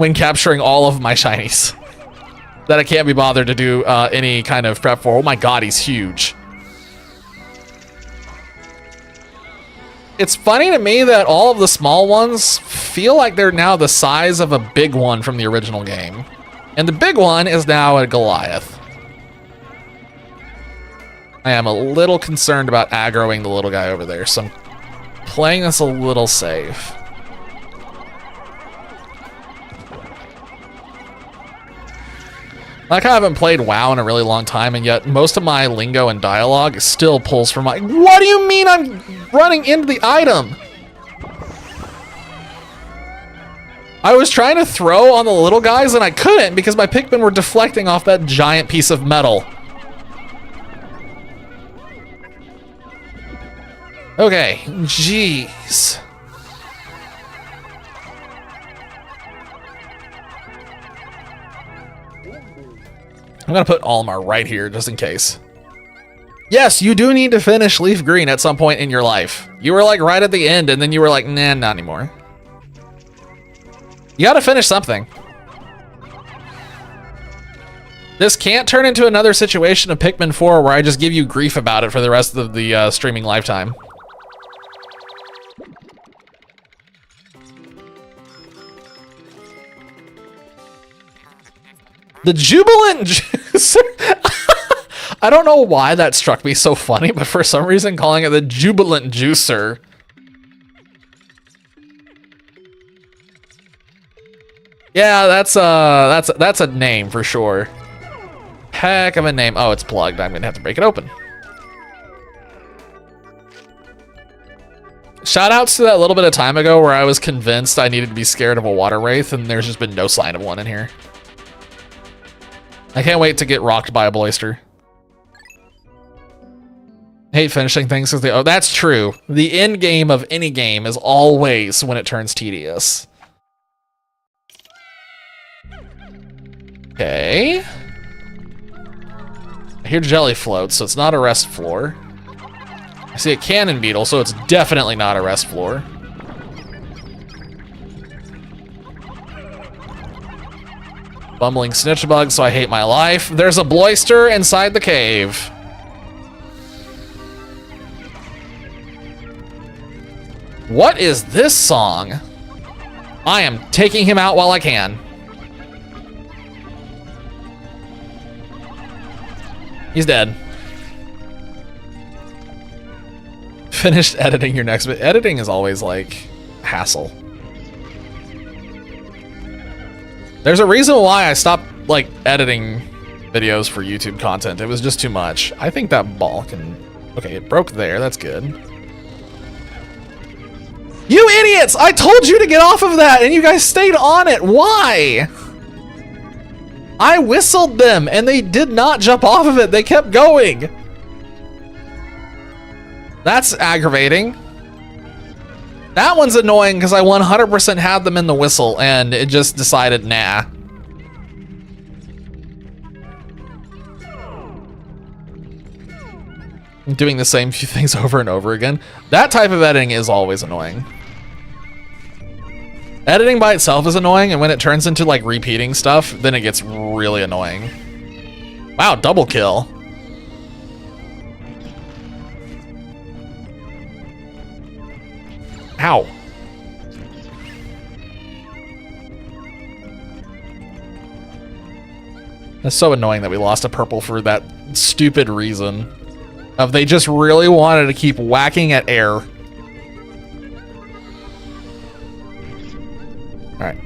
when capturing all of my shinies that I can't be bothered to do any kind of prep for. Oh my god, he's huge. It's funny to me that all of the small ones feel like they're now the size of a big one from the original game. And the big one is now a Goliath. I am a little concerned about aggroing the little guy over there, so I'm playing this a little safe. Like, I haven't played WoW in a really long time, and yet most of my lingo and dialogue still pulls from my... What do you mean I'm running into the item? I was trying to throw on the little guys, and I couldn't because my Pikmin were deflecting off that giant piece of metal. Okay, jeez. I'm gonna put Almar right here just in case. Yes, you do need to finish Leaf Green at some point in your life. You were like right at the end and then you were like, nah, not anymore. You gotta finish something. This can't turn into another situation of Pikmin 4 where I just give you grief about it for the rest of the streaming lifetime. The Jubilant Juicer. I don't know why that struck me so funny, but for some reason calling it the Jubilant Juicer. Yeah, that's a name for sure. Heck of a name. Oh, it's plugged. I'm gonna have to break it open. Shout outs to that little bit of time ago where I was convinced I needed to be scared of a water wraith, and there's just been no sign of one in here. I can't wait to get rocked by a Bloister. Hate finishing things because oh, that's true. The end game of any game is always when it turns tedious. Okay. I hear jelly floats, so it's not a rest floor. I see a cannon beetle, so it's definitely not a rest floor. Bumbling snitch bug, so I hate my life. There's a Bloister inside the cave. What is this song? I am taking him out while I can. He's dead. Finished editing your next bit. Editing is always like hassle. There's a reason why I stopped like editing videos for YouTube content. It was just too much. I think that ball can... Okay, it broke there. That's good. You idiots! I told you to get off of that and you guys stayed on it. Why? I whistled them and they did not jump off of it. They kept going. That's aggravating. That one's annoying because I 100% had them in the whistle and it just decided, nah. I'm doing the same few things over and over again. That type of editing is always annoying. Editing by itself is annoying, and when it turns into like repeating stuff, then it gets really annoying. Wow, double kill. Ow. That's so annoying that we lost a purple for that stupid reason. Of they just really wanted to keep whacking at air. Alright.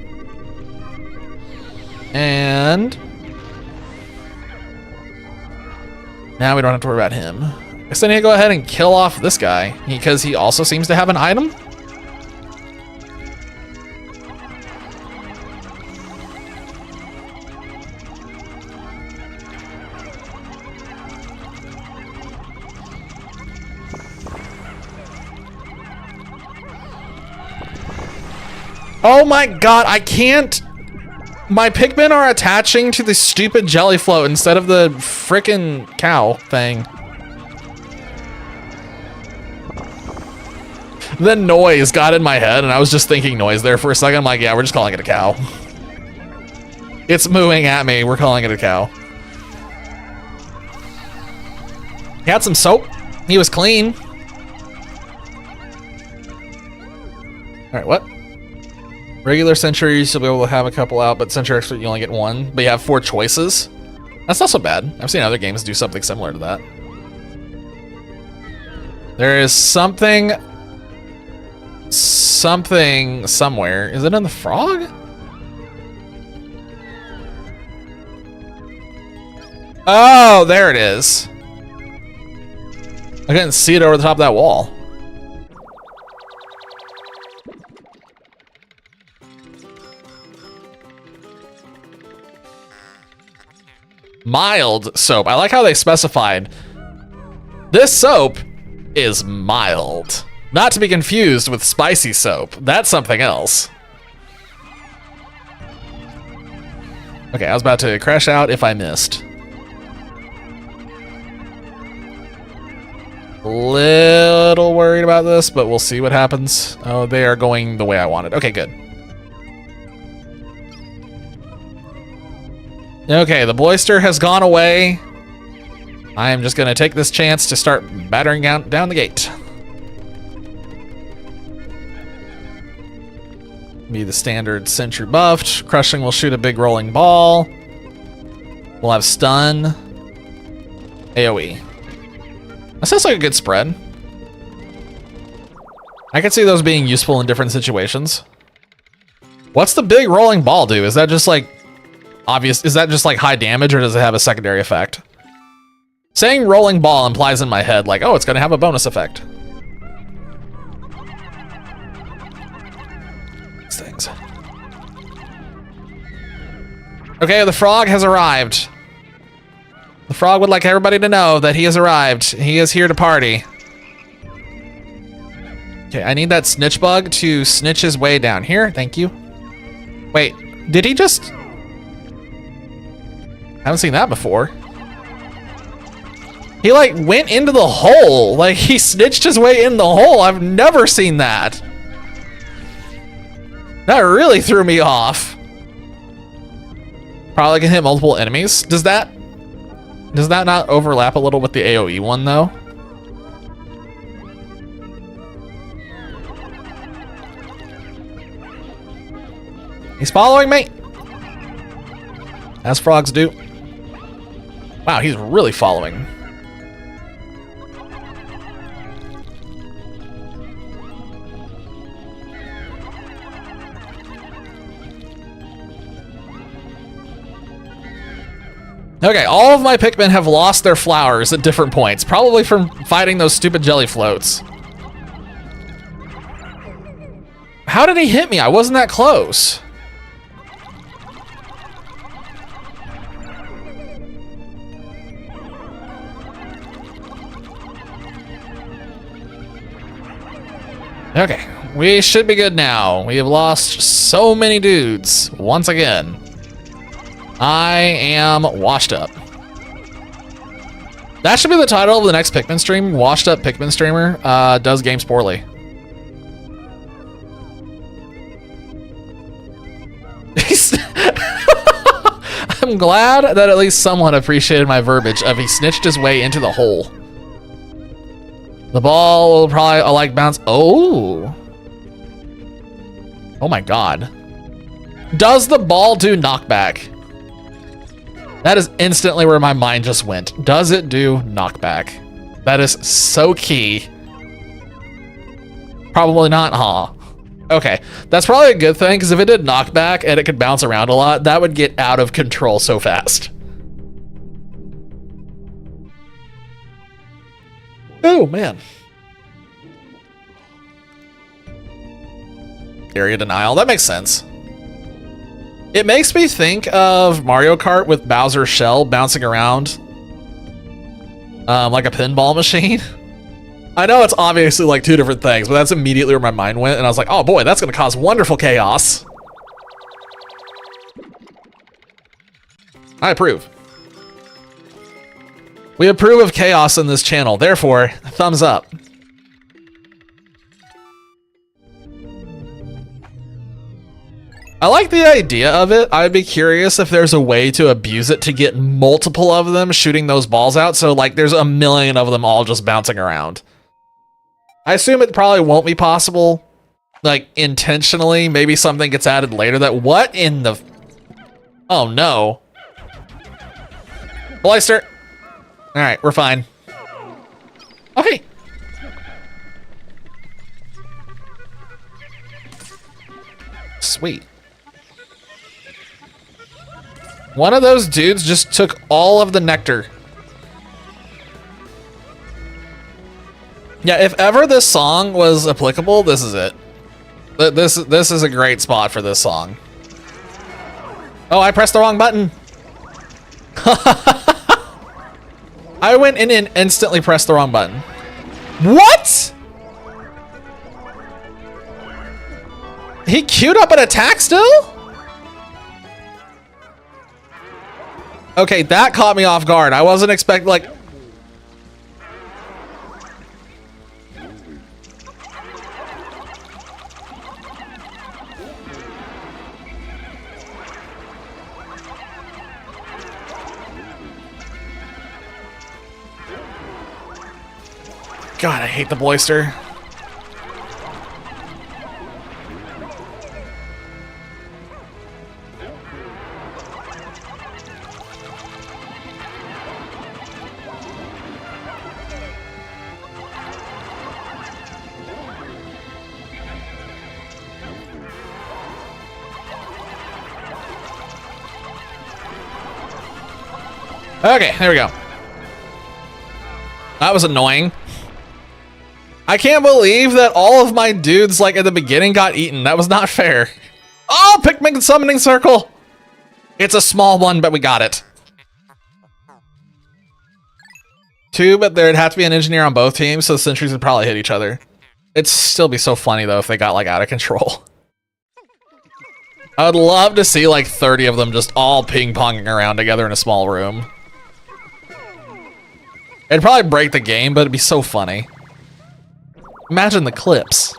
And... now we don't have to worry about him. I guess I need to go ahead and kill off this guy, because he also seems to have an item. Oh my god, I can't... My Pikmin are attaching to the stupid jelly float instead of the frickin' cow thing. The noise got in my head and I was just thinking noise there for a second. I'm like, yeah, we're just calling it a cow. It's mooing at me. We're calling it a cow. He had some soap. He was clean. All right, what? Regular Centuries, you'll be able to have a couple out, but Century Expert, you only get one. But you have 4 choices. That's not so bad. I've seen other games do something similar to that. There is something somewhere. Is it in the frog? Oh, there it is. I couldn't see it over the top of that wall. Mild soap. I like how they specified. This soap is mild. Not to be confused with spicy soap. That's something else. Okay, I was about to crash out if I missed. Little worried about this, but we'll see what happens. Oh, they are going the way I wanted. Okay, good. Okay, the Bloister has gone away. I am just going to take this chance to start battering down the gate. Be the standard Sentry buffed. Crushing will shoot a big rolling ball. We'll have stun. AoE. That sounds like a good spread. I can see those being useful in different situations. What's the big rolling ball do? Is that just like obvious? Is that just like high damage, or does it have a secondary effect? Saying rolling ball implies in my head like, oh, it's going to have a bonus effect. These things. Okay, the frog has arrived. The frog would like everybody to know that he has arrived. He is here to party. Okay, I need that snitch bug to snitch his way down here. Thank you. Wait, did he just... Haven't seen that before. He like went into the hole. Like he snitched his way in the hole. I've never seen that. That really threw me off. Probably can hit multiple enemies. Does that not overlap a little with the AoE one though? He's following me. As frogs do. Wow, he's really following. Okay, all of my Pikmin have lost their flowers at different points, probably from fighting those stupid jelly floats. How did he hit me? I wasn't that close. Okay, we should be good now. We have lost so many dudes once again. I am washed up. That should be the title of the next Pikmin stream. Washed up Pikmin streamer does games poorly. I'm glad that at least someone appreciated my verbiage of he snitched his way into the hole. The ball will probably like bounce. Oh. Oh my god. Does the ball do knockback? That is instantly where my mind just went. Does it do knockback? That is so key. Probably not, huh? Okay, that's probably a good thing, because if it did knockback and it could bounce around a lot, that would get out of control so fast. Oh, man. Area denial, that makes sense. It makes me think of Mario Kart with Bowser's shell bouncing around like a pinball machine. I know it's obviously like two different things, but that's immediately where my mind went, and I was like, oh boy, that's gonna cause wonderful chaos. I approve. We approve of chaos in this channel, therefore, thumbs up. I like the idea of it. I'd be curious if there's a way to abuse it to get multiple of them shooting those balls out. So like there's a million of them all just bouncing around. I assume it probably won't be possible, like intentionally. Maybe something gets added later that what in the... Oh no. Bleister. All right, we're fine. Okay. Sweet. One of those dudes just took all of the nectar. Yeah, if ever this song was applicable, this is it. This is a great spot for this song. Oh, I pressed the wrong button. I went in and instantly pressed the wrong button. What? He queued up an attack still? Okay, that caught me off guard. I wasn't expecting, like... God, I hate the Bleister. Okay, there we go. That was annoying. I can't believe that all of my dudes, like, at the beginning got eaten. That was not fair. Oh, Pikmin summoning circle! It's a small one, but we got it. 2, but there'd have to be an engineer on both teams, so the sentries would probably hit each other. It'd still be so funny, though, if they got, like, out of control. I would love to see, like, 30 of them just all ping-ponging around together in a small room. It'd probably break the game, but it'd be so funny. Imagine the clips.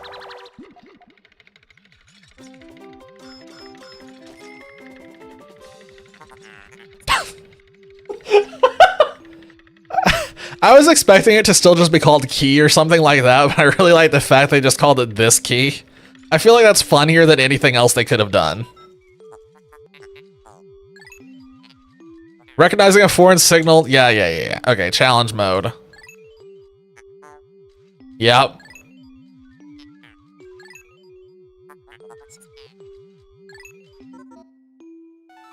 I was expecting it to still just be called key or something like that, but I really like the fact they just called it this key. I feel like that's funnier than anything else they could have done. Recognizing a foreign signal. Yeah. Okay, challenge mode. Yep.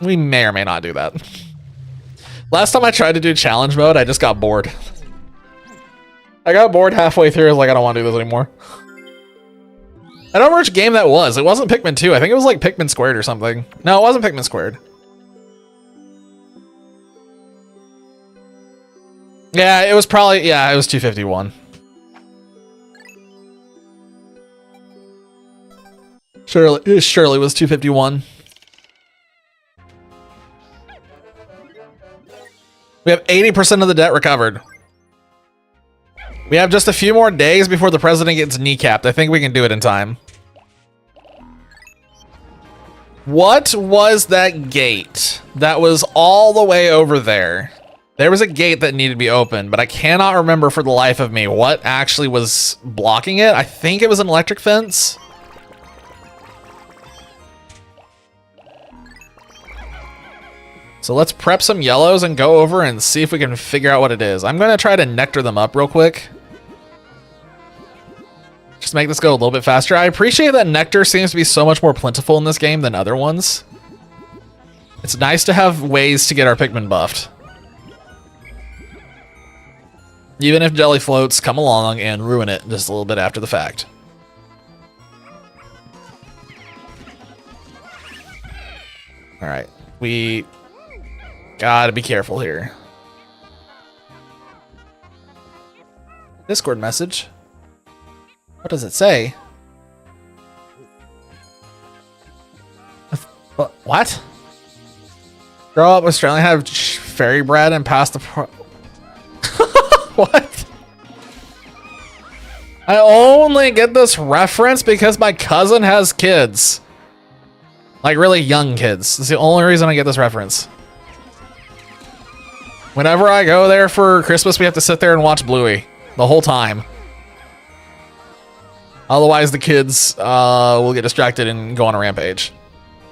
We may or may not do that. Last time I tried to do challenge mode, I just got bored. I got bored halfway through. I was like, I don't want to do this anymore. I don't remember which game that was. It wasn't Pikmin 2. I think it was like Pikmin Squared or something. No, it wasn't Pikmin Squared. Yeah, it was probably, yeah, it was 251. Surely was 251. We have 80% of the debt recovered. We have just a few more days before the president gets kneecapped. I think we can do it in time. What was that gate that was all the way over there? There was a gate that needed to be opened, but I cannot remember for the life of me what actually was blocking it. I think it was an electric fence. So let's prep some yellows and go over and see if we can figure out what it is. I'm gonna try to nectar them up real quick. Just make this go a little bit faster. I appreciate that nectar seems to be so much more plentiful in this game than other ones. It's nice to have ways to get our Pikmin buffed. Even if jelly floats come along and ruin it just a little bit after the fact. All right, we gotta be careful here. Discord message. What does it say? What? Grow up Australian, have fairy bread and pass the... What? I only get this reference because my cousin has kids. Like really young kids. It's the only reason I get this reference. Whenever I go there for Christmas, we have to sit there and watch Bluey the whole time. Otherwise, the kids will get distracted and go on a rampage.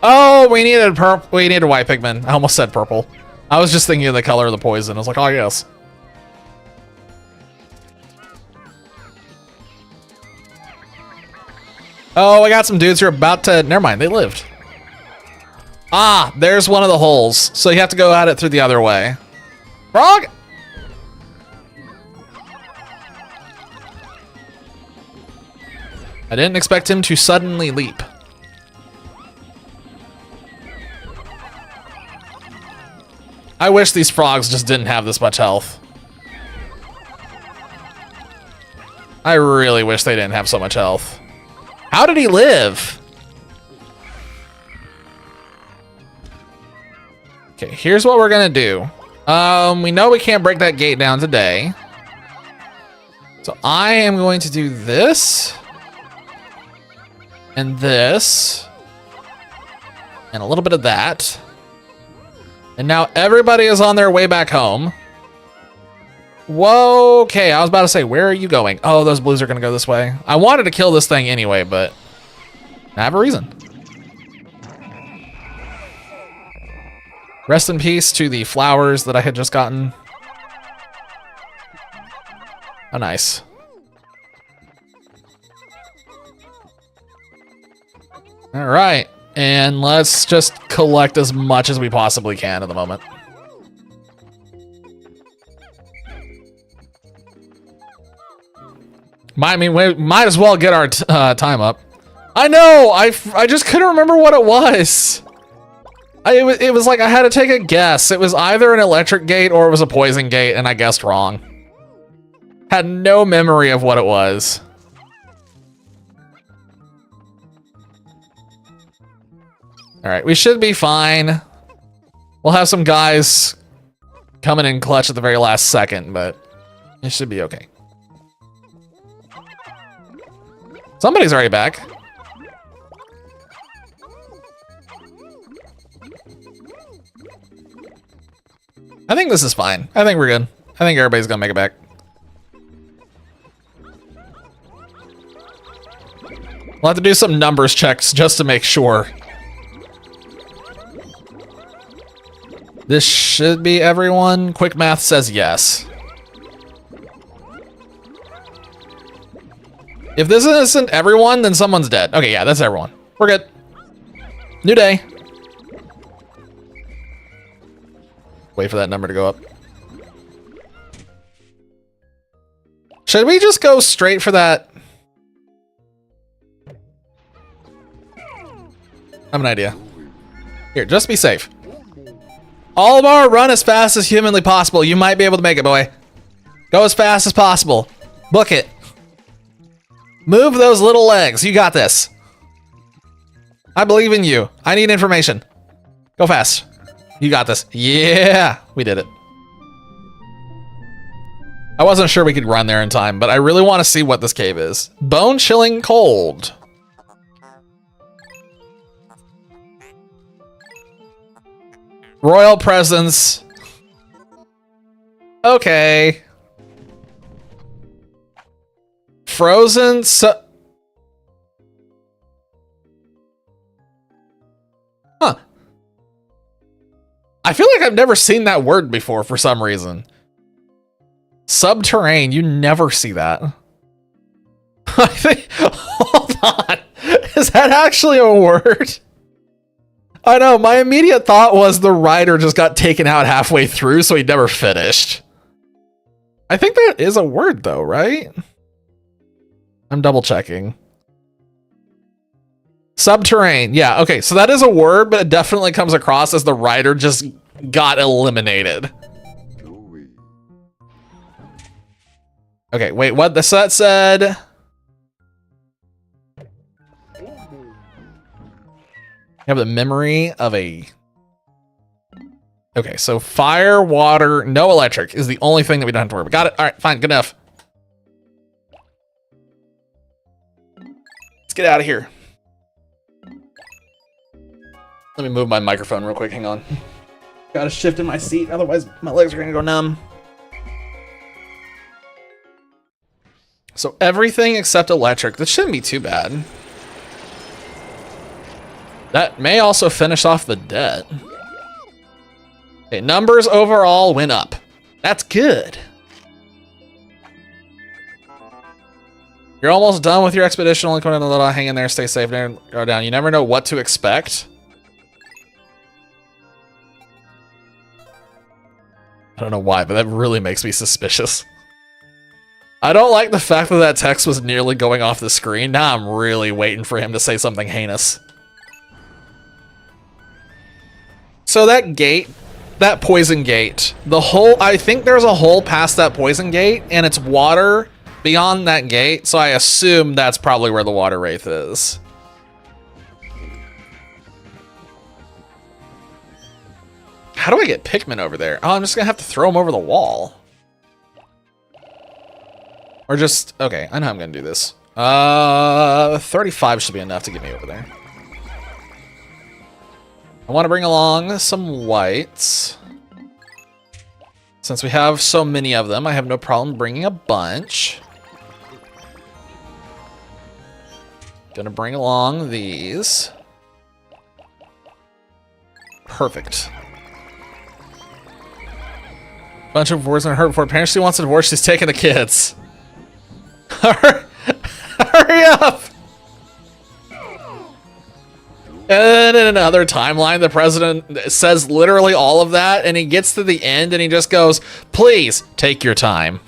Oh, we needed purple. We needed white Pikmin. I almost said purple. I was just thinking of the color of the poison. I was like, oh yes. Oh, I got some dudes who are about to. Never mind, they lived. Ah, there's one of the holes. So you have to go at it through the other way. Frog! I didn't expect him to suddenly leap. I wish these frogs just didn't have this much health. I really wish they didn't have so much health. How did he live? Okay, here's what we're gonna do. We know we can't break that gate down today. So I am going to do this. And this. And a little bit of that. And now everybody is on their way back home. Whoa, okay, I was about to say, where are you going? Oh, those blues are gonna go this way. I wanted to kill this thing anyway, but I have a reason. Rest in peace to the flowers that I had just gotten. Oh, nice. All right, and let's just collect as much as we possibly can at the moment. I mean, we might as well get our time up. I know, I just couldn't remember what it was. It was like I had to take a guess. It was either an electric gate or it was a poison gate, and I guessed wrong. Had no memory of what it was. All right, we should be fine. We'll have some guys coming in clutch at the very last second, but it should be okay. Somebody's already back. I think this is fine. I think we're good. I think everybody's gonna make it back. We'll have to do some numbers checks just to make sure. This should be everyone. Quick math says yes. If this isn't everyone, then someone's dead. Okay, yeah, that's everyone. We're good. New day. Wait for that number to go up. Should we just go straight for that? I have an idea. Here, just be safe. Olimar, run as fast as humanly possible. You might be able to make it, boy. Go as fast as possible. Book it. Move those little legs. You got this. I believe in you. I need information. Go fast. You got this. Yeah, we did it. I wasn't sure we could run there in time, but I really want to see what this cave is. Bone chilling cold. Royal presence. Okay. Frozen Huh. I feel like I've never seen that word before for some reason. Subterranean, you never see that. I think, hold on. Is that actually a word? I know, my immediate thought was the writer just got taken out halfway through, so he never finished. I think that is a word though, right? I'm double checking. Subterranean, yeah, okay, so that is a word, but it definitely comes across as the writer just got eliminated. Okay, wait, what the set said? You have the memory of a... Okay, so fire, water, no electric is the only thing that we don't have to worry about. Got it, all right, fine, good enough. Let's get out of here. Let me move my microphone real quick. Hang on. Gotta shift in my seat, otherwise my legs are gonna go numb. So everything except electric. That shouldn't be too bad. That may also finish off the debt. Okay, numbers overall went up. That's good. You're almost done with your expedition. Only going a little, hang in there, stay safe, never go down. You never know what to expect. I don't know why, but that really makes me suspicious. I don't like the fact that that text was nearly going off the screen. Now I'm really waiting for him to say something heinous. So that gate, that poison gate, the hole, I think there's a hole past that poison gate, and it's water beyond that gate, so I assume that's probably where the water wraith is. How do I get Pikmin over there? Oh, I'm just gonna have to throw them over the wall. Or just, okay, I know how I'm gonna do this. 35 should be enough to get me over there. I want to bring along some whites. Since we have so many of them, I have no problem bringing a bunch. Gonna bring along these. Perfect. Bunch of words on her before parents. She wants a divorce. She's taking the kids. Hurry up! And in another timeline, the president says literally all of that, and he gets to the end and he just goes, "Please take your time.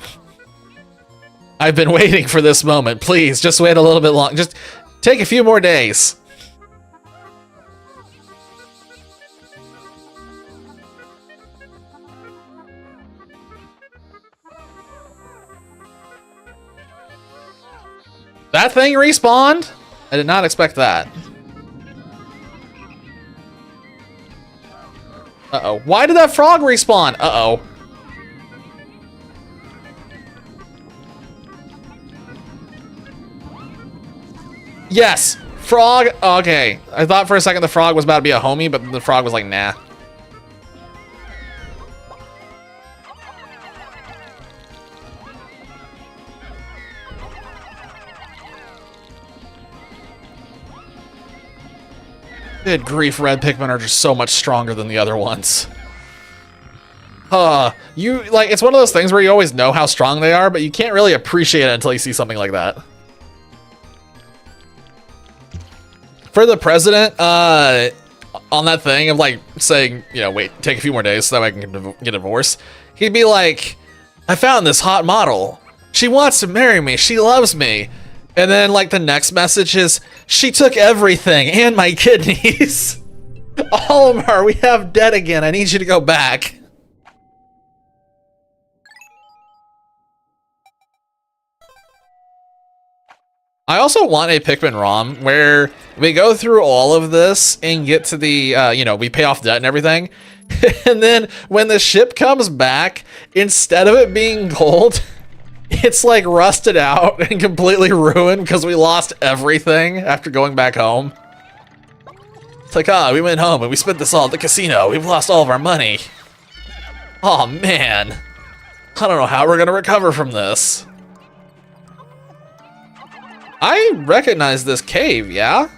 I've been waiting for this moment. Please, just wait a little bit long. Just take a few more days." That thing respawned? I did not expect that. Uh-oh. Why did that frog respawn? Uh-oh. Yes! Frog! Okay. I thought for a second the frog was about to be a homie, but the frog was like, nah. Good grief, red Pikmin are just so much stronger than the other ones. You, like, it's one of those things where you always know how strong they are, but you can't really appreciate it until you see something like that. For the president, on that thing of, like, saying, you know, wait, take a few more days so that I can get a divorce, he'd be like, "I found this hot model. She wants to marry me. She loves me." And then, like, the next message is, "She took everything and my kidneys. All of her. We have debt again. I need you to go back." I also want a Pikmin ROM where we go through all of this and get to the, you know, we pay off debt and everything. And then when the ship comes back, instead of it being gold, it's like rusted out and completely ruined because we lost everything after going back home. It's like, we went home and we spent this all at the casino. We've lost all of our money. Oh man. I don't know how we're gonna recover from this. I recognize this cave, yeah?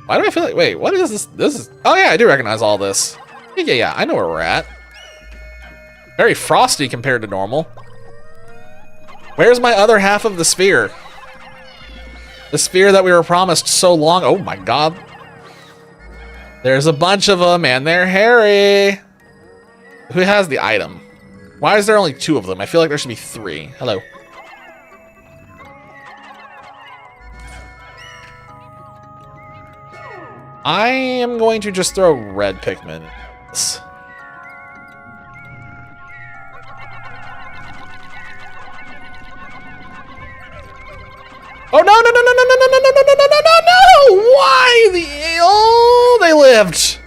Why do I feel like, wait, what is this? This is, oh yeah, I do recognize all this. Yeah, I know where we're at. Very frosty compared to normal. Where's my other half of the sphere? The sphere that we were promised so long. Oh my god. There's a bunch of them and they're hairy. Who has the item? Why is there only 2 of them? I feel like there should be 3. Hello. I am going to just throw red Pikmin in this. Oh no no no no no no no no no no no no no! Why the oh they lived?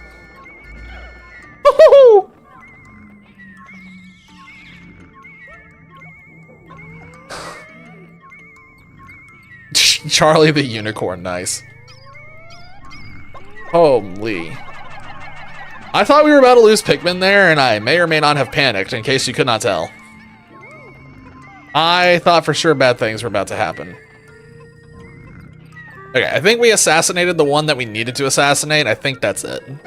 Woo-hoo-hoo. Charlie the unicorn, nice. Holy. I thought we were about to lose Pikmin there, and I may or may not have panicked, in case you could not tell. I thought for sure bad things were about to happen. Okay, I think we assassinated the one that we needed to assassinate. I think that's it. I'm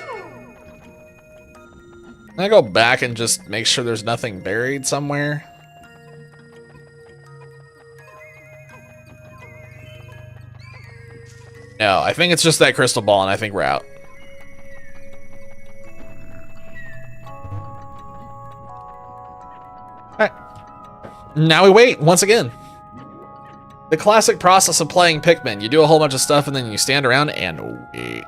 gonna go back and just make sure there's nothing buried somewhere. No, I think it's just that crystal ball, and I think we're out. Alright. Now we wait, once again. The classic process of playing Pikmin. You do a whole bunch of stuff, and then you stand around and wait.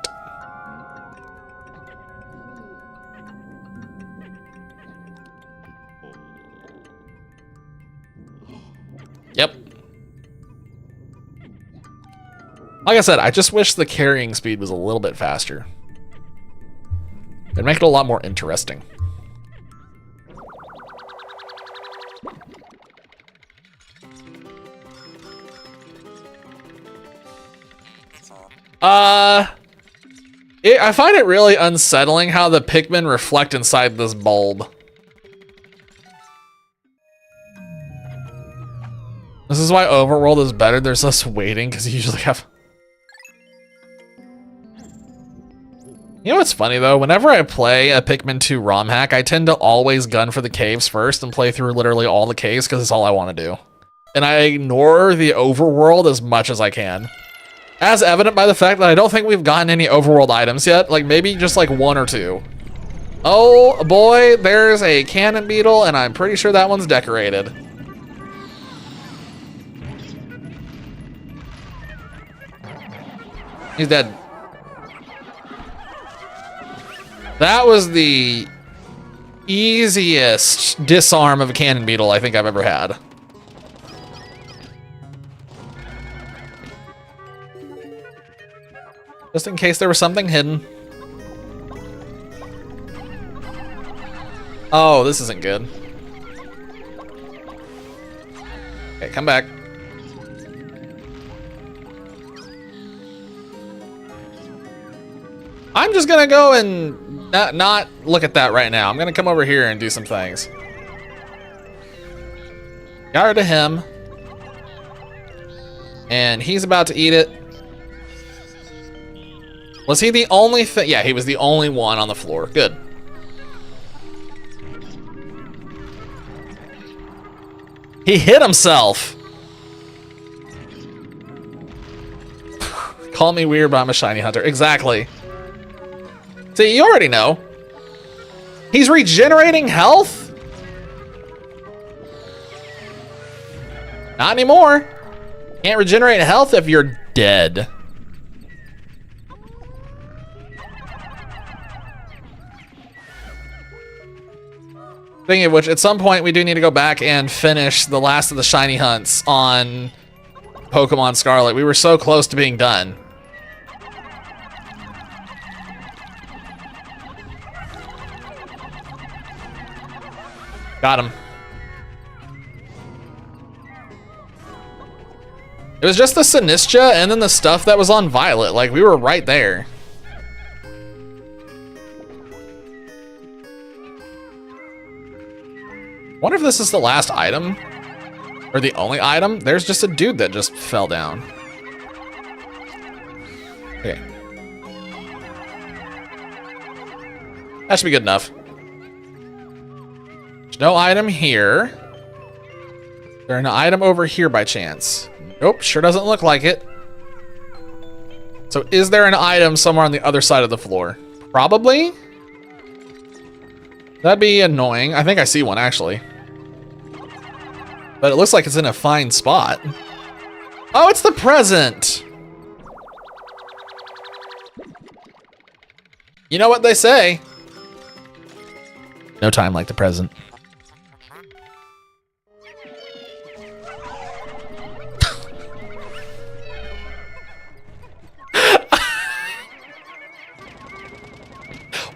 Yep. Like I said, I just wish the carrying speed was a little bit faster. It'd make it a lot more interesting. I find it really unsettling how the Pikmin reflect inside this bulb. This is why Overworld is better. There's less waiting because you usually have... You know what's funny though? Whenever I play a Pikmin 2 ROM hack, I tend to always gun for the caves first and play through literally all the caves because it's all I want to do. And I ignore the overworld as much as I can. As evident by the fact that I don't think we've gotten any overworld items yet. Like maybe just like 1 or 2. Oh boy, there's a cannon beetle and I'm pretty sure that one's decorated. He's dead. That was the easiest disarm of a cannon beetle I think I've ever had. Just in case there was something hidden. Oh, this isn't good. Okay, come back. I'm just gonna go and not look at that right now. I'm gonna come over here and do some things. Got rid of him. And he's about to eat it. Was he the only thing? Yeah, he was the only one on the floor. Good. He hit himself. Call me weird, but I'm a shiny hunter. Exactly. See, you already know. He's regenerating health? Not anymore. Can't regenerate health if you're dead. Speaking of which, at some point we do need to go back and finish the last of the shiny hunts on Pokemon Scarlet. We were so close to being done. Got him. It was just the Sinistra and then the stuff that was on Violet. Like, we were right there. Wonder if this is the last item? Or the only item? There's just a dude that just fell down. Okay. That should be good enough. There's no item here. Is there an item over here by chance? Nope, sure doesn't look like it. So is there an item somewhere on the other side of the floor? Probably. That'd be annoying. I think I see one actually. But it looks like it's in a fine spot. Oh, it's the present. You know what they say? No time like the present.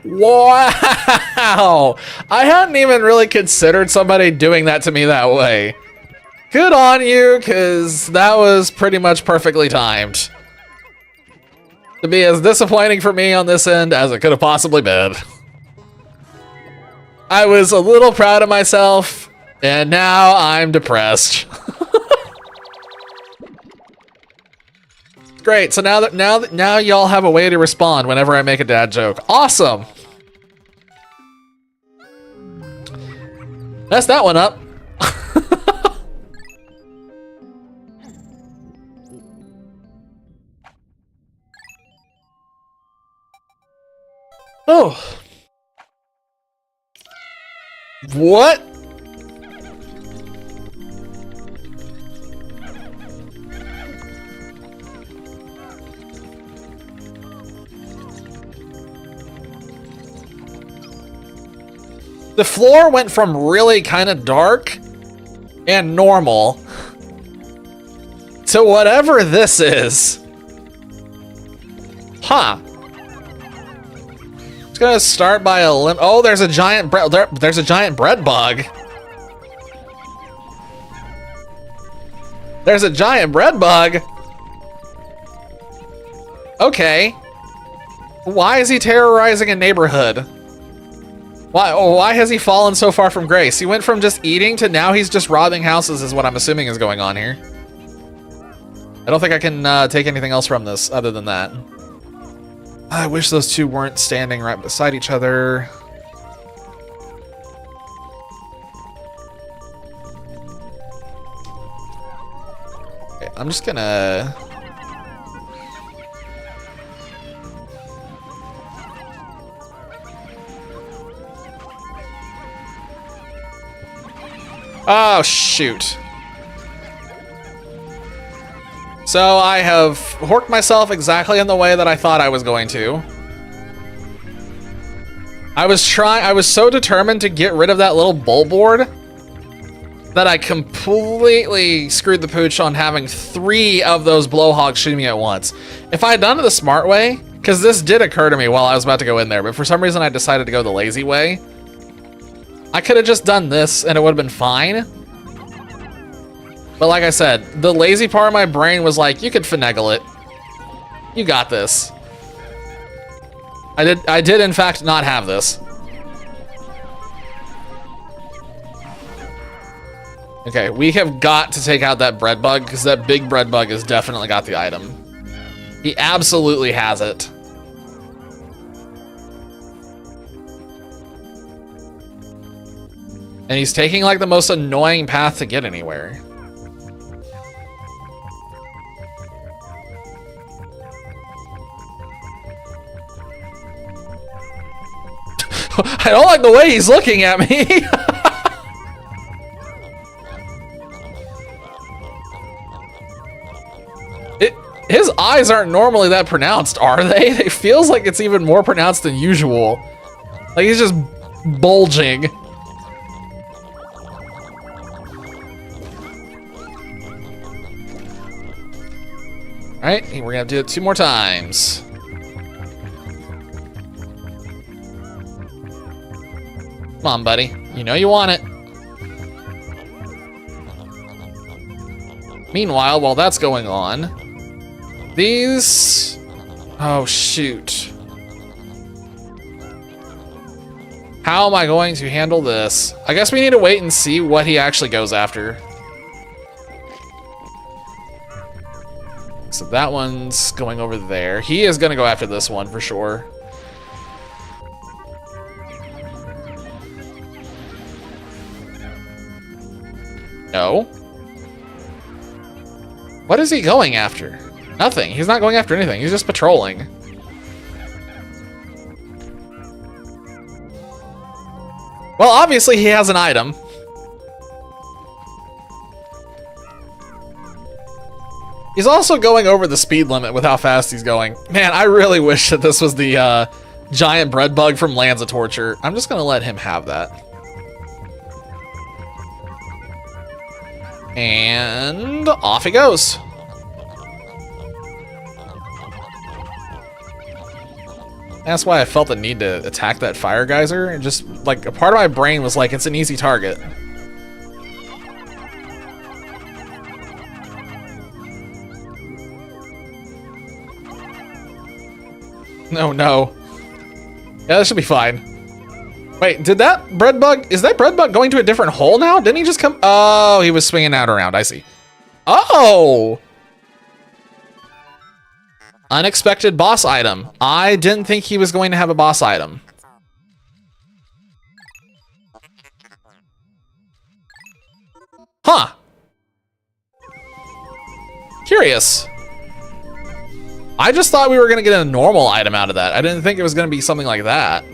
Wow! I hadn't even really considered somebody doing that to me that way. Good on you, because that was pretty much perfectly timed. to be as disappointing for me on this end as it could have possibly been. I was a little proud of myself, and now I'm depressed. Great. So now y'all have a way to respond whenever I make a dad joke. Awesome. Messed that one up. Oh. What? The floor went from really kind of dark and normal to whatever this is. Huh. It's gonna start by a limb. Oh, there's a giant there's a giant bread bug. There's a giant bread bug. Okay. Why is he terrorizing a neighborhood? Why has he fallen so far from grace? He went from just eating to now he's just robbing houses is what I'm assuming is going on here. I don't think I can take anything else from this other than that. I wish those two weren't standing right beside each other. Okay, I'm just gonna... Oh, shoot. So I have horked myself exactly in the way that I thought I was going to. I was so determined to get rid of that little bull board that I completely screwed the pooch on having 3 of those blowhogs shooting me at once. If I had done it the smart way, because this did occur to me while I was about to go in there, but for some reason I decided to go the lazy way. I could have just done this and it would have been fine. But like I said, the lazy part of my brain was like, you could finagle it. You got this. I did in fact not have this. Okay, we have got to take out that bread bug because that big bread bug has definitely got the item. He absolutely has it. And he's taking like the most annoying path to get anywhere. I don't like the way he's looking at me. His eyes aren't normally that pronounced, are they? It feels like it's even more pronounced than usual. Like he's just bulging. All right, we're gonna do it 2 more times. Come on, buddy. You know you want it. Meanwhile, while that's going on, these... Oh, shoot. How am I going to handle this? I guess we need to wait and see what he actually goes after. So that one's going over there. He is going to go after this one for sure. No. What is he going after? Nothing. He's not going after anything. He's just patrolling. Well, obviously he has an item. He's also going over the speed limit with how fast he's going. Man, I really wish that this was the giant bread bug from Lands of Torture. I'm just going to let him have that. And off he goes. That's why I felt the need to attack that fire geyser. And just like a part of my brain was like, it's an easy target. No, no. Yeah, that should be fine. Wait, did that bread bug, is that bread bug going to a different hole now? Didn't he just come? Oh, he was swinging out around. I see. Oh! Unexpected boss item. I didn't think he was going to have a boss item. Huh. Curious. I just thought we were going to get a normal item out of that. I didn't think it was going to be something like that.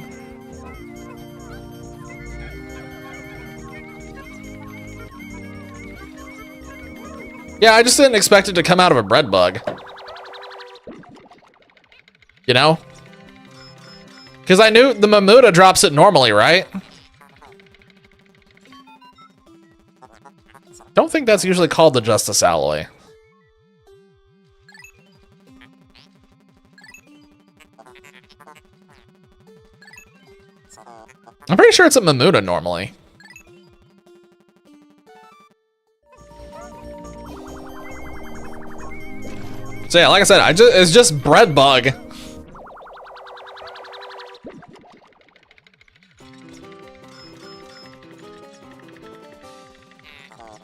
Yeah, I just didn't expect it to come out of a bread bug. You know? Because I knew the Mamuda drops it normally, right? Don't think that's usually called the Justice Alloy. I'm pretty sure it's a Mamuda normally. So yeah, like I said, it's just bread bug.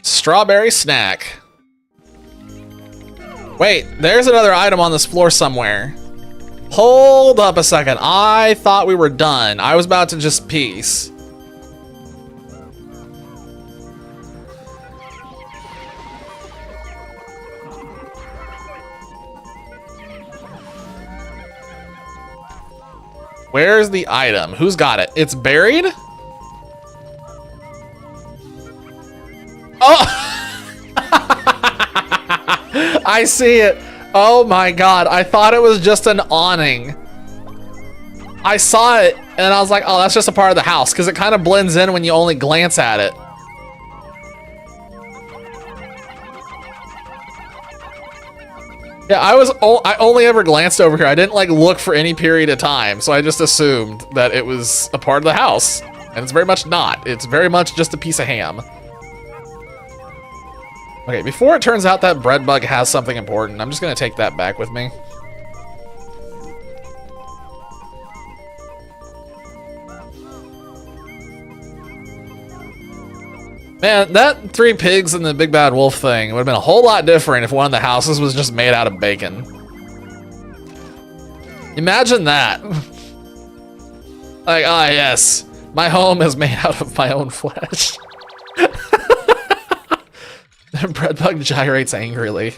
Strawberry snack. Wait, there's another item on this floor somewhere. Hold up a second. I thought we were done. I was about to just peace. Where's the item? Who's got it? It's buried? Oh! I see it. Oh my god. I thought it was just an awning. I saw it and I was like, oh, that's just a part of the house because it kind of blends in when you only glance at it. Yeah, I only ever glanced over here. I didn't like look for any period of time, so I just assumed that it was a part of the house. And it's very much not. It's very much just a piece of ham. Okay, before it turns out that bread bug has something important, I'm just gonna take that back with me. Man, that 3 pigs and the big bad wolf thing would have been a whole lot different if one of the houses was just made out of bacon. Imagine that. Like, ah, yes, my home is made out of my own flesh. The bread bug gyrates angrily.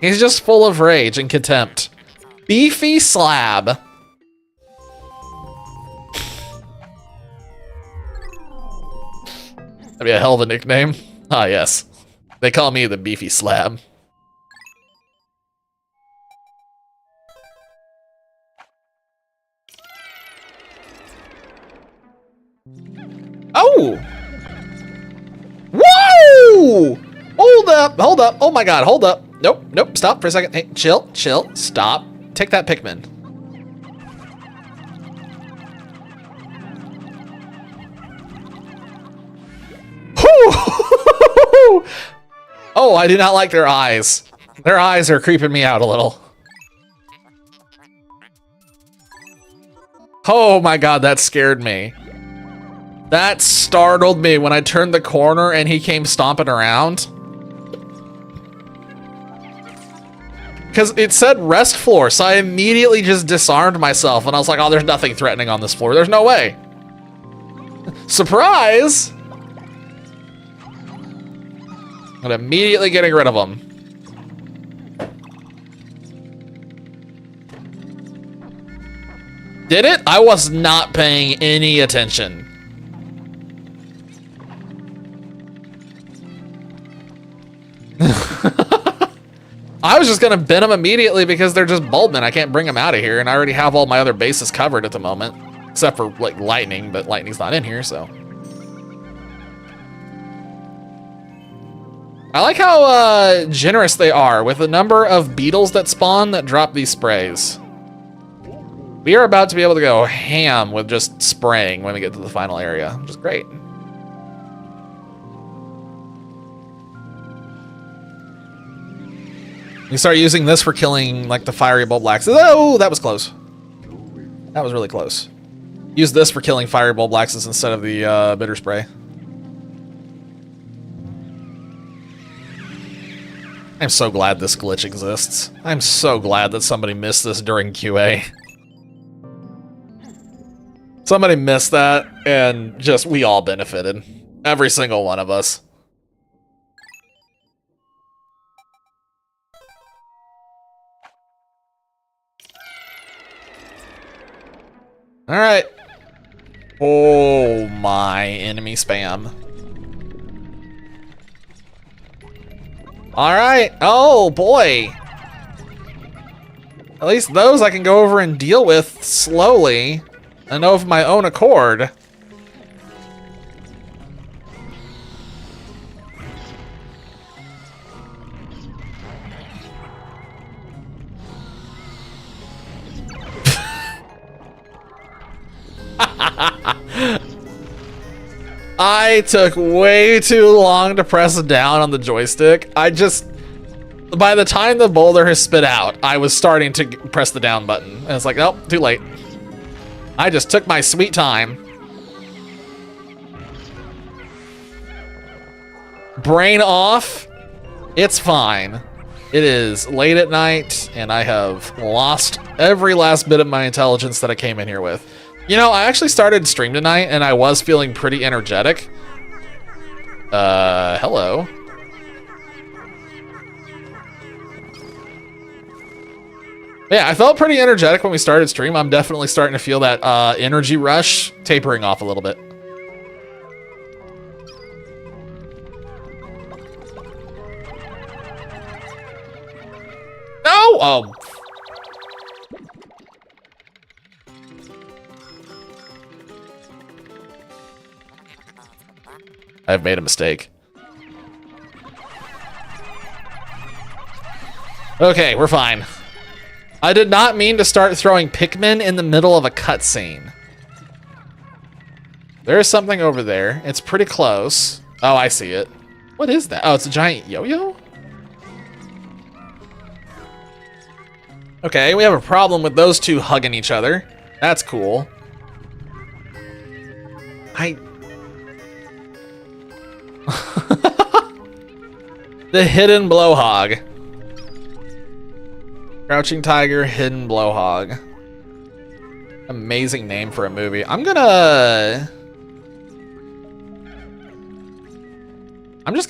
He's just full of rage and contempt. Beefy slab. That'd be a hell of a nickname. Ah, yes. They call me the Beefy Slab. Oh! Whoa! Hold up, hold up. Oh my god, hold up. Nope, nope, stop for a second. Hey, chill, chill, stop. Take that Pikmin. Oh, I do not like their eyes. Their eyes are creeping me out a little. Oh my god, that scared me. That startled me when I turned the corner and he came stomping around. Because it said rest floor, so I immediately just disarmed myself and I was like, oh, there's nothing threatening on this floor. There's no way. Surprise! I'm immediately getting rid of them. Did it? I was not paying any attention. I was just gonna bin them immediately because they're just Bulbmen. I can't bring them out of here, and I already have all my other bases covered at the moment. Except for, like, lightning, but lightning's not in here, so. I like how generous they are with the number of beetles that spawn that drop these sprays. We are about to be able to go ham with just spraying when we get to the final area, which is great. You start using this for killing like the fiery bulb blacks. Oh, that was close. That was really close. Use this for killing fireball blaxes instead of the bitter spray. I'm so glad this glitch exists. I'm so glad that somebody missed this during QA. Somebody missed that, and just we all benefited. Every single one of us. All right. Oh my, enemy spam. All right. Oh boy. At least those I can go over and deal with slowly and of my own accord. I took way too long to press down on the joystick. By the time the boulder has spit out, I was starting to press the down button. And it's like, nope, too late. I just took my sweet time. Brain off. It's fine. It is late at night, and I have lost every last bit of my intelligence that I came in here with. You know, I actually started stream tonight, and I was feeling pretty energetic. Hello. Yeah, I felt pretty energetic when we started stream. I'm definitely starting to feel that energy rush tapering off a little bit. No! Oh. I've made a mistake. Okay, we're fine. I did not mean to start throwing Pikmin in the middle of a cutscene. There is something over there. It's pretty close. Oh, I see it. What is that? Oh, it's a giant yo-yo? Okay, we have a problem with those two hugging each other. That's cool. The hidden blowhog. Crouching tiger, hidden blowhog. Amazing name for a movie. I'm just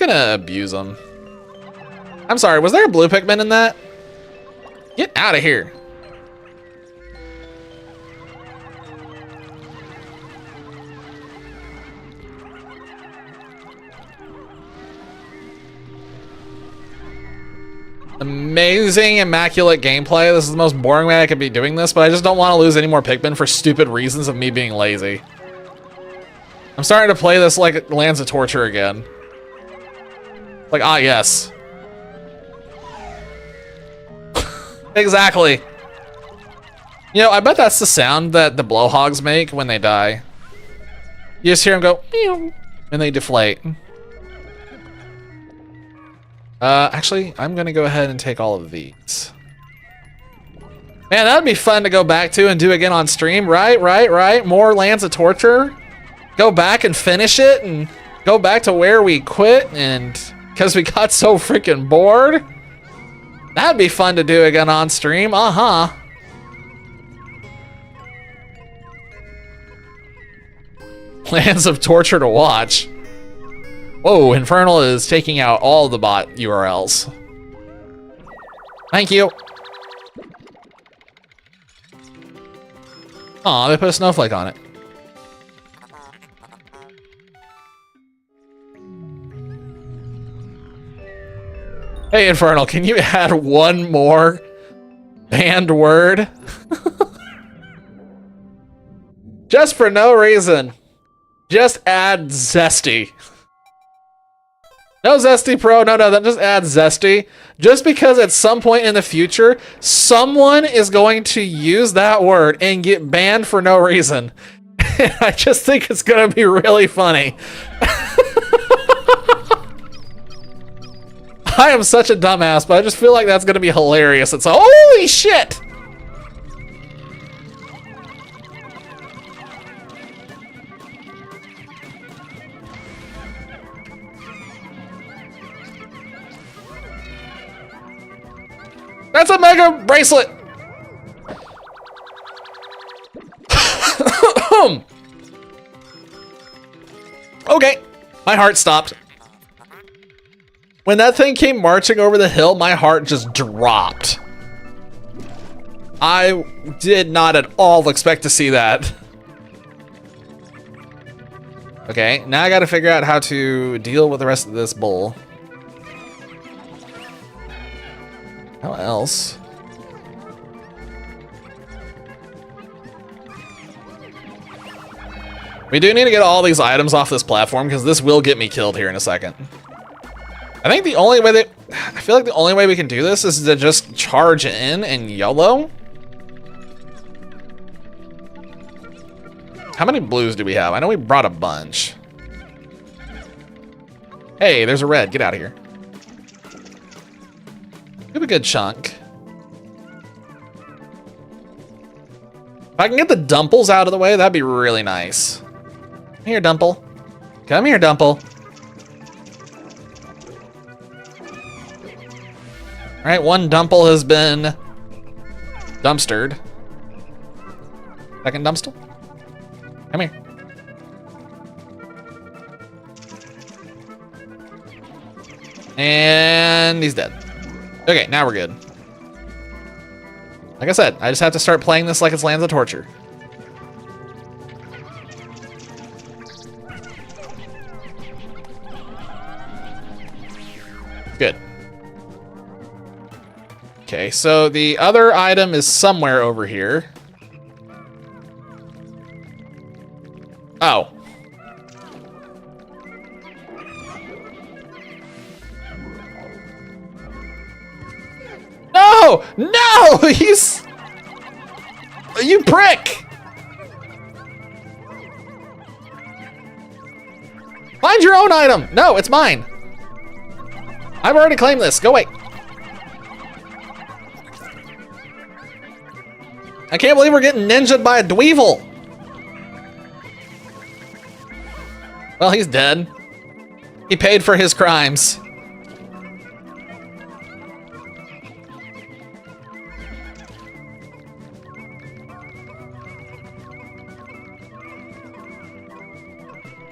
gonna abuse them. I'm sorry, was there a blue Pikmin in that? Get out of here. Amazing, immaculate gameplay. This is the most boring way I could be doing this, but I just don't want to lose any more Pikmin for stupid reasons of me being lazy. I'm starting to play this like Lands of Torture again. Like, ah, yes. Exactly. You know, I bet that's the sound that the blowhogs make when they die. You just hear them go, meow, and they deflate. Actually, I'm gonna go ahead and take all of these. Man, that'd be fun to go back to and do again on stream, right? More Lands of Torture. Go back and finish it and go back to where we quit and because we got so freaking bored. That'd be fun to do again on stream, uh-huh. Lands of Torture to watch. Whoa, Infernal is taking out all the bot URLs. Thank you. Aw, they put a snowflake on it. Hey, Infernal, can you add one more banned word? Just for no reason. Just add zesty. No Zesty Pro, no, just add Zesty. Just because at some point in the future, someone is going to use that word and get banned for no reason. I just think it's gonna be really funny. I am such a dumbass, but I just feel like that's gonna be hilarious. It's holy shit! That's a mega bracelet. Okay, my heart stopped. When that thing came marching over the hill, my heart just dropped. I did not at all expect to see that. Okay, now I gotta figure out how to deal with the rest of this bull. How else? We do need to get all these items off this platform because this will get me killed here in a second. I think the only way I feel like the only way we can do this is to just charge in and YOLO. How many blues do we have? I know we brought a bunch. Hey, there's a red. Get out of here. We have a good chunk. If I can get the dumples out of the way, that'd be really nice. Come here, Dumple. Come here, Dumple. All right, one Dumple has been dumpstered. Second dumpster. Come here. And he's dead. Okay, now we're good. Like I said, I just have to start playing this like it's Lands of Torture. Good. Okay, so the other item is somewhere over here. Oh. No! No! He's... You prick! Find your own item! No, it's mine. I've already claimed this. Go away. I can't believe we're getting ninja'd by a dweevil. Well, he's dead. He paid for his crimes.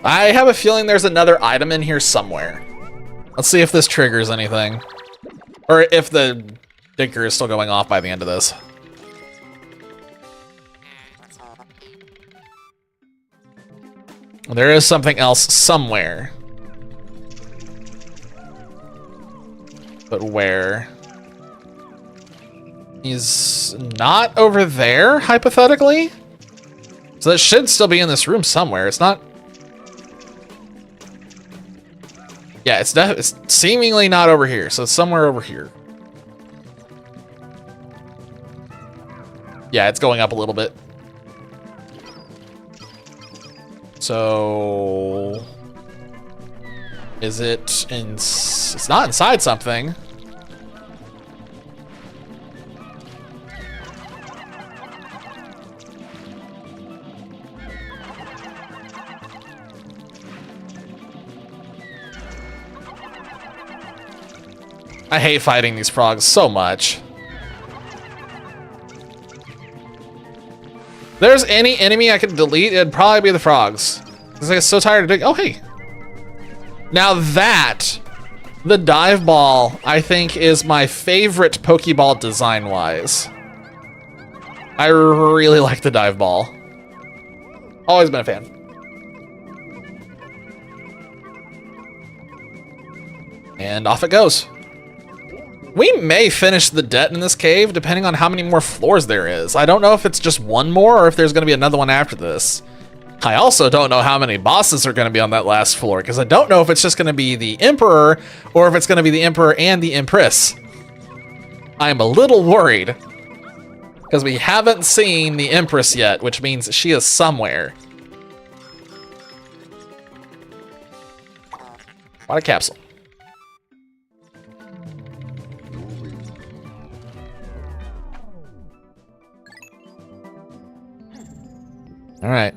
I have a feeling there's another item in here somewhere. Let's see if this triggers anything. Or if the dinker is still going off by the end of this. There is something else somewhere. But where? He's not over there, hypothetically? So that should still be in this room somewhere. It's not... Yeah, it's seemingly not over here, so it's somewhere over here. Yeah, it's going up a little bit. So... Is it in... It's not inside something. I hate fighting these frogs so much. If there's any enemy I could delete, it'd probably be the frogs. Cause I get so tired of doing. Oh, hey. Now that, the dive ball, I think is my favorite Pokeball design-wise. I really like the dive ball. Always been a fan. And off it goes. We may finish the debt in this cave, depending on how many more floors there is. I don't know if it's just one more, or if there's going to be another one after this. I also don't know how many bosses are going to be on that last floor, because I don't know if it's just going to be the Emperor, or if it's going to be the Emperor and the Empress. I'm a little worried, because we haven't seen the Empress yet, which means she is somewhere. What a capsule. All right.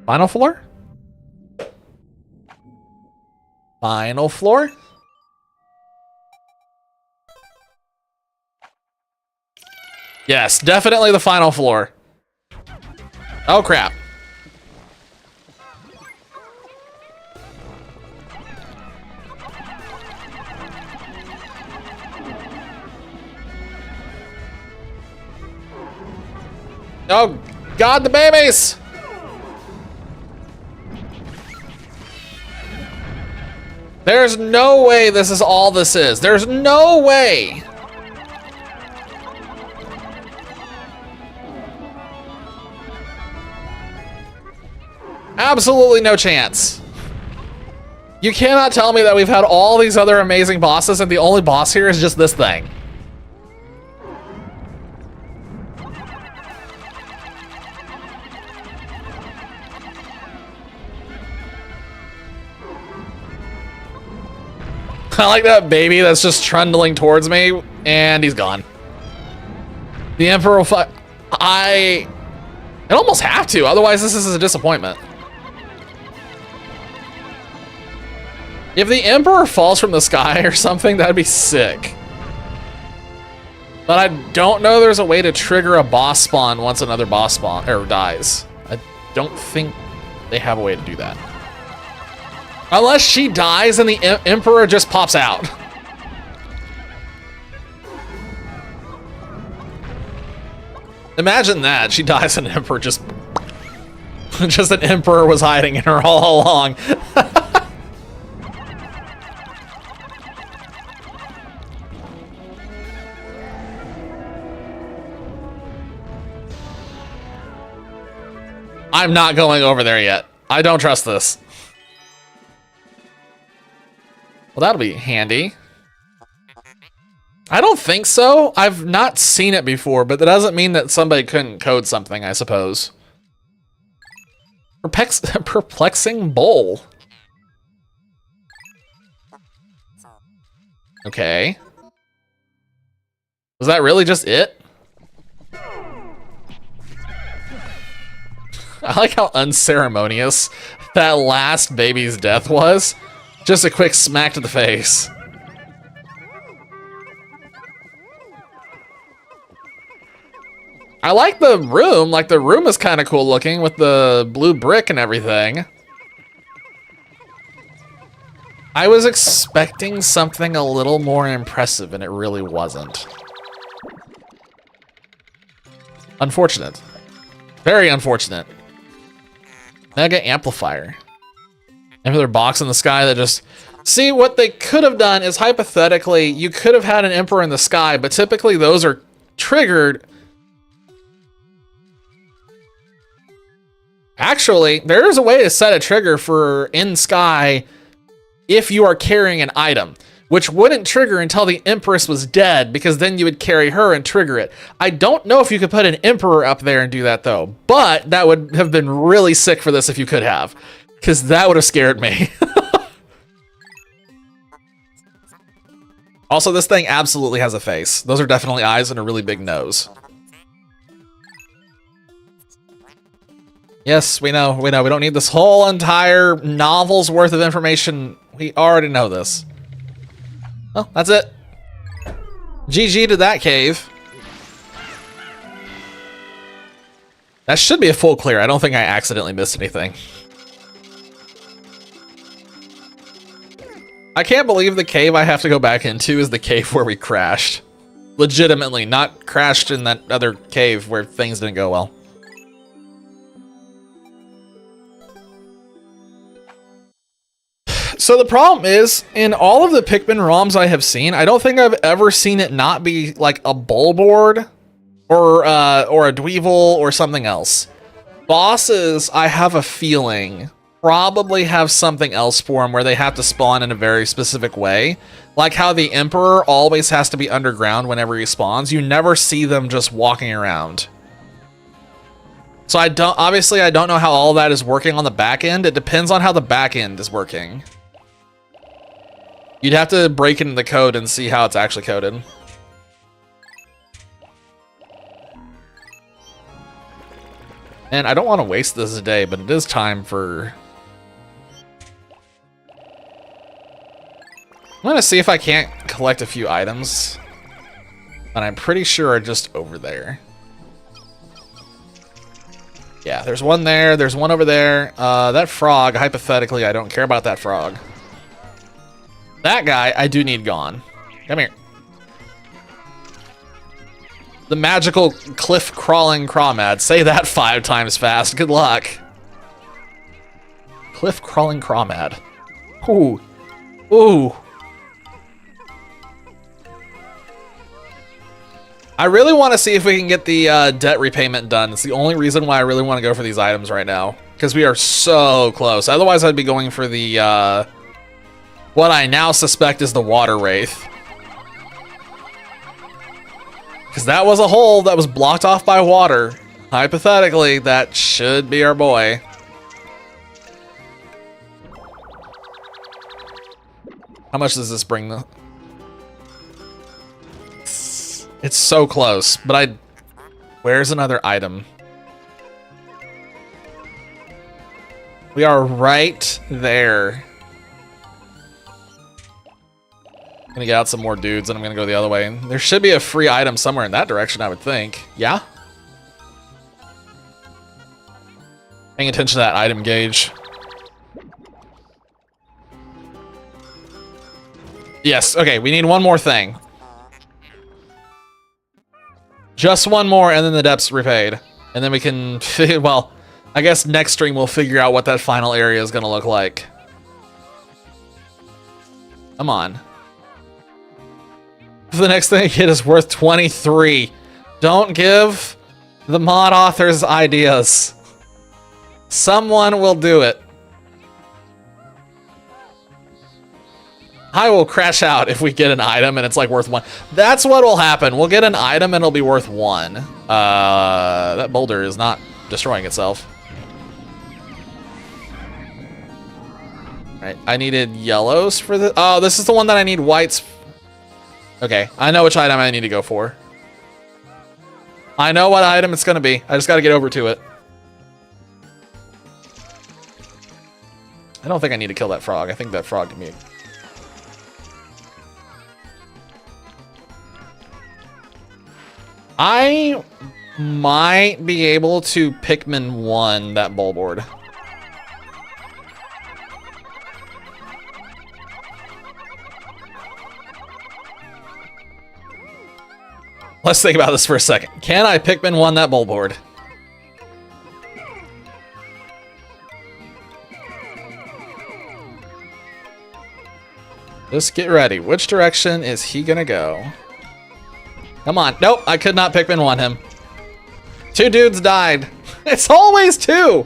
Final floor? Final floor? Yes, definitely the final floor. Oh, crap. Oh, God, the babies! There's no way this is all this is. There's no way. Absolutely no chance. You cannot tell me that we've had all these other amazing bosses and the only boss here is just this thing. I like that baby that's just trundling towards me, and he's gone. The Emperor will I almost have to, otherwise this is a disappointment. If the Emperor falls from the sky or something, that'd be sick. But I don't know there's a way to trigger a boss spawn once another boss spawn or dies. I don't think they have a way to do that. Unless she dies and the Emperor just pops out. Imagine that. She dies and Emperor just an Emperor was hiding in her all along. I'm not going over there yet. I don't trust this. Well, that'll be handy. I don't think so. I've not seen it before, but that doesn't mean that somebody couldn't code something, I suppose. Perplexing bowl. Okay. Was that really just it? I like how unceremonious that last baby's death was. Just a quick smack to the face. I like the room. Like, the room is kind of cool looking with the blue brick and everything. I was expecting something a little more impressive, and it really wasn't. Unfortunate. Very unfortunate. Mega amplifier. Another box in the sky that just... See, what they could have done is, hypothetically, you could have had an Emperor in the sky, but typically those are triggered... Actually, there is a way to set a trigger for in sky if you are carrying an item, which wouldn't trigger until the Empress was dead, because then you would carry her and trigger it. I don't know if you could put an Emperor up there and do that, though, but that would have been really sick for this if you could have, because that would have scared me. Also, this thing absolutely has a face. Those are definitely eyes and a really big nose. Yes, we know. We don't need this whole entire novel's worth of information. We already know this. Oh, that's it. GG to that cave. That should be a full clear. I don't think I accidentally missed anything. I can't believe the cave I have to go back into is the cave where we crashed. Legitimately, not crashed in that other cave where things didn't go well. So the problem is, in all of the Pikmin ROMs I have seen, I don't think I've ever seen it not be like a bull board or a dweevil or something else. Bosses, I have a feeling, probably have something else for them where they have to spawn in a very specific way. Like how the Emperor always has to be underground whenever he spawns. You never see them just walking around. So I don't know how all that is working on the back end. It depends on how the back end is working. You'd have to break into the code and see how it's actually coded. And I don't want to waste this day, but it is time for... I'm going to see if I can't collect a few items. And I'm pretty sure are just over there. Yeah, there's one there. There's one over there. That frog, hypothetically, I don't care about that frog. That guy, I do need gone. Come here. The magical cliff crawling crawmad. Say that 5 times fast. Good luck. Cliff crawling crawmad. Ooh. Ooh. I really want to see if we can get the debt repayment done. It's the only reason why I really want to go for these items right now. Because we are so close. Otherwise, I'd be going for the, what I now suspect is the water wraith. Because that was a hole that was blocked off by water. Hypothetically, that should be our boy. How much does this bring, though? It's so close, but where's another item? We are right there. I'm gonna get out some more dudes and I'm gonna go the other way. There should be a free item somewhere in that direction, I would think. Yeah? Paying attention to that item gauge. Yes, okay, we need one more thing. Just one more, and then the debt's repaid. And then we can, well, I guess next stream we'll figure out what that final area is going to look like. Come on. The next thing I get is worth 23. Don't give the mod authors ideas. Someone will do it. I will crash out if we get an item and it's like worth 1. That's what will happen. We'll get an item and it'll be worth 1. That boulder is not destroying itself. Right, I needed yellows for the. Oh, this is the one that I need whites. Okay, I know which item I need to go for. I know what item it's gonna be. I just gotta get over to it. I don't think I need to kill that frog. I think that frog can be. I might be able to Pikmin 1 that bowl board. Let's think about this for a second. Can I Pikmin 1 that bowl board? Just get ready. Which direction is he gonna go? Come on. Nope, I could not Pikmin 1 him. 2 dudes died. It's always 2.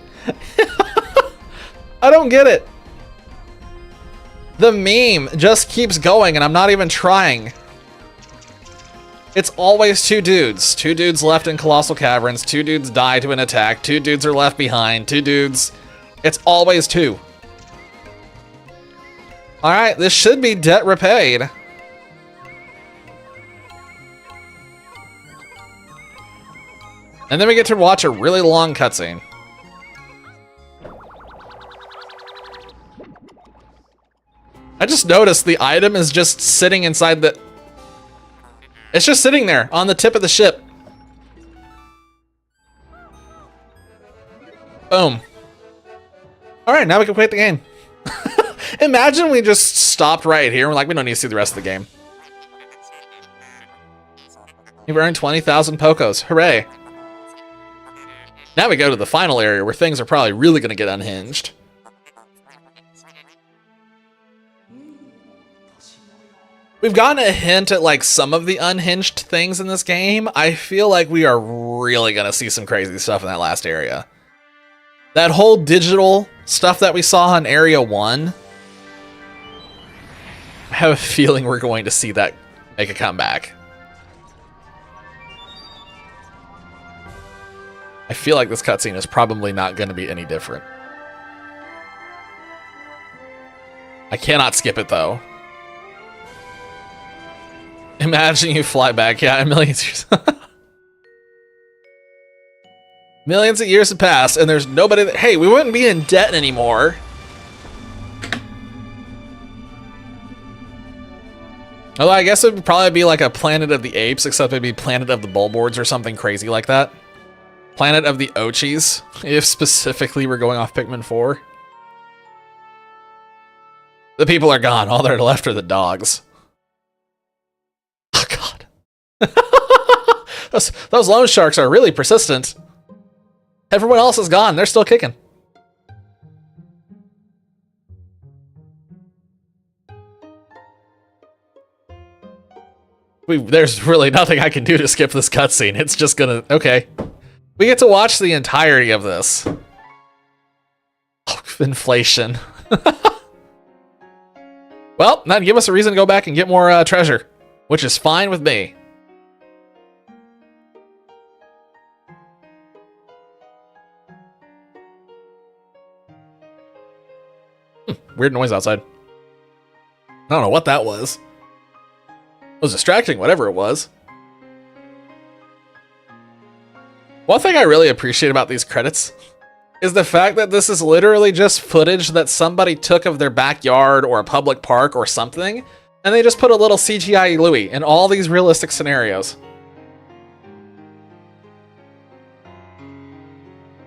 I don't get it. The meme just keeps going and I'm not even trying. It's always 2 dudes. 2 dudes left in Colossal Caverns. 2 dudes die to an attack. 2 dudes are left behind. 2 dudes. It's always 2. Alright, this should be debt repaid. And then we get to watch a really long cutscene. I just noticed the item is just sitting inside the... It's just sitting there on the tip of the ship. Boom. Alright, now we can quit the game. Imagine we just stopped right here. We're like, we don't need to see the rest of the game. You've earned 20,000 Pokos. Hooray. Now we go to the final area where things are probably really going to get unhinged. We've gotten a hint at like some of the unhinged things in this game. I feel like we are really going to see some crazy stuff in that last area. That whole digital stuff that we saw in Area 1. I have a feeling we're going to see that make a comeback. I feel like this cutscene is probably not going to be any different. I cannot skip it though. Imagine you fly back, yeah, in millions of years. Millions of years have passed and there's nobody that, hey, we wouldn't be in debt anymore. Although I guess it would probably be like a Planet of the Apes, except maybe Planet of the Bullboards or something crazy like that. Planet of the Ochis, if specifically we're going off Pikmin 4. The people are gone. All that are left are the dogs. Oh, God. those loan sharks are really persistent. Everyone else is gone. They're still kicking. There's really nothing I can do to skip this cutscene. It's just gonna... Okay. We get to watch the entirety of this. Oh, inflation. Well, that'd give us a reason to go back and get more treasure, which is fine with me. Weird noise outside. I don't know what that was. It was distracting, whatever it was. One thing I really appreciate about these credits is the fact that this is literally just footage that somebody took of their backyard or a public park or something, and they just put a little CGI Louie in all these realistic scenarios.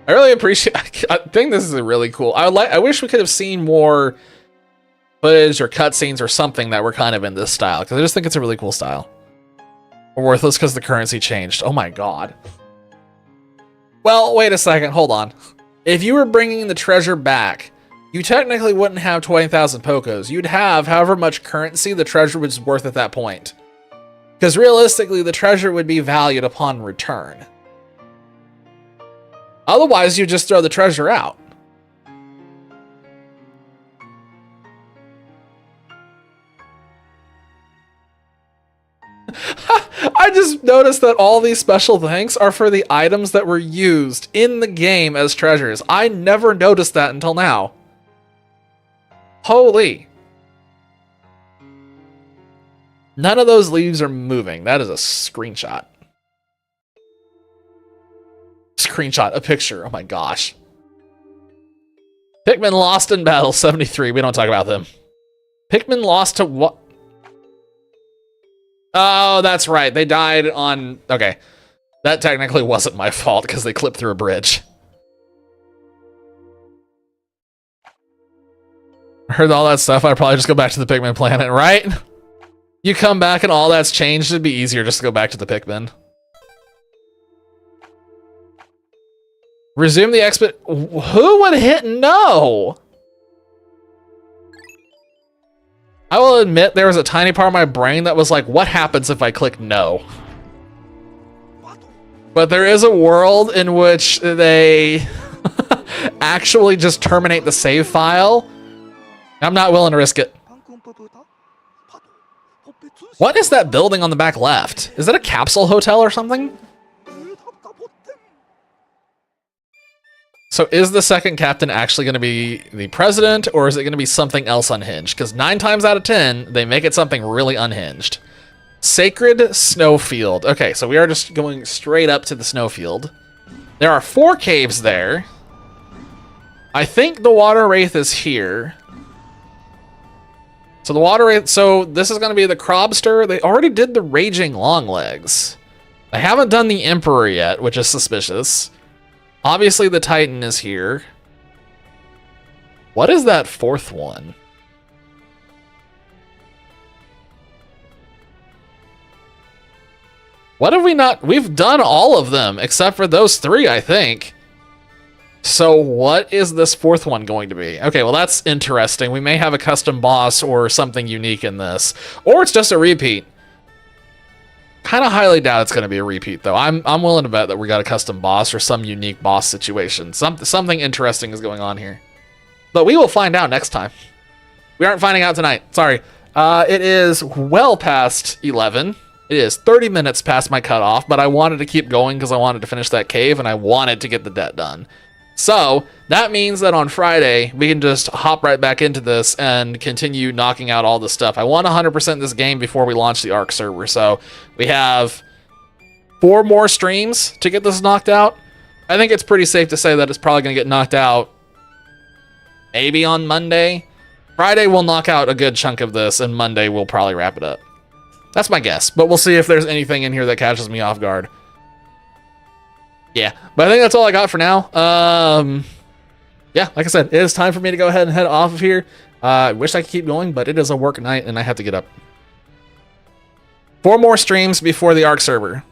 I really appreciate. I think this is really cool. I wish we could have seen more footage or cutscenes or something that were kind of in this style, because I just think it's a really cool style. Or worthless because the currency changed. Oh my god. Well, wait a second. Hold on. If you were bringing the treasure back, you technically wouldn't have 20,000 Pokos. You'd have however much currency the treasure was worth at that point. Because realistically, the treasure would be valued upon return. Otherwise, you just throw the treasure out. I just noticed that all these special thanks are for the items that were used in the game as treasures. I never noticed that until now. Holy. None of those leaves are moving. That is a screenshot. Screenshot, a picture. Oh my gosh. Pikmin lost in battle 73. We don't talk about them. Pikmin lost to what? Oh, that's right. They died on... Okay. That technically wasn't my fault because they clipped through a bridge. I heard all that stuff. I'd probably just go back to the Pikmin planet, right? You come back and all that's changed. It'd be easier just to go back to the Pikmin. Resume the expert. Who would hit no? I will admit there was a tiny part of my brain that was like, what happens if I click no? But there is a world in which they actually just terminate the save file. I'm not willing to risk it. What is that building on the back left? Is that a capsule hotel or something? So is the second captain actually going to be the president, or is it going to be something else unhinged? Because 9 times out of 10, they make it something really unhinged. Sacred Snowfield. Okay, so we are just going straight up to the snowfield. There are 4 caves there. I think the water wraith is here. So the water wraith, so this is going to be the Crobster. They already did the Raging Longlegs. They haven't done the Emperor yet, which is suspicious. Obviously, the Titan is here. What is that 4th one? What have we not... We've done all of them, except for those 3, I think. So what is this 4th one going to be? Okay, well, that's interesting. We may have a custom boss or something unique in this. Or it's just a repeat. Kind of highly doubt it's going to be a repeat, though. I'm willing to bet that we got a custom boss or some unique boss situation. Something interesting is going on here. But we will find out next time. We aren't finding out tonight. Sorry. It is well past 11. It is 30 minutes past my cutoff, but I wanted to keep going because I wanted to finish that cave and I wanted to get the debt done. So that means that on Friday, we can just hop right back into this and continue knocking out all the stuff. I want 100% this game before we launch the ARC server. So we have 4 more streams to get this knocked out. I think it's pretty safe to say that it's probably going to get knocked out maybe on Monday. Friday we'll knock out a good chunk of this, and Monday we'll probably wrap it up. That's my guess, but we'll see if there's anything in here that catches me off guard. Yeah, but I think that's all I got for now. Yeah, like I said, it is time for me to go ahead and head off of here. I wish I could keep going, but it is a work night and I have to get up. 4 more streams before the ARC server.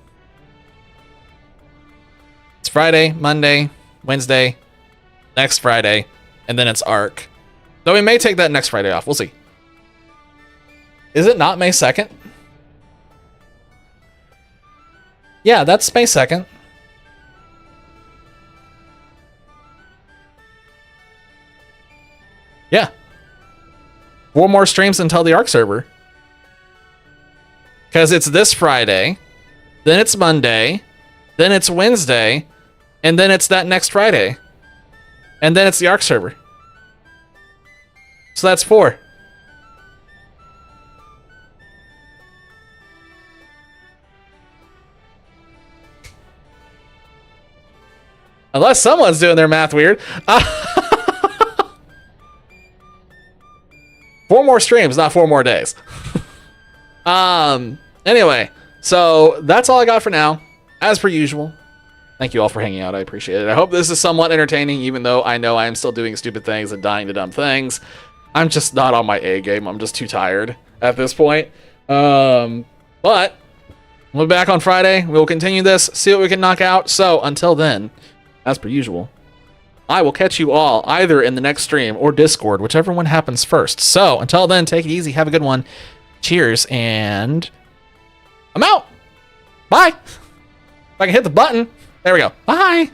It's Friday, Monday, Wednesday, next Friday, and then it's ARC. Though we may take that next Friday off. We'll see. Is it not May 2nd? Yeah, that's May 2nd. Yeah. 4 more streams until the ARC server. Because it's this Friday, then it's Monday, then it's Wednesday, and then it's that next Friday. And then it's the ARC server. So that's 4. Unless someone's doing their math weird. 4 more streams, not 4 more days. Anyway, so that's all I got for now. As per usual, thank you all for hanging out. I appreciate it. I hope this is somewhat entertaining, even though I know I am still doing stupid things and dying to dumb things. I'm just not on my A game. I'm just too tired at this point. But we'll be back on Friday. We'll continue this, see what we can knock out. So until then, as per usual, I will catch you all either in the next stream or Discord, whichever one happens first. So until then, take it easy. Have a good one. Cheers, and I'm out. Bye. If I can hit the button. There we go. Bye.